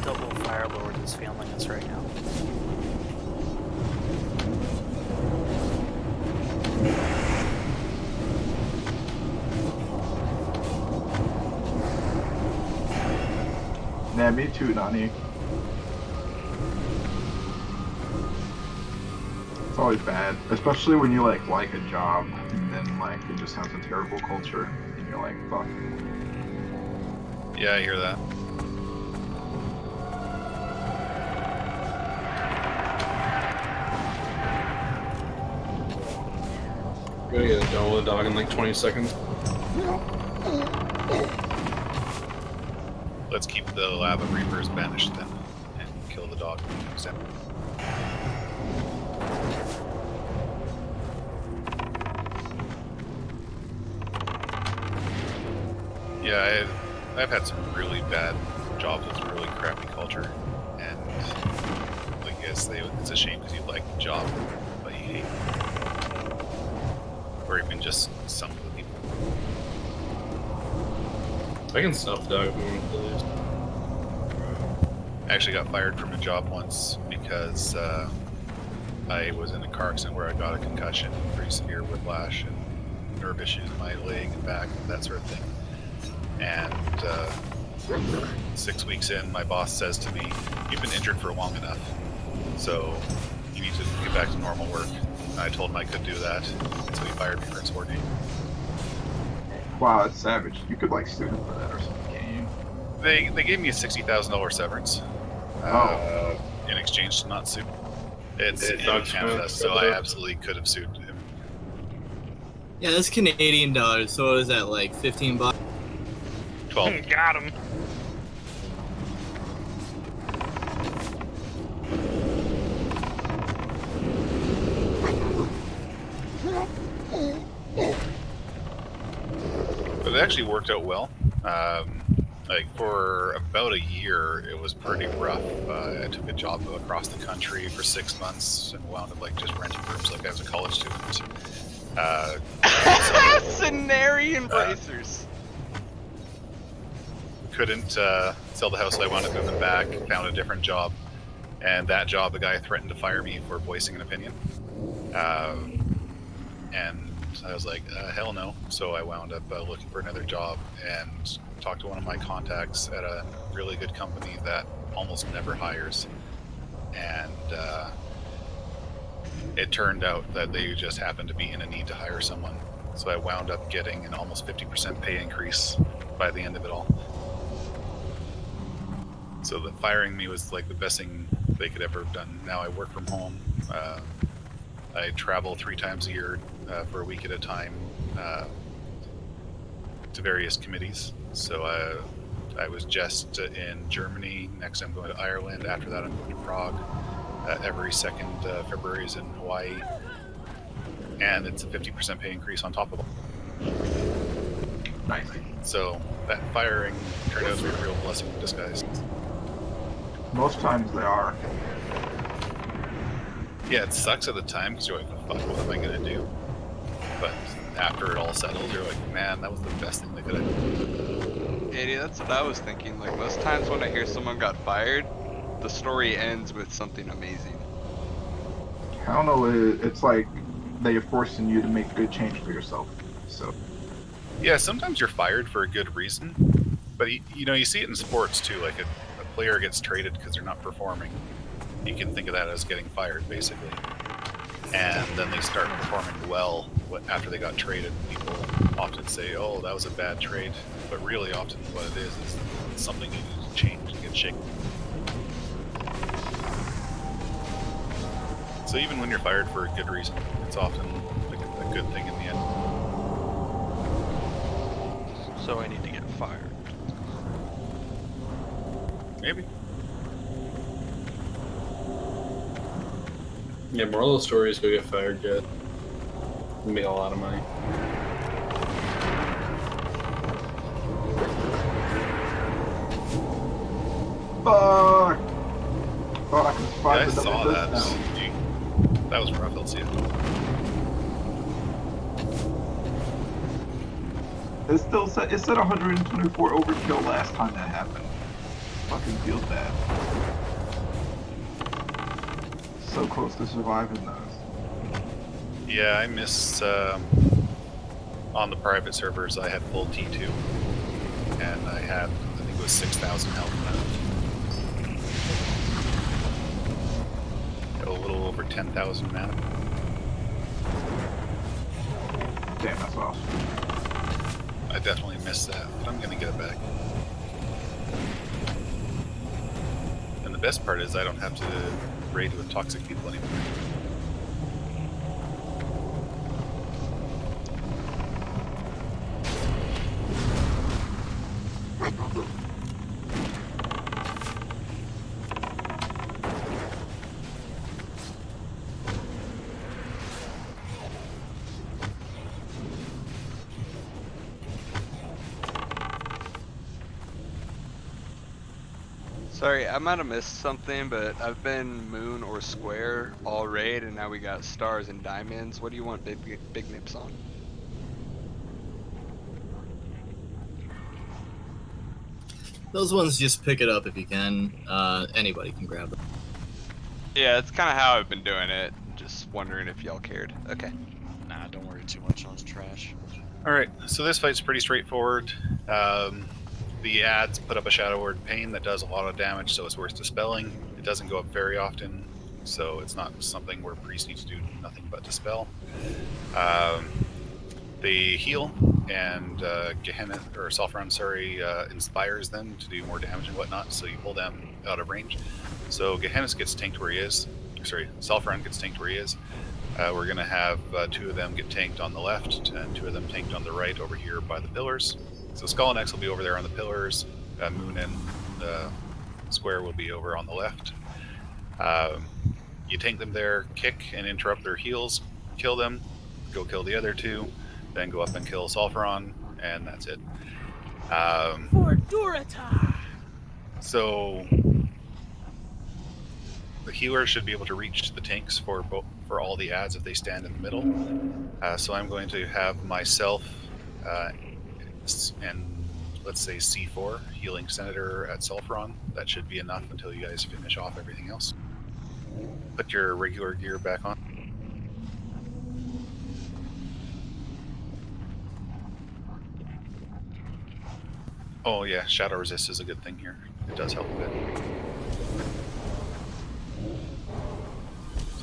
Double Fire Lord is failing us right now. Yeah, me too, Nani. It's always bad, especially when you like a job and then like it just has a terrible culture and you're like, fuck. Yeah, I hear that. Gonna get a double the dog in like 20 seconds. Let's keep the lava reapers banished then, and kill the dog when he comes down. Yeah, I've had some really bad jobs with really crappy culture, and I guess it's a shame because you like the job, but you hate it. Or even just some of the people. I can stuff dog if we want to play. I actually got fired from a job once because I was in a car accident where I got a concussion, pretty severe whiplash, and nerve issues in my leg and back, that sort of thing. And 6 weeks in, my boss says to me, "You've been injured for long enough, so you need to get back to normal work." And I told him I could do that, so he fired me for insubordination. Wow, that's savage. You could like sue him for that or something, can't you? They gave me a $60,000 severance in exchange to not sue. It's in Canada, so I absolutely could have sued him. Yeah, that's Canadian dollars, so what is that, like 15 bucks? 12. Got him. But it actually worked out well. Like for about a year, it was pretty rough. I took a job across the country for 6 months and wound up like just renting rooms like I was a college student. Scenario embracers. Couldn't sell the house, so I wound up moving back, found a different job, and that job, the guy threatened to fire me for voicing an opinion. And I was like, hell no. So I wound up looking for another job and talked to one of my contacts at a really good company that almost never hires. And it turned out that they just happened to be in a need to hire someone. So I wound up getting an almost 50% pay increase by the end of it all. So that firing me was like the best thing they could ever have done. Now I work from home. I travel 3 times a year for a week at a time to various committees. So I was just in Germany. Next I'm going to Ireland. After that I'm going to Prague. Every second February is in Hawaii. And it's a 50% pay increase on top of it. Nice. So that firing turned out to be a real blessing in disguise. Most times they are. Yeah, it sucks at the time because you're like, fuck, what am I going to do? But after it all settles, you're like, man, that was the best thing they could have done. Yeah, that's what I was thinking. Like, most times when I hear someone got fired, the story ends with something amazing. I don't know, it's like they're forcing you to make a good change for yourself. So. Yeah, sometimes you're fired for a good reason. But, you know, you see it in sports too. Like a player gets traded because they're not performing. You can think of that as getting fired, basically. And then they start performing well after they got traded. People often say, oh, that was a bad trade. But really often what it is something you need to change and get shaken. So even when you're fired for a good reason, it's often like a good thing in the end. So I need to get fired. Maybe. Yeah, moral of the story is go get fired, good. Make a lot of money. Fuck! Thought I could survive Yeah, I the saw double that. touchdown. That was rough, LCF. It said 124 overkill last time that happened. Fucking feels bad. So close to surviving those. Yeah, I miss on the private servers. I had full T2, and I had, I think it was 6,000 health now. Got a little over 10,000 mana. Damn, that's awesome. I definitely missed that, but I'm gonna get it back. And the best part is I don't have to raid with toxic people anymore. Sorry, I might have missed something, but I've been moon or square all raid, and now we got stars and diamonds. What do you want big nips on? Those ones, just pick it up if you can. Anybody can grab them. Yeah, it's kind of how I've been doing it. Just wondering if y'all cared. Okay. Nah, don't worry too much on trash. Alright, so this fight's pretty straightforward. The ads put up a Shadow Word Pain that does a lot of damage, so it's worth dispelling. It doesn't go up very often, so it's not something where priests need to do nothing but dispel. They heal, and Gehenna, or Sulfuron, sorry, inspires them to do more damage and whatnot, so you pull them out of range. So Gehenna gets tanked where he is. Sorry, Sulfuron gets tanked where he is. We're going to have 2 of them get tanked on the left, and 2 of them tanked on the right over here by the pillars. So Skull and X will be over there on the pillars. Moon and Square will be over on the left. You tank them there, kick and interrupt their heals, kill them, go kill the other 2, then go up and kill Sulfuron, and that's it. For Durata! So the healer should be able to reach the tanks for all the ads if they stand in the middle. So I'm going to have myself and let's say C4 healing Senator at Sulfuron. That should be enough until you guys finish off everything else. Put your regular gear back on. Oh yeah, Shadow Resist is a good thing here. It does help a bit.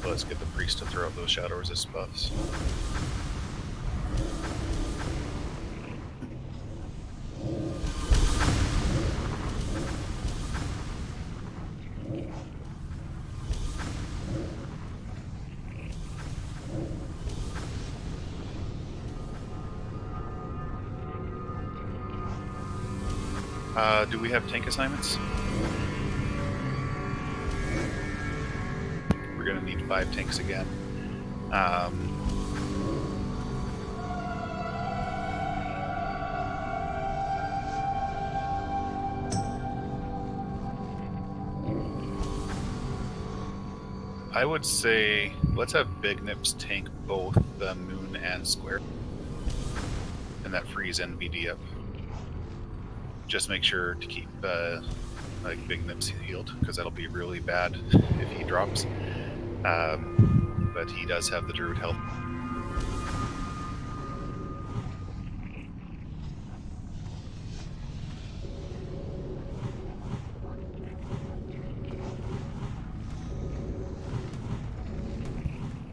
So let's get the priest to throw out those Shadow Resist buffs. Do we have tank assignments? We're gonna need 5 tanks again. I would say let's have Big Nips tank both the Moon and Square, and that frees NVD up. Just make sure to keep like Big Nips healed, because that'll be really bad if he drops. But he does have the Druid health.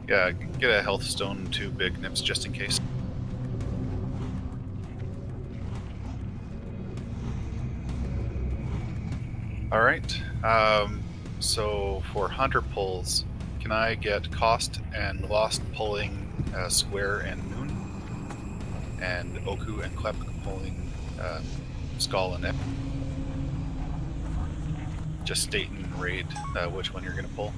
Yeah, get a health stone to Big Nips just in case. Alright, so for Hunter pulls, can I get Cost and Lost pulling Square and Moon? And Oku and Klep pulling Skull and X? Just state and raid which one you're going to pull.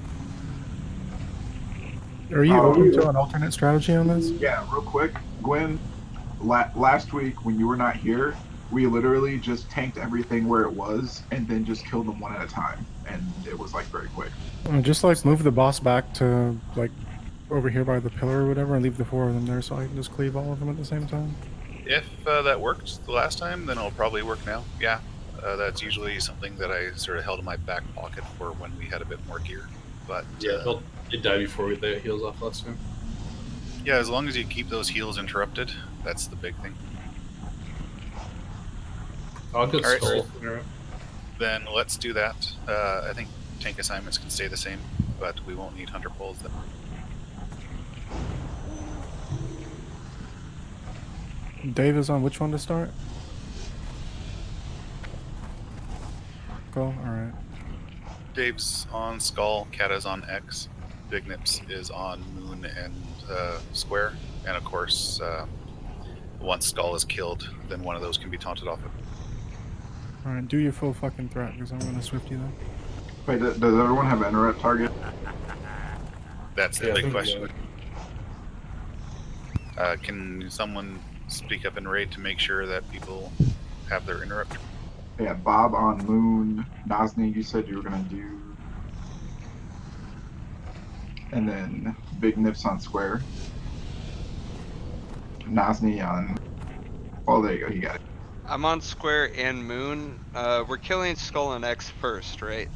Are you open to an alternate strategy on this? Yeah, real quick, Gwen. Last week when you were not here, we literally just tanked everything where it was, and then just killed them one at a time, and it was like very quick. Just like move the boss back to like over here by the pillar or whatever, and leave the 4 of them there, so I can just cleave all of them at the same time. If that worked the last time, then it'll probably work now. Yeah, that's usually something that I sort of held in my back pocket for when we had a bit more gear. But yeah, it died before we the heals off last time. Yeah, as long as you keep those heals interrupted, that's the big thing. I'll get All right, Skull. then let's do that. I think tank assignments can stay the same, but we won't need Hunter pulls then. Dave is on which one to start? Go, alright. Dave's on Skull, Kata's on X, Big Nips is on Moon and Square, and of course, once Skull is killed, then one of those can be taunted off. Alright, do your full fucking threat, because I'm gonna swift you then. Wait, does everyone have an interrupt target? That's the big question. Can someone speak up in raid to make sure that people have their interrupt? Yeah, Bob on Moon. Nazni, you said you were gonna do, and then Big Nips on Square. Nazni on. Oh, there you go. You got it. I'm on Square and Moon. We're killing Skull and X first, right?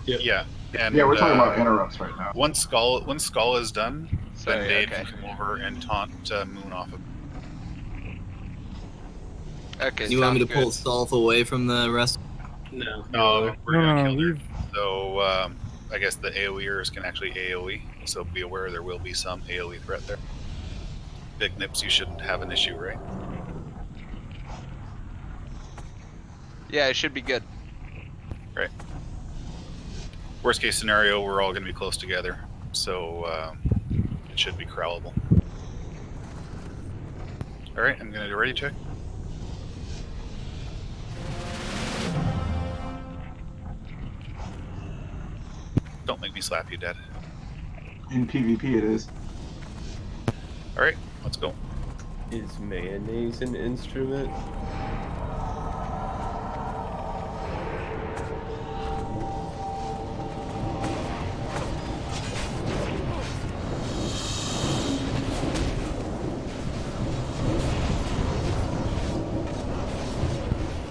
Yeah. And Yeah, we're talking about interrupts right now. Once Skull is done, then Sorry, Dave okay. can come over and taunt Moon off of. Okay, You want me sounds to pull good. Solve away from the rest? No. No, we're gonna kill leave. her. So I guess the AoEers can actually AoE. So be aware there will be some AoE threat there. Big Nips, you shouldn't have an issue, right? Yeah, it should be good. Right. Worst case scenario, we're all going to be close together, so it should be crawlable. All right, I'm going to do a ready check. Don't make me slap you, Dad. In PvP, it is. All right, let's go. Is mayonnaise an instrument?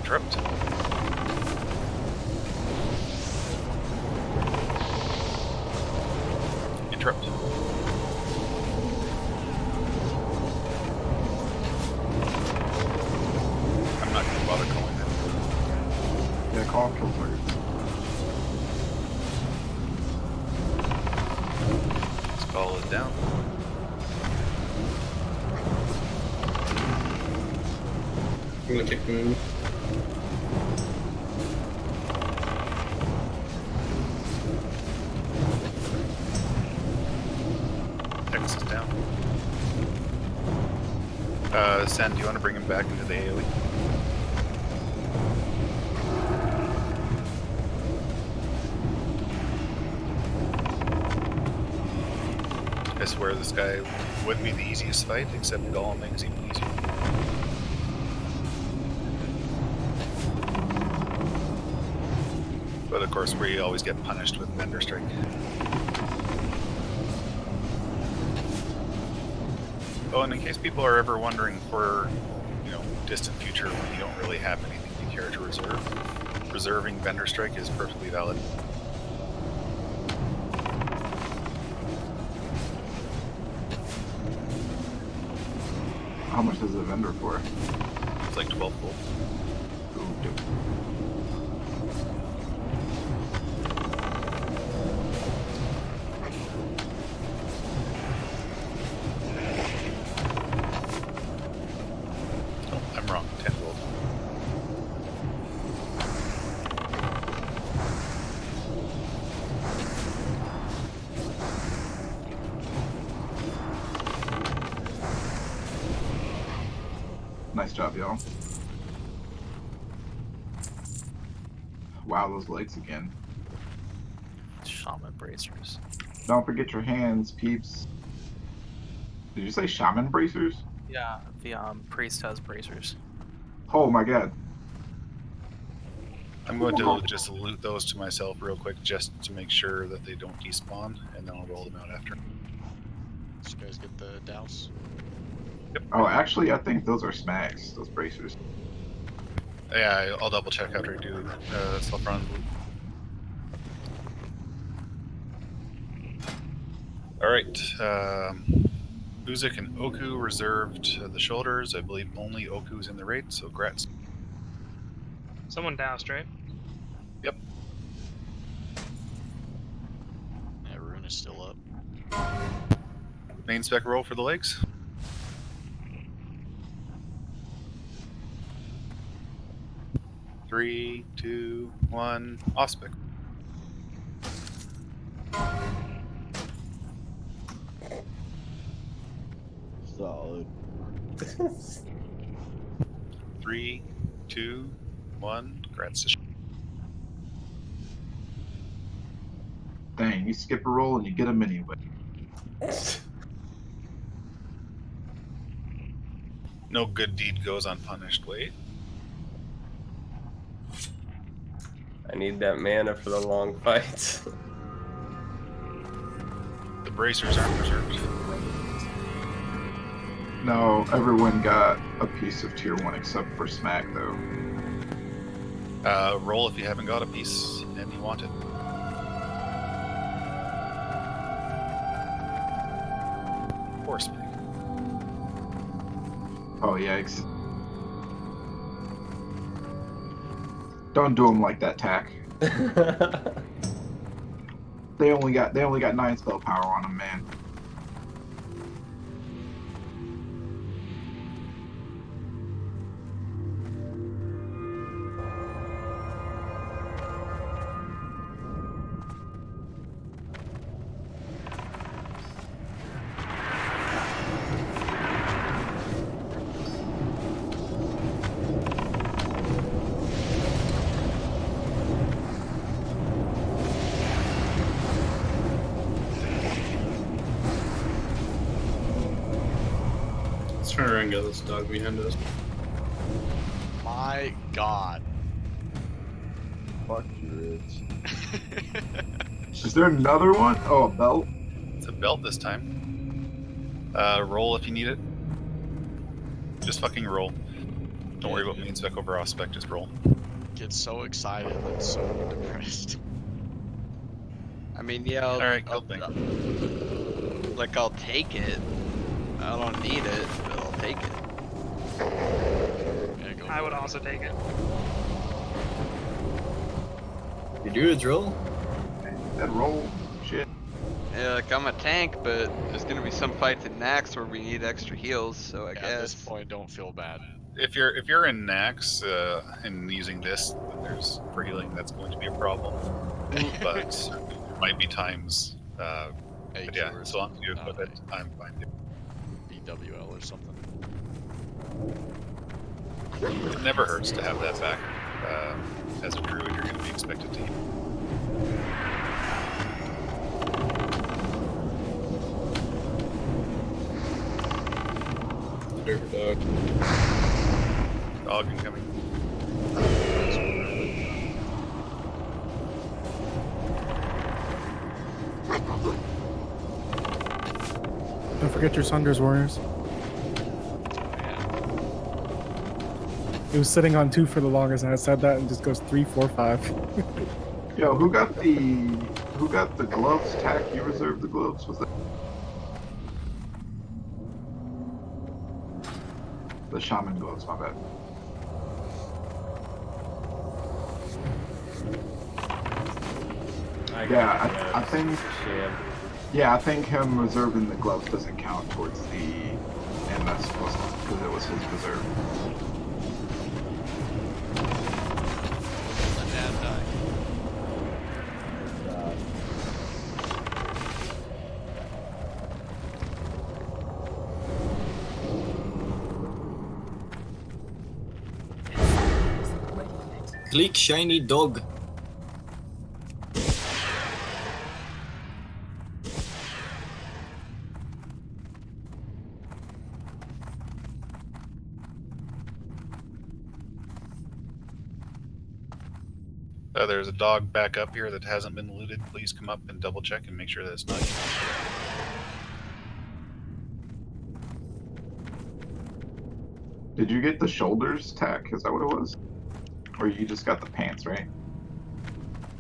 Interrupt. Interrupt. I'm not going to bother calling that. Yeah, call kill targets. Skull is down. I'm gonna kick Moon. X is down. Sen, do you want to bring him back into the AoE? I swear this guy would be the easiest fight, except Golem makes it even easier. But of course, we always get punished with Vendor Strike. Oh, and in case people are ever wondering for, distant future when you don't really have anything you care to reserve, reserving Vendor Strike is perfectly valid. How much does it vendor for? It's like 12 gold. Ooh, dude. Oh, I'm wrong. 10 gold. Nice job, y'all. Wow, those legs again. Shaman bracers. Don't forget your hands, peeps. Did you say shaman bracers? Yeah, the priest has bracers. Oh my god. I'm going to just loot those to myself real quick just to make sure that they don't despawn, and then I'll roll them out after. Did you guys get the douse? Yep. Oh, actually, I think those are smags, those bracers. Yeah, I'll double check after I do self-run loot. Alright, Uzik and Oku reserved the shoulders. I believe only Oku's in the raid, so grats. Someone doused, right? Yep. Yeah, Rune is still up. Main spec roll for the legs. Three, two, one, off spec. Solid. 3, 2, 1, grats. Dang, you skip a roll and you get them anyway. No good deed goes unpunished. Wait. I need that mana for the long fights. The bracers aren't reserved. No, everyone got a piece of tier 1 except for Smack, though. Roll if you haven't got a piece and you want it. Or Smack. Oh, yikes. Don't do them like that, Tack. They only got 9 spell power on them, man. Let's turn around and get this dog behind us. My God. Fuck you, Rich. Is there another one? Oh, a belt? It's a belt this time. Roll if you need it. Just fucking roll. Don't worry about main spec over off spec, just roll. Get so excited and so depressed. I mean, yeah, Alright, cool thing. like I'll take it. I don't need it, but I'll take it. Yeah, go I would for it. also take it. You do a drill? That roll, shit. Yeah, like I'm a tank, but there's gonna be some fights in Nax where we need extra heals, so I At guess. this point, don't feel bad. If you're in Nax and using this, then there's for healing that's going to be a problem. But there might be times. But yeah, as long as you equip it, I'm fine. BWL or something. It never hurts to have that back. As a druid, you're going to be expected to heal. Dog. Dog incoming. Don't forget your Sunders, Warriors. It was sitting on 2 for the longest, and I said that and just goes 3, 4, 5. Yo, who got the gloves? Tack, you reserved the gloves? Was that the shaman gloves? My bad. I think. Yeah, I think him reserving the gloves doesn't count towards the MS plus because it was his reserve. Let Dad die. Click shiny dog. There's a dog back up here that hasn't been looted. Please come up and double check and make sure that it's not you. Did you get the shoulders, Tack? Is that what it was? Or you just got the pants, right?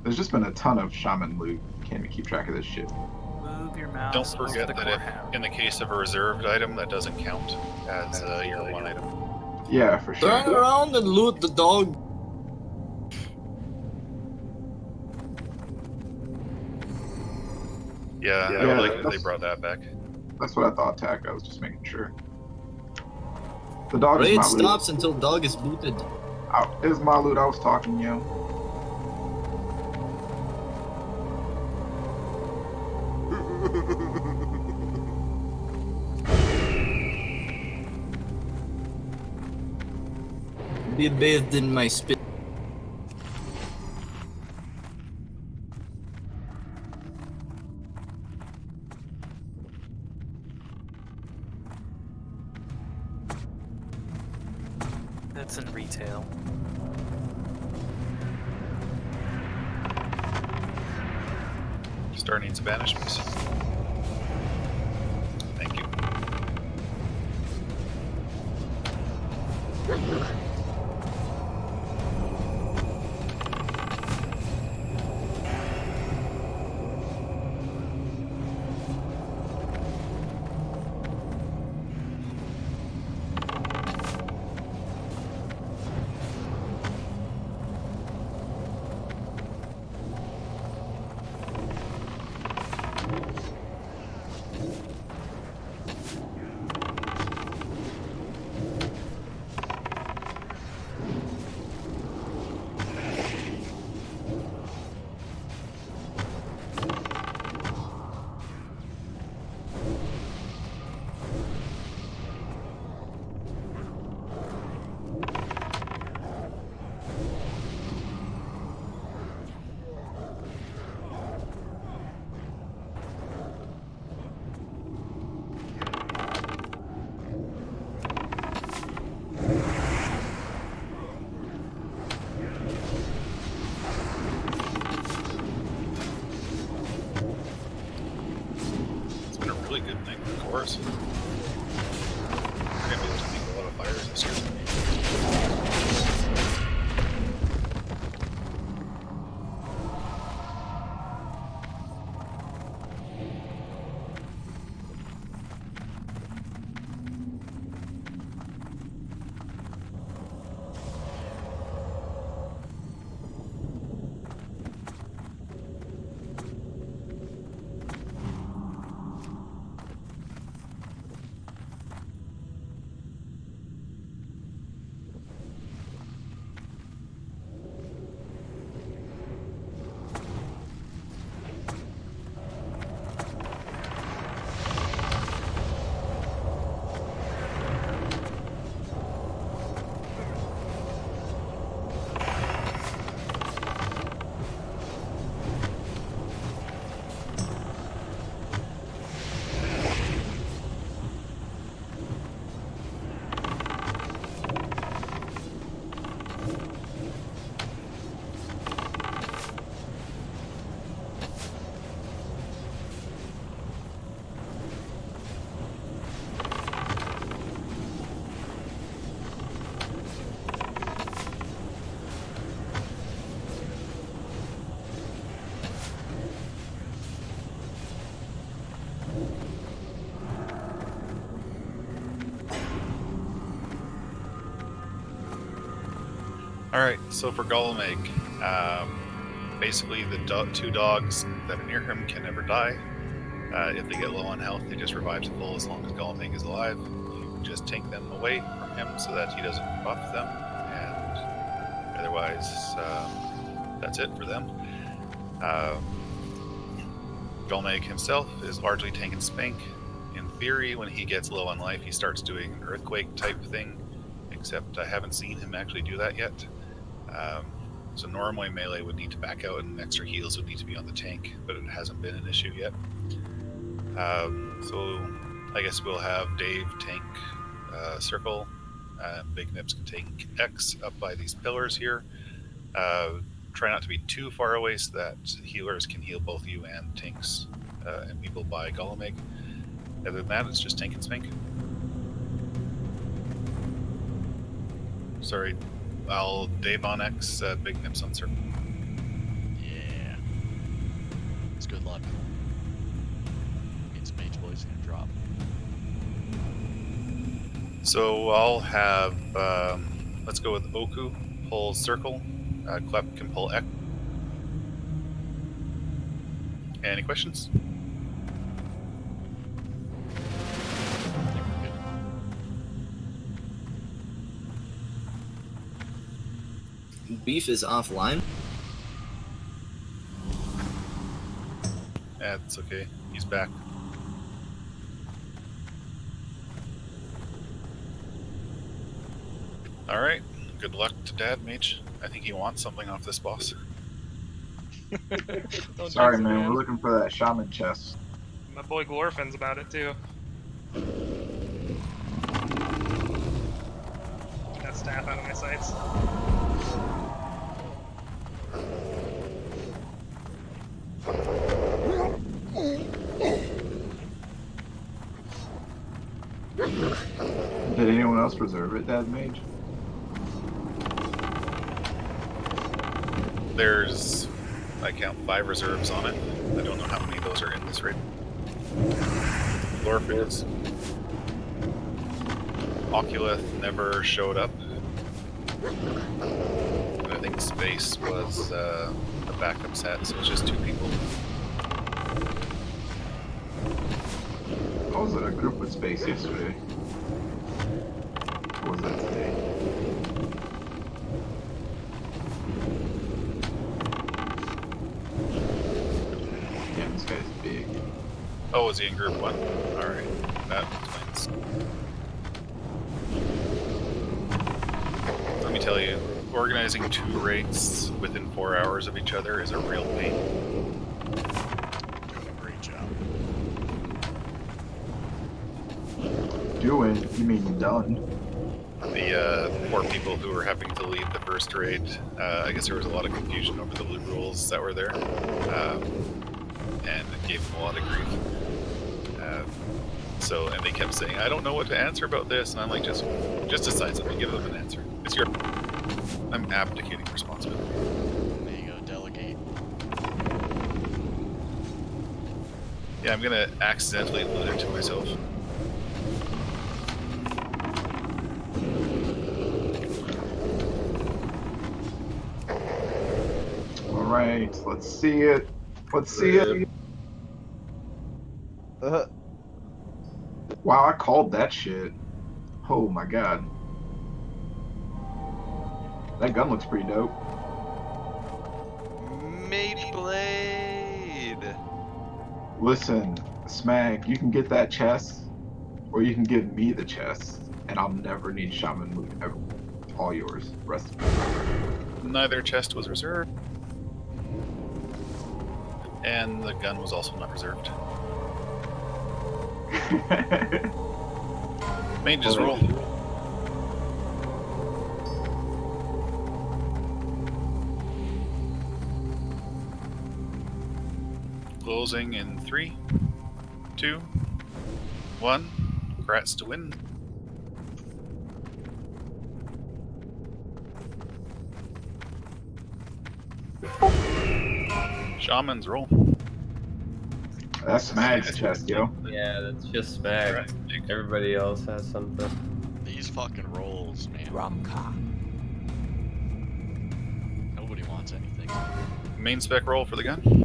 There's just been a ton of shaman loot. Can't even keep track of this shit. Move your mouse. Don't over forget the that if, in the case of a reserved item, that doesn't count as your one item. Yeah, for sure. Turn around and loot the dog. Yeah, I would like it if they brought that back. That's what I thought, Tack. I was just making sure. The dog is Raid my stops loot. until dog is looted. It's my loot. I was talking, yo. Be bathed in my spit. That's in retail. Star needs a banish, please. Thank you. It's been a really good night for cores. We're gonna be able to make a lot of fires this year. Alright, so for Golomeg, basically the two dogs that are near him can never die. If they get low on health, they just revive to full as long as Golomeg is alive. You just take them away from him so that he doesn't buff them, and otherwise, that's it for them. Golomeg himself is largely tank and spank. In theory, when he gets low on life, he starts doing an earthquake type thing, except I haven't seen him actually do that yet. So normally melee would need to back out and extra heals would need to be on the tank, but it hasn't been an issue yet. So I guess we'll have Dave tank circle, Big Nips can tank X up by these pillars here. Try not to be too far away so that healers can heal both you and tanks and people by Golomeg. Other than that, it's just tank and spank. Sorry, I'll Dave on X, Big Nips on circle. Yeah. It's good luck. Against Mage Boy's gonna drop. So I'll have, let's go with Oku, pull circle, Klep can pull X. Any questions? Beef is offline. That's okay, he's back. Alright, good luck to Dad Mage. I think he wants something off this boss. Sorry, man, we're looking for that shaman chest. My boy Glorfin's about it too. Get that staff out of my sights. else reserve it, Dad Mage? There's, I count 5 reserves on it. I don't know how many of those are in this raid. Glorfins. Oculeth never showed up. And I think Space was a backup set, so it's just 2 people. I was in a group with Space yesterday. Or was that today? Damn, this guy's big. Oh, was he in group 1? Alright, that explains. Let me tell you, organizing 2 raids within 4 hours of each other is a real pain. Doing a great job. Doing? You mean done? The poor people who were having to lead the first raid, I guess there was a lot of confusion over the loot rules that were there, and it gave them a lot of grief. And they kept saying, I don't know what to answer about this, and I'm like, just decide something, give them an answer. It's your... I'm abdicating responsibility. There you go, delegate. Yeah, I'm gonna accidentally loot it to myself. Alright, let's see it. Let's see it. Wow, I called that shit. Oh my god. That gun looks pretty dope. Blade. Listen, Smag, you can get that chest, or you can give me the chest, and I'll never need shaman loot ever. All yours. Rest of it. Neither chest was reserved. And the gun was also not reserved. Mages roll. Closing in 3, 2, 1. Grats to win. Shamans roll. That's Smag's chest, yo. Yeah, that's just Smag. Everybody else has something. These fucking rolls, man. Nobody wants anything. Main spec roll for the gun.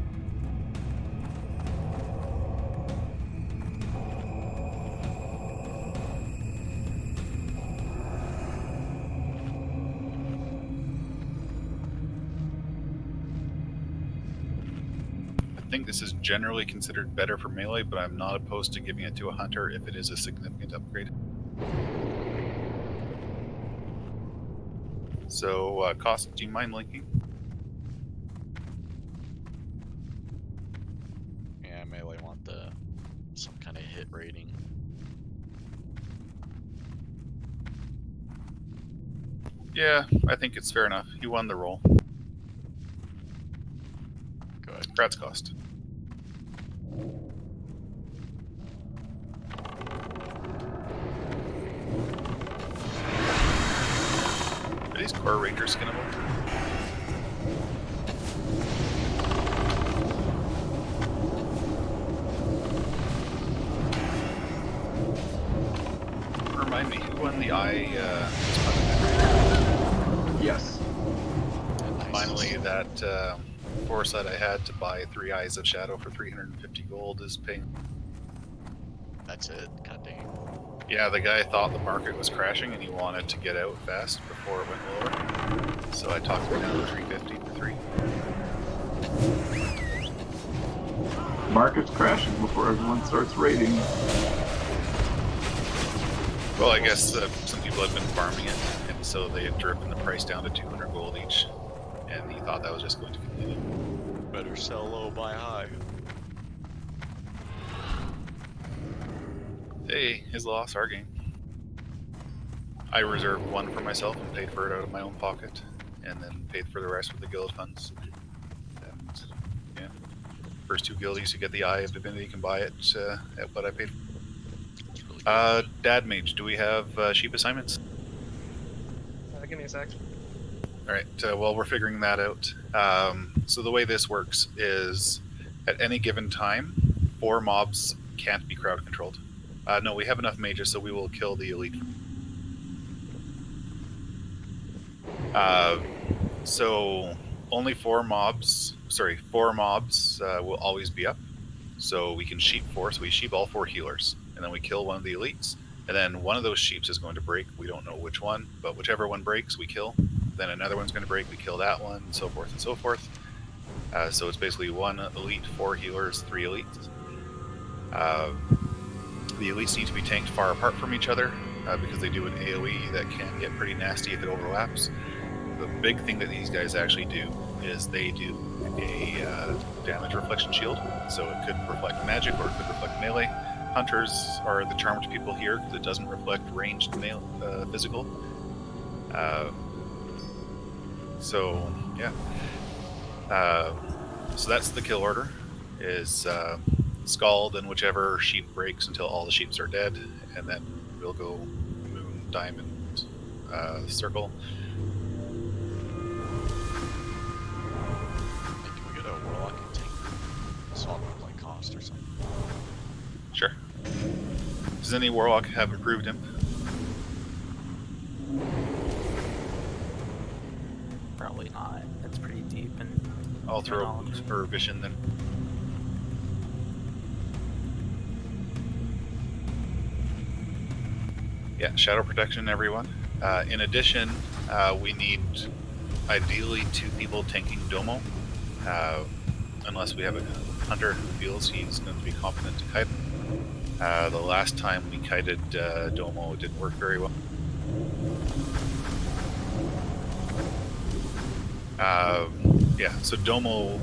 I think this is generally considered better for melee, but I'm not opposed to giving it to a hunter if it is a significant upgrade. So, cost, do you mind linking? Yeah, melee want some kind of hit rating. Yeah, I think it's fair enough. You won the roll. Go ahead. Grats cost. Are these core rangers skinnable? Remind me, who won the eye? Yes. Finally, that foresight I had to buy 3 Eyes of Shadow for 350 gold is paying. That's it. God dang. Yeah, the guy thought the market was crashing and he wanted to get out fast before it went lower. So I talked him down to 350 for 3. Market's crashing before everyone starts raiding. Well, I guess some people had been farming it, and so they had driven the price down to 200 gold each, and he thought that was just going to continue. Better sell low, buy high. Hey, his loss, our gain. I reserved 1 for myself and paid for it out of my own pocket, and then paid for the rest with the guild funds. And yeah, first 2 guildies who get the Eye of Divinity can buy it at what I paid for. It's really Dad Mage, do we have sheep assignments? Give me a sec. All right. Well, we're figuring that out. So the way this works is, at any given time, 4 mobs can't be crowd controlled. No, we have enough mages, so we will kill the elite. So only 4 mobs. Sorry, 4 mobs will always be up. So we can sheep 4. So we sheep all 4 healers, and then we kill one of the elites. And then one of those sheeps is going to break. We don't know which one, but whichever one breaks, we kill. Then another one's going to break. We kill that one, and so forth and so forth. So it's basically 1 elite, 4 healers, 3 elites. The elites need to be tanked far apart from each other because they do an AoE that can get pretty nasty if it overlaps. The big thing that these guys actually do is they do a damage reflection shield. So it could reflect magic or it could reflect melee. Hunters are the charmed people here because it doesn't reflect ranged physical. So yeah. So that's the kill order. Is Scald and whichever sheep breaks until all the sheeps are dead, and then we'll go moon, diamond, circle. Can we get a warlock and tank swap up like cost or something? Sure. Does any warlock have improved imp? Probably not. It's pretty deep and. I'll throw her vision then. Yeah, shadow protection, everyone. In addition, we need ideally 2 people tanking Domo, unless we have a hunter who feels he's going to be competent to kite. The last time we kited Domo, it didn't work very well. Yeah, so Domo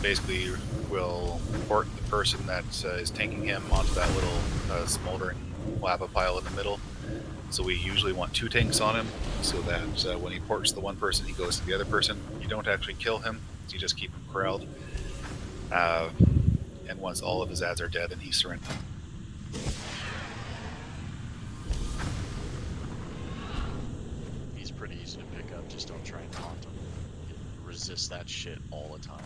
basically will port the person that is tanking him onto that little smoldering lava pile in the middle. So we usually want 2 tanks on him, so that when he ports the one person, he goes to the other person. You don't actually kill him, you just keep him corralled. And once all of his ads are dead, then he surrenders. He's pretty easy to pick up, just don't try and taunt him. Resist that shit all the time.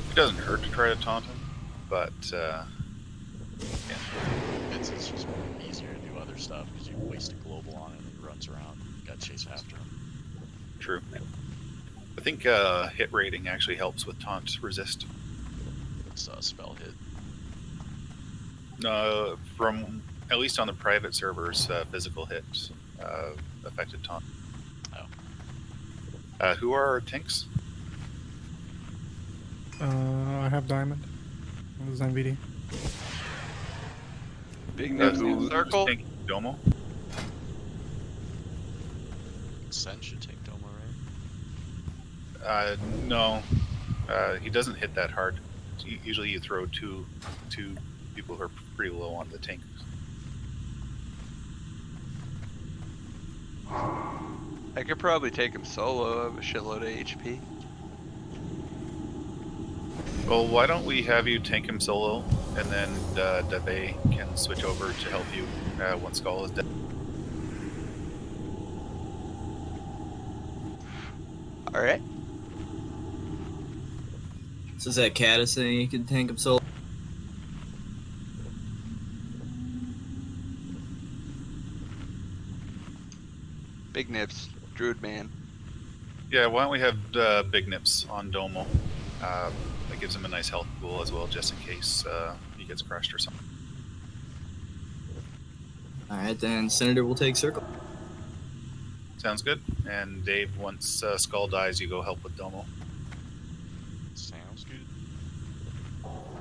It doesn't hurt to try to taunt him, but yeah. It's just easier to do other stuff because you waste a global on it and he runs around. You gotta chase after him. True. I think hit rating actually helps with taunt resist. It's a spell hit. From at least on the private servers, physical hit affected taunt. Oh. Who are our tanks? I have diamond. What is MVD? Big Nips in circle. Domo. Sen should take Domo, right? No. He doesn't hit that hard. Usually you throw two people who are pretty low on the tank. I could probably take him solo. I have a shitload of HP. Well, why don't we have you tank him solo, and then Debe can switch over to help you once Skull is dead. Alright. So is that Cat is saying you can tank him solo? Big Nips, Druid Man. Yeah, why don't we have Big Nips on Domo? That gives him a nice health pool as well, just in case he gets crushed or something. Alright, then Senator will take circle. Sounds good. And Dave, once Skull dies, you go help with Domo. Sounds good.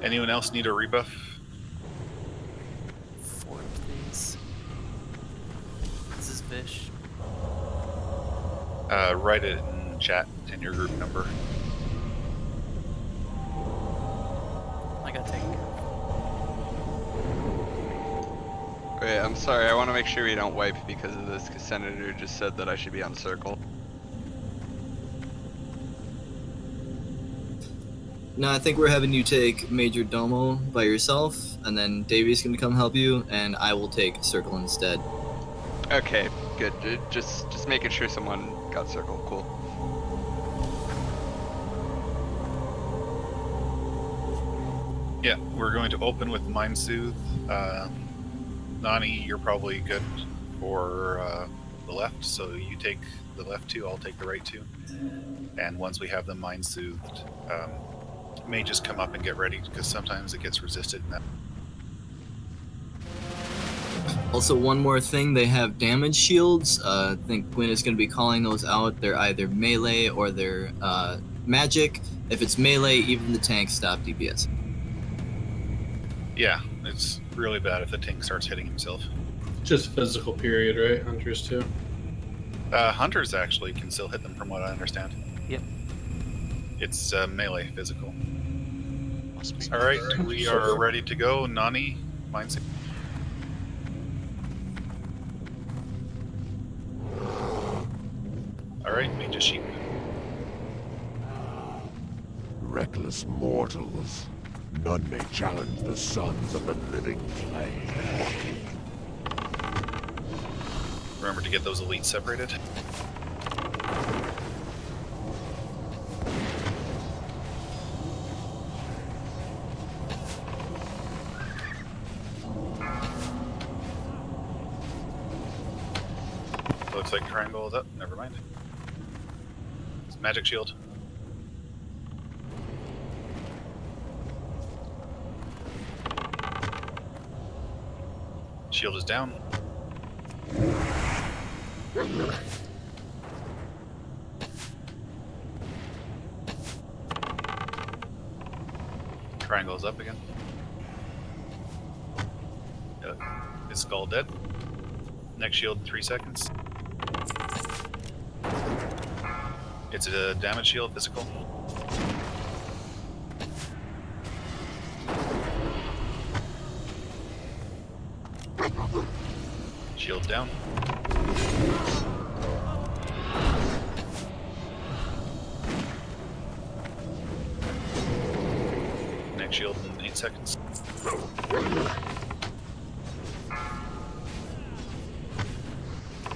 Anyone else need a rebuff? 4, please. This is Vish. Write it in chat and your group number. I got taken care of. Wait, I'm sorry, I want to make sure we don't wipe because of this, because Senator just said that I should be on circle. No, I think we're having you take Major Domo by yourself, and then Davy's gonna come help you, and I will take Circle instead. Okay, good. Just making sure someone got circle. Cool. Yeah, we're going to open with Mind Soothe. Nani, you're probably good for the left, so you take the left two, I'll take the right two. And once we have them Mind Soothed, may just come up and get ready, because sometimes it gets resisted. And that. Also, one more thing, they have damage shields. I think Gwyn is going to be calling those out. They're either melee or they're magic. If it's melee, even the tanks stop DPS. Yeah, it's really bad if the tank starts hitting himself. Just physical period, right? Hunters too. Hunters actually can still hit them, from what I understand. Yep. It's melee physical. All right, we are ready to go. Nani, Mind Soothe. All right, Mage Sheep. Reckless mortals. None may challenge the sons of the living flame. Remember to get those elites separated. Looks like triangle is up. Never mind. It's magic shield. Shield is down. Triangle is up again. His skull dead. Next shield, 3 seconds. It's a damage shield, physical. Shield down. Next shield in 8 seconds.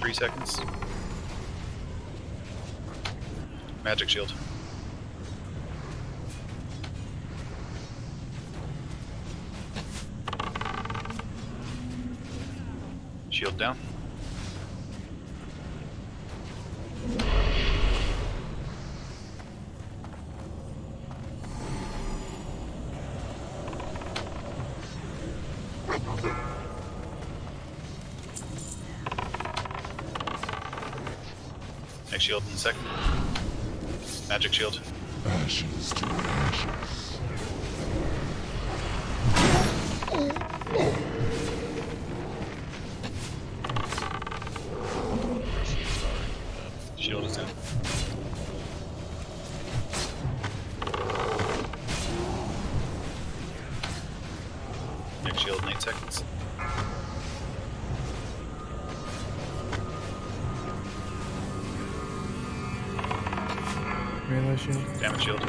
Three seconds. Magic shield. Shield down. Next shield in a second. Magic shield. Ashes to ashes. Shield is in. Next shield in 8 seconds. Melee shield. Damage shield.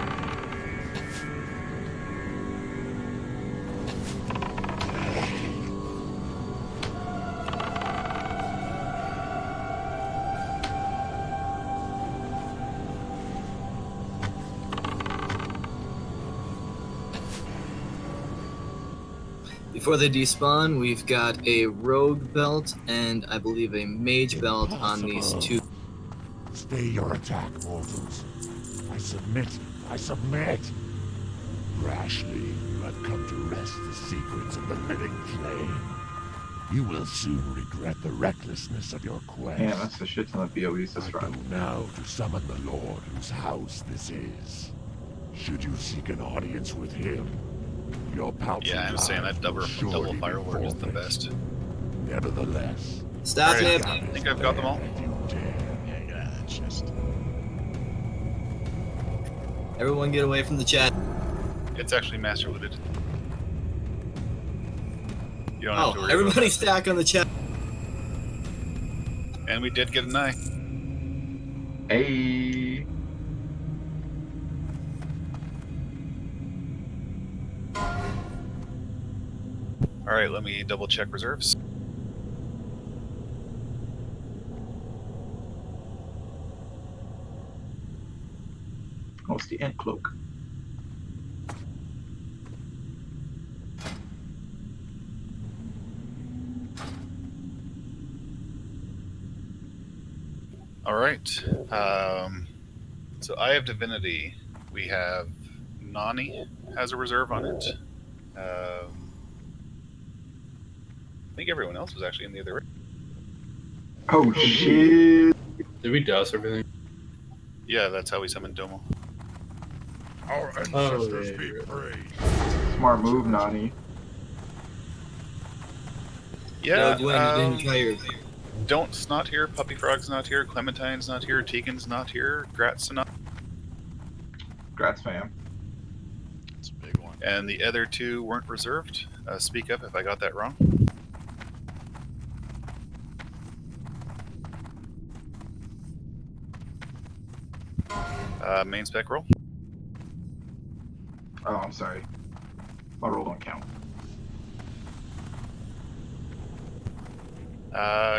Before they despawn, we've got a rogue belt and I believe a mage belt on these two. Stay your attack, mortals. I submit. I submit. Rashly, you have come to wrest the secrets of the living flame. You will soon regret the recklessness of your quest. Yeah, that's the shit ton of BOEs this I run. go now to summon the Lord whose house this is. Should you seek an audience with him, your paltry Yeah, I'm saying that double firework is the best. Nevertheless, Stop it! I think I've got them all. Yeah, it's just. Everyone get away from the chat. It's actually master looted. You don't have to Oh, worry everybody about stack on the chat. that. And we did get an eye. Hey. Alright, let me double check reserves. Oh, it's the ant cloak. Alright. So I have Divinity. We have Nani has a reserve on it. I think everyone else was actually in the other. Oh shit! Did we douse everything? Yeah, that's how we summoned Domo. Our ancestors be praised. Smart move, Nani. Yeah, No, Gwen, you didn't try your. Don't's not here, Puppy Frog's not here, Clementine's not here, Tegan's not here, Grat's not. Grats, fam. It's a big one. And the other two weren't reserved. Speak up if I got that wrong. Main spec roll. Oh, I'm sorry. My roll don't count.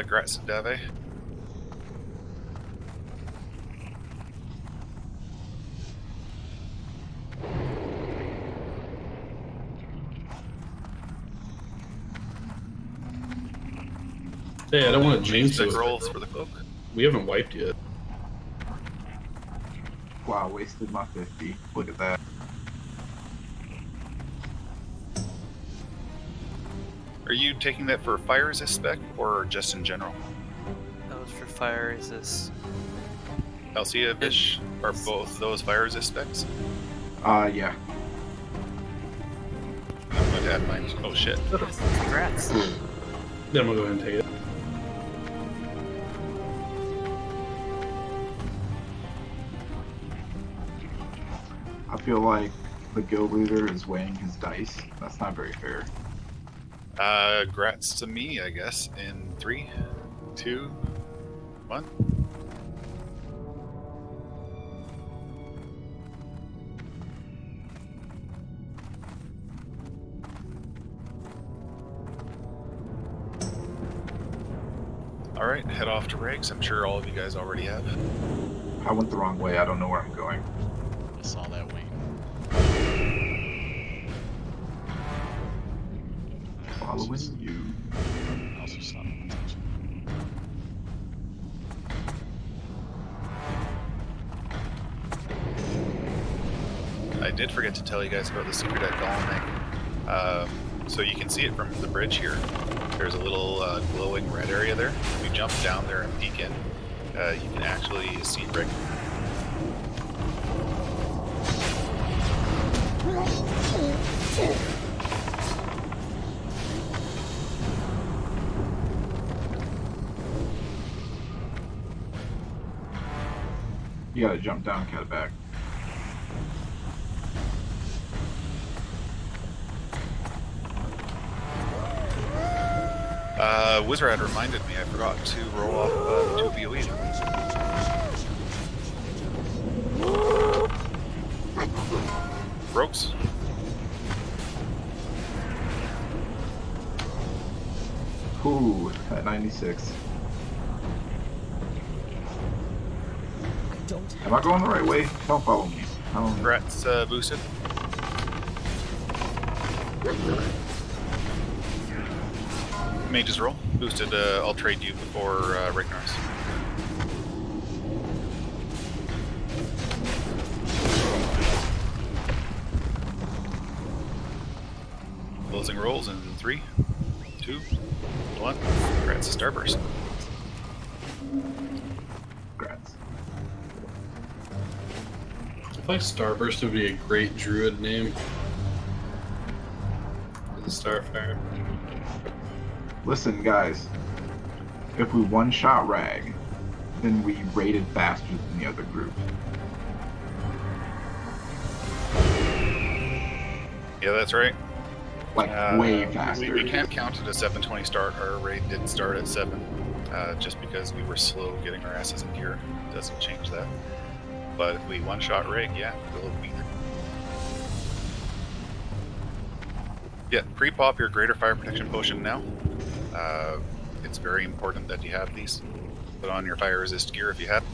Gratz and Dave. Hey, I don't want to jinx Spec it. rolls for the cloak. We haven't wiped yet. Wow, wasted my 50. Look at that. Are you taking that for fire resist spec or just in general? That was for fire resist. Alcia, Vish, are both those fire resist specs? Yeah. I'm going to add mine. Oh shit. Congrats. Then I'm gonna go ahead and take it. I feel like the guild leader is weighing his dice. That's not very fair. Grats to me, I guess, in 3, 2, 1. Alright, head off to Riggs. I'm sure all of you guys already have. I went the wrong way. I don't know where I'm going. I saw that wing. Following you. I also saw that attention. I did forget to tell you guys about the secret at Golem. So you can see it from the bridge here. There's a little glowing red area there. If you jump down there and peek in, you can actually see Rick. You gotta jump down, cat back. Wizard reminded me I forgot to roll off 2 BOE. Rogues. Ooh, at 96. Am I going the right way? Don't follow me. Grat's boosted. Mage's roll. Boosted, I'll trade you before Ragnar's. Closing rolls in 3, 2, 1. Grat's a starburst. Grats. I feel like Starburst would be a great druid name. The Starfire. Listen, guys. If we one-shot Rag, then we raided faster than the other group. Yeah, that's right. Like, way faster. We can't count it a 7:20 start. Our raid did start at 7, just because we were slow getting our asses in gear. Doesn't change that. But if we one-shot Rig, yeah, we'll be there. Yeah, pre-pop your greater fire protection potion now. It's very important that you have these. Put on your fire resist gear if you have.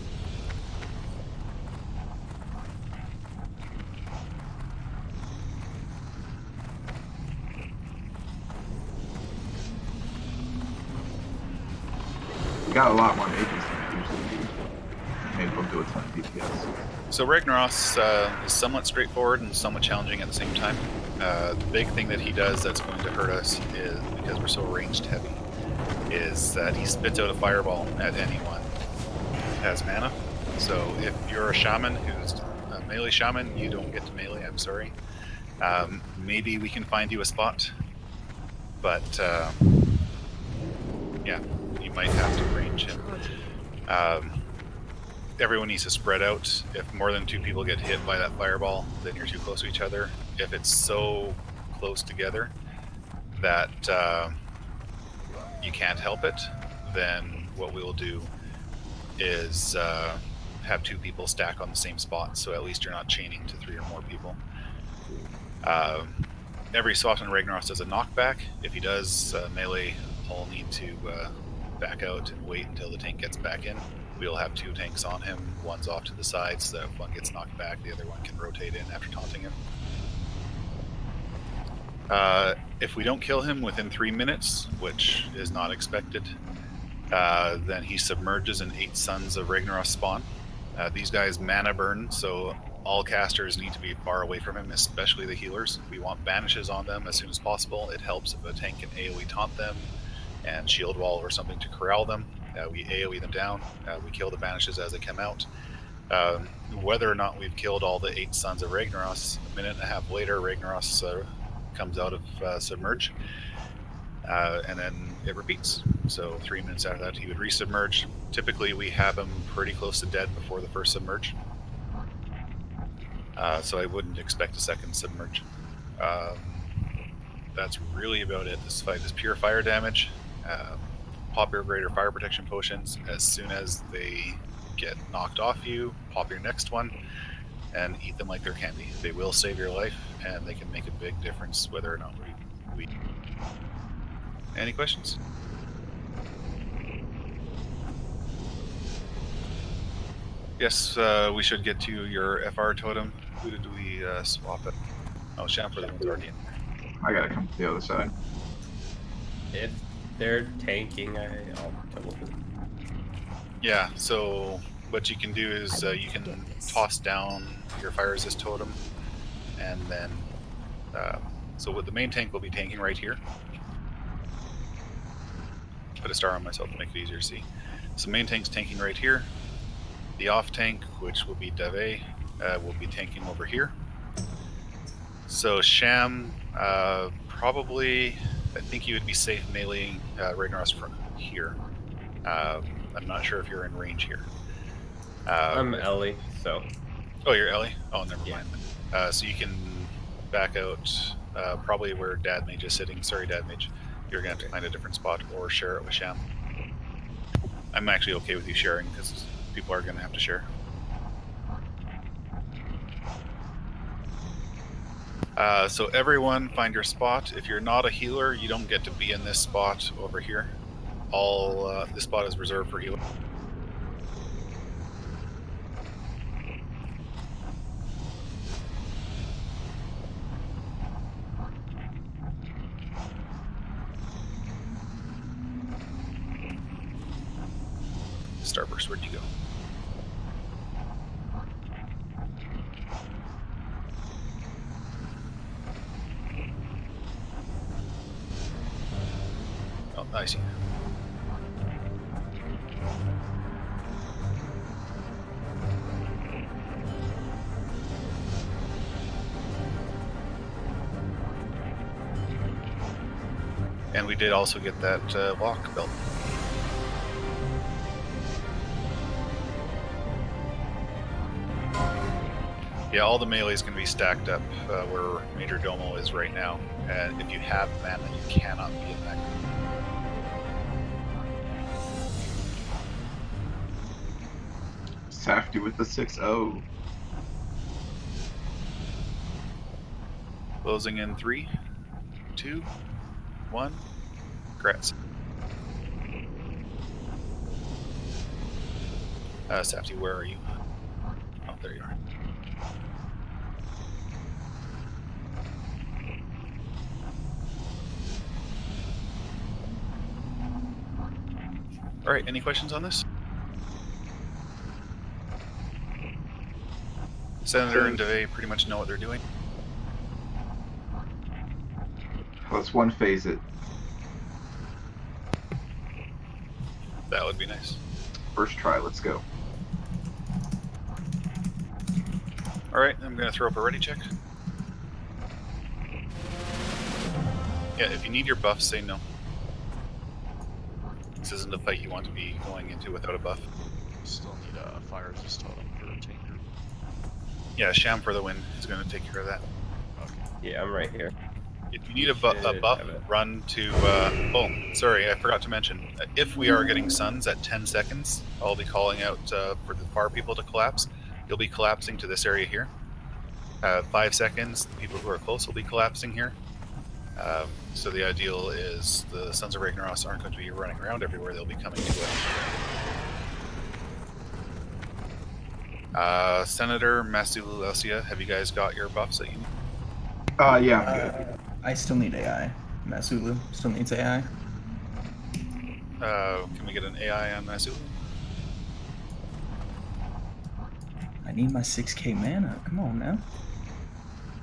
We got a lot more mages than we usually do. Made them do a ton of DPS. So Ragnaros is somewhat straightforward and somewhat challenging at the same time. The big thing that he does that's going to hurt us is, because we're so ranged heavy, is that he spits out a fireball at anyone who has mana. So if you're a shaman who's a melee shaman, you don't get to melee, I'm sorry. Maybe we can find you a spot, but yeah, you might have to range him. Everyone needs to spread out. If more than 2 people get hit by that fireball, then you're too close to each other. If it's so close together that you can't help it, then what we will do is have 2 people stack on the same spot, so at least you're not chaining to 3 or more people. Every so often Ragnaros does a knockback. If he does, melee all need to back out and wait until the tank gets back in. We'll have 2 tanks on him, one's off to the side, so that if one gets knocked back, the other one can rotate in after taunting him. If we don't kill him within 3 minutes, which is not expected, then he submerges and 8 Sons of Ragnaros spawn. These guys mana burn, so all casters need to be far away from him, especially the healers. We want banishes on them as soon as possible. It helps if a tank can AoE taunt them and shield wall or something to corral them. We AoE them down. We kill the banishes as they come out. Whether or not we've killed all the 8 Sons of Ragnaros, a minute and a half later, Ragnaros comes out of Submerge, and then it repeats. So 3 minutes after that, he would resubmerge. Typically, we have him pretty close to dead before the first submerge. So I wouldn't expect a second submerge. That's really about it. This fight is pure fire damage. Pop your greater fire protection potions. As soon as they get knocked off you, pop your next one and eat them like they're candy. They will save your life, and they can make a big difference whether or not we... Any questions? Yes, we should get to your FR totem. Who did we swap it? Oh, Chamfer, that one's already in there. I gotta come to the other side. If they're tanking, I'll come with it. Yeah, so what you can do is you can toss down your fire resist totem, and then so what the main tank will be tanking right here. Put a star on myself to make it easier to see. So main tank's tanking right here. The off tank, which will be Dave, will be tanking over here. So Sham, probably, I think you would be safe meleeing Ragnaros from here. I'm not sure if you're in range here. I'm Ellie, so. Oh, you're Ellie? Oh, never mind. So you can back out probably where Dad Mage is sitting. Sorry, Dad Mage. You're going to have to find a different spot or share it with Sham. I'm actually okay with you sharing because people are going to have to share. So everyone find your spot. If you're not a healer, you don't get to be in this spot over here. This spot is reserved for healer. Starburst, where'd you go? Oh, I see. And we did also get that lock belt. Yeah, all the melee is going to be stacked up where Major Domo is right now. And if you have mana, you cannot be in that. Safety with the 6-0. Closing in 3, 2, 1. Congrats. Safety, where are you? Oh, there you are. All right, any questions on this? Senator and DeVay pretty much know what they're doing. Let's one phase it. That would be nice. First try, let's go. All right, I'm going to throw up a ready check. Yeah, if you need your buff, say no. This isn't a fight you want to be going into without a buff. Still need a fire resist totem for a tanker. Yeah, Sham for the win is going to take care of that. Okay. Yeah, I'm right here. If you need a buff, run to... oh, sorry, I forgot to mention. If we are getting suns at 10 seconds, I'll be calling out for the far people to collapse. You'll be collapsing to this area here. 5 seconds, the people who are close will be collapsing here. So the ideal is the Sons of Ragnaros aren't going to be running around everywhere, they'll be coming to it. Senator, Masulu, Elsia, have you guys got your buffs that you need? Yeah, I'm good. I still need AI. Masulu still needs AI. Can we get an AI on Masulu? I need my 6k mana. Come on now.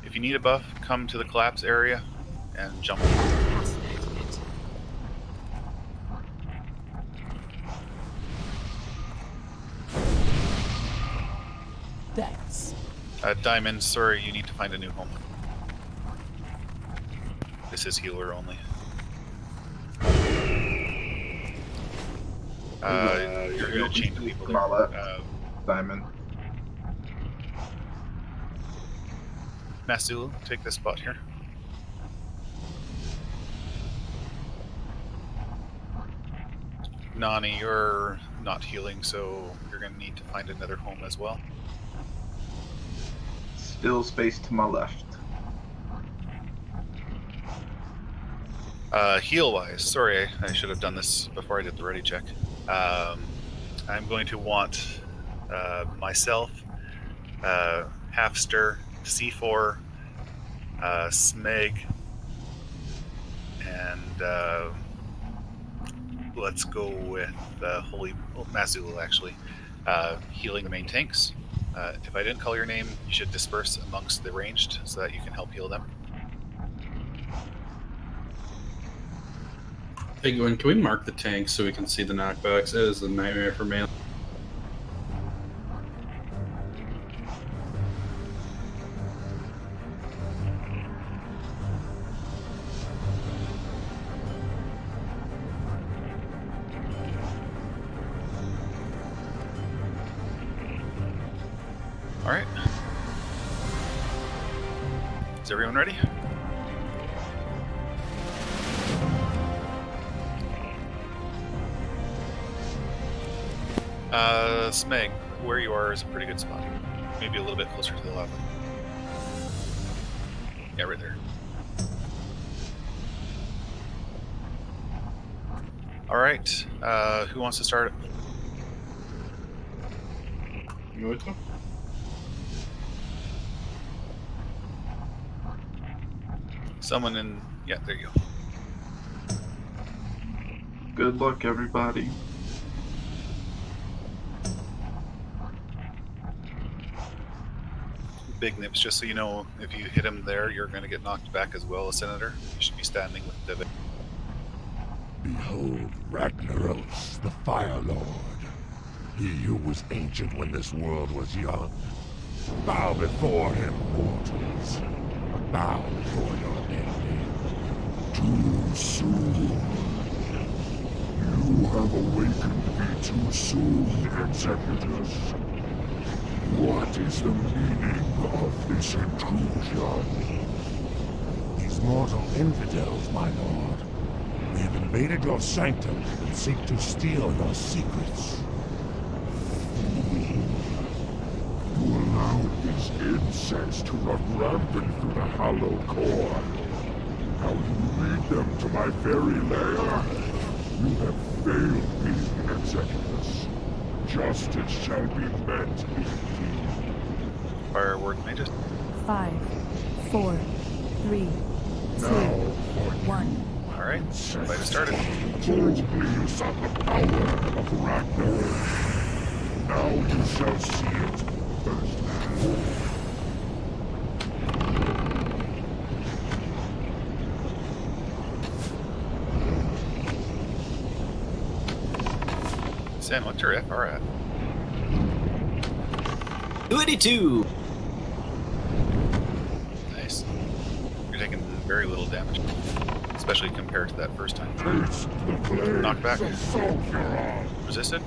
If you need a buff, come to the collapse area and jump. Thanks. Diamond, sorry, you need to find a new home. This is healer only. You're going to chain the people there. Diamond. Masulu, take this spot here. Nani, you're not healing, so you're going to need to find another home as well. Still space to my left. Heal-wise, sorry, I should have done this before I did the ready check. I'm going to want myself, Halfster, C4, Smeg, and let's go with Holy Mazul, actually. Healing the main tanks. If I didn't call your name, you should disperse amongst the ranged so that you can help heal them. Hey Gwen, can we mark the tanks so we can see the knockbacks? It is a nightmare for me. Alright. Is everyone ready? Smeg, where you are is a pretty good spot. Maybe a little bit closer to the lava. Yeah, right there. Alright, who wants to start it? Someone in... yeah, there you go. Good luck, everybody. Big Nips, just so you know, if you hit him there, you're going to get knocked back as well, Senator. You should be standing with David. Behold Ragnaros, the Fire Lord. He who was ancient when this world was young. Bow before him, mortals. Bow before your ending. Too soon. You have awakened me too soon, executors. What is the meaning of this intrusion? These mortal infidels, my lord. We have invaded your sanctum and seek to steal your secrets. You allowed these insects to run rampant through the hallowed core. How you lead them to my very lair? You have failed me, Executus. Justice shall be met indeed. Firework mages. 5, 4, 3, 2, 1. Alright, fight has started. Forcibly you sought the power of Ragnar. Now you shall see it firsthand. Sen, what's your FR at? 282. Nice. You're taking very little damage, especially compared to that first time. Knockback. Resisted.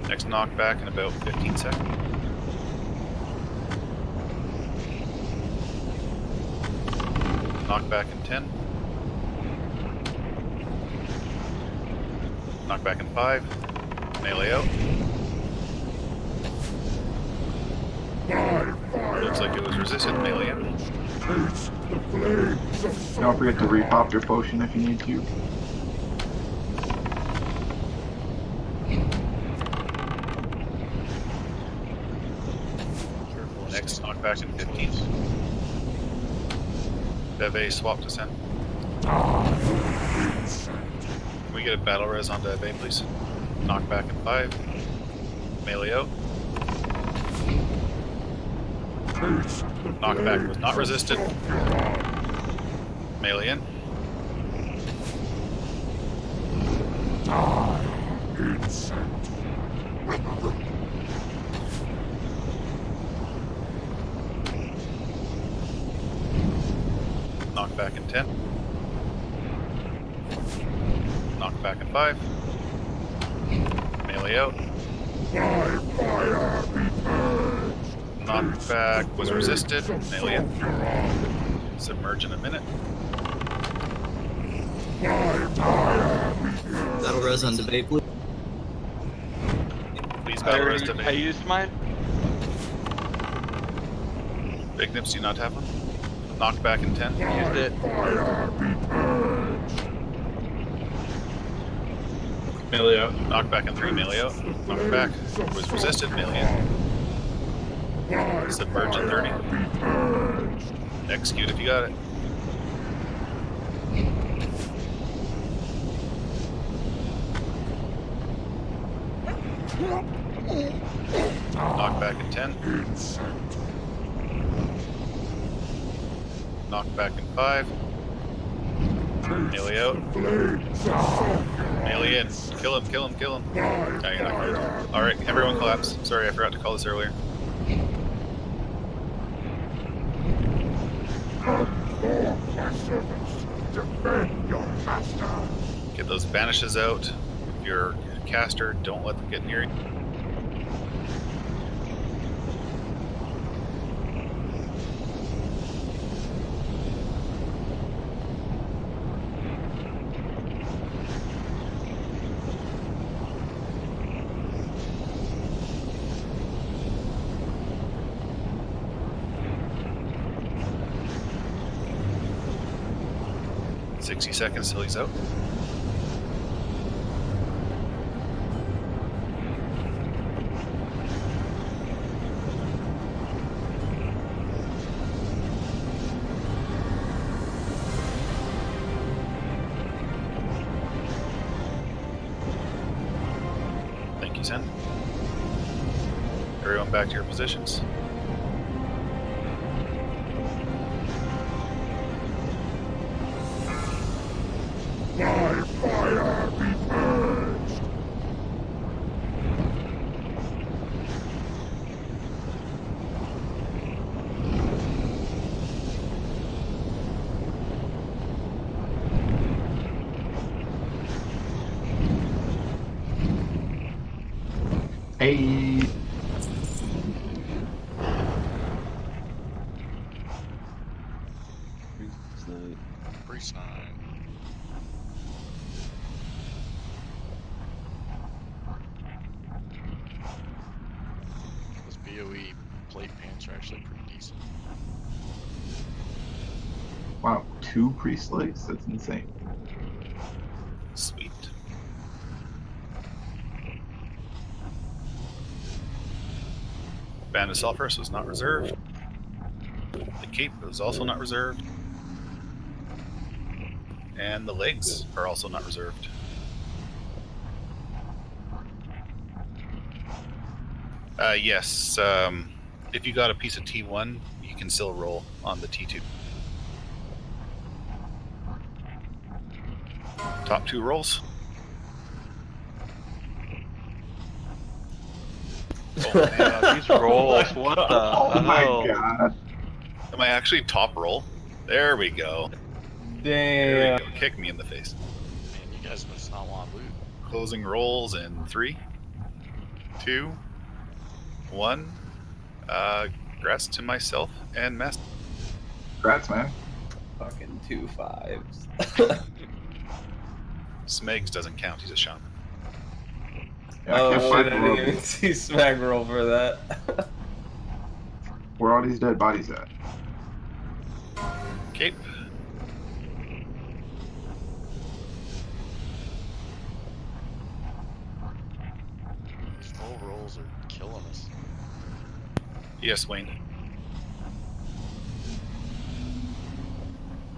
Next knockback in about 15 seconds. Knockback in 10. Knockback in 5. Melee out. Looks like it was resisted. Melee in. Don't forget to repop your potion if you need to. Next knockback in 15. Bebe swap to Sen. Can we get a battle res on Bebe, please? Knockback in 5. Melee out. Knockback was not resisted. Melee in. Knockback in 10. Knockback in 5. Melee out. Knockback was resisted. Melee in. Submerge in a minute. Battle res on debate, please. Please battle res debate. I used mine. Big Nips, do you not have one? Knockback in 10. Used it. Melee out. Knockback in 3. Melee out. Knockback was resisted. Melee in. Submerge in 30. Execute if you got it. Knockback in 10. Knockback in 5. Melee out. Melee in. Kill him, kill him, kill him. No, you're not good. Alright, everyone collapse. Sorry, I forgot to call this earlier. Get those banishes out. If you're a caster, don't let them get near you. Seconds till he's out. Thank you, Sen. Everyone back to your positions. By fire be purged! Hey. Priest Knight. Those BOE 2 priest legs. That's insane. Sweet. Band of Sulphurus was not reserved. The cape was also not reserved. And the legs are also not reserved. Yes, if you got a piece of T1, you can still roll on the T2. Top 2 rolls. Oh man, These rolls, what the Oh my hell? god. am I actually top roll? There we go. There we go. Kick me in the face. Man, you guys must not want loot. Closing rolls in 3, 2, 1. Grats to myself and Master. Congrats, man. Fucking 2 5s. Smegs doesn't count. He's a shaman. Yeah, I Oh can't shit! find I didn't even see Smag roll for that. where all these dead bodies at. Cape. These low rolls are killing us. Yes, Wayne.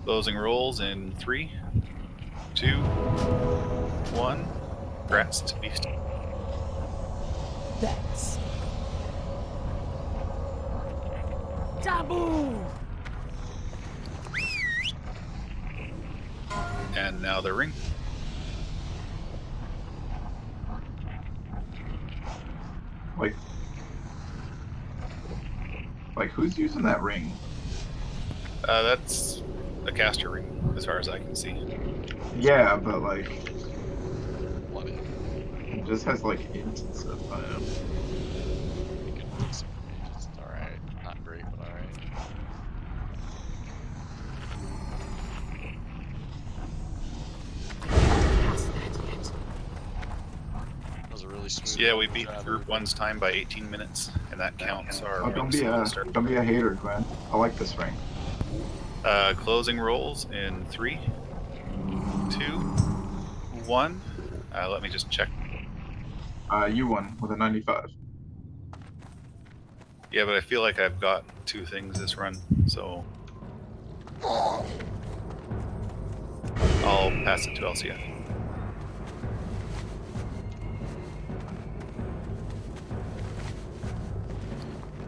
Closing rolls in 3, 2, 1. Grats to Beast. That's Taboo! And now the ring. Like who's using that ring? That's a caster ring, as far as I can see. Yeah, but like What? it just has like int and stuff on it. You could take some mages. It's alright. Not great, but alright. That was a really smooth. Yeah, we beat Group 1's time by 18 minutes, and that counts our Don't wings be from the a start. don't be a hater, Glenn. I like this ring. Closing rolls in 3, 2, 1. Let me just check. You won with a 95. Yeah, but I feel like I've got 2 things this run, so I'll pass it to LCF.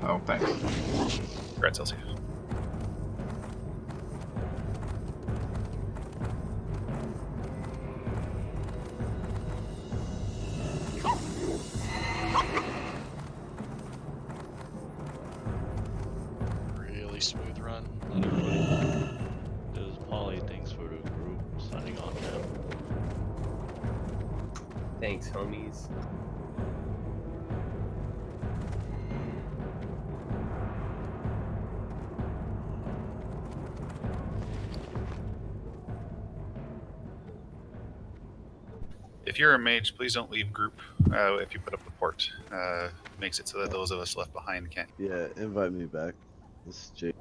Oh, thanks. Congrats, LCF. Really smooth run. This is Polly. Thanks for the group. Signing off now. Thanks, homies. If you're a mage, please don't leave group if you put up the port. Makes it so that those of us left behind can't. Yeah, invite me back. This is Jake.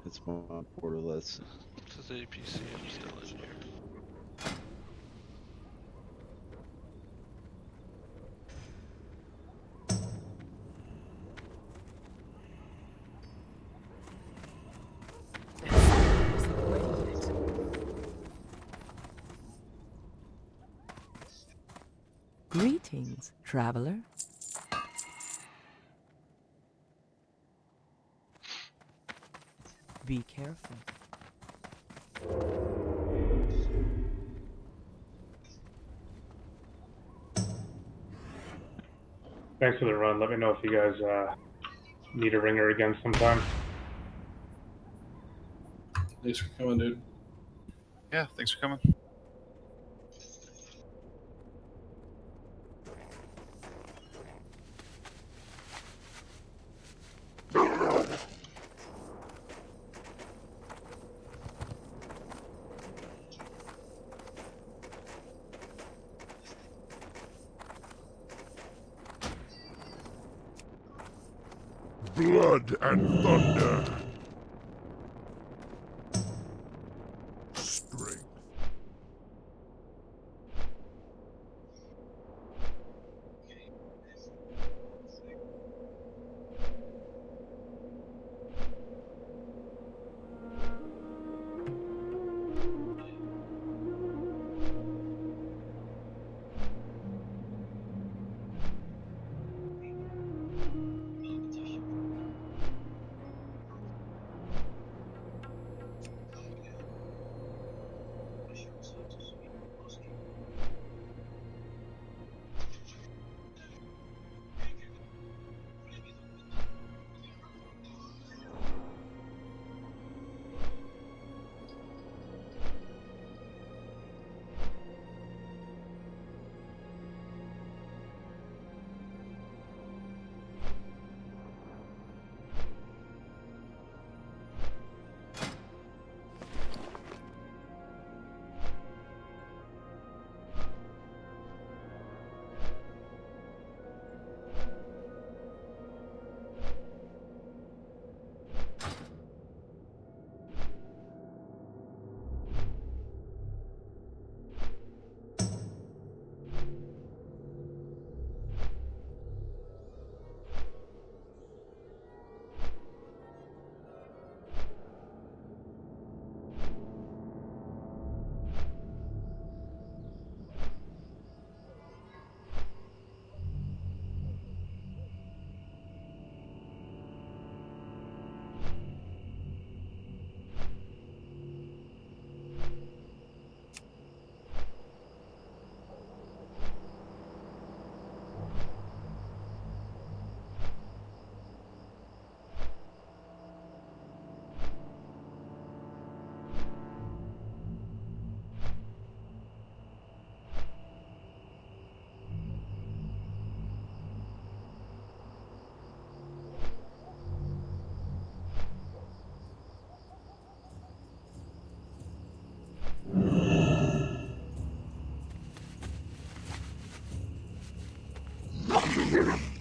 It's my borderless. This is APC. I'm still in here. Greetings, traveler. Be careful. Thanks for the run. Let me know if you guys need a ringer again sometime. Thanks for coming, dude. Yeah, thanks for coming. Blood and thunder. Kill him.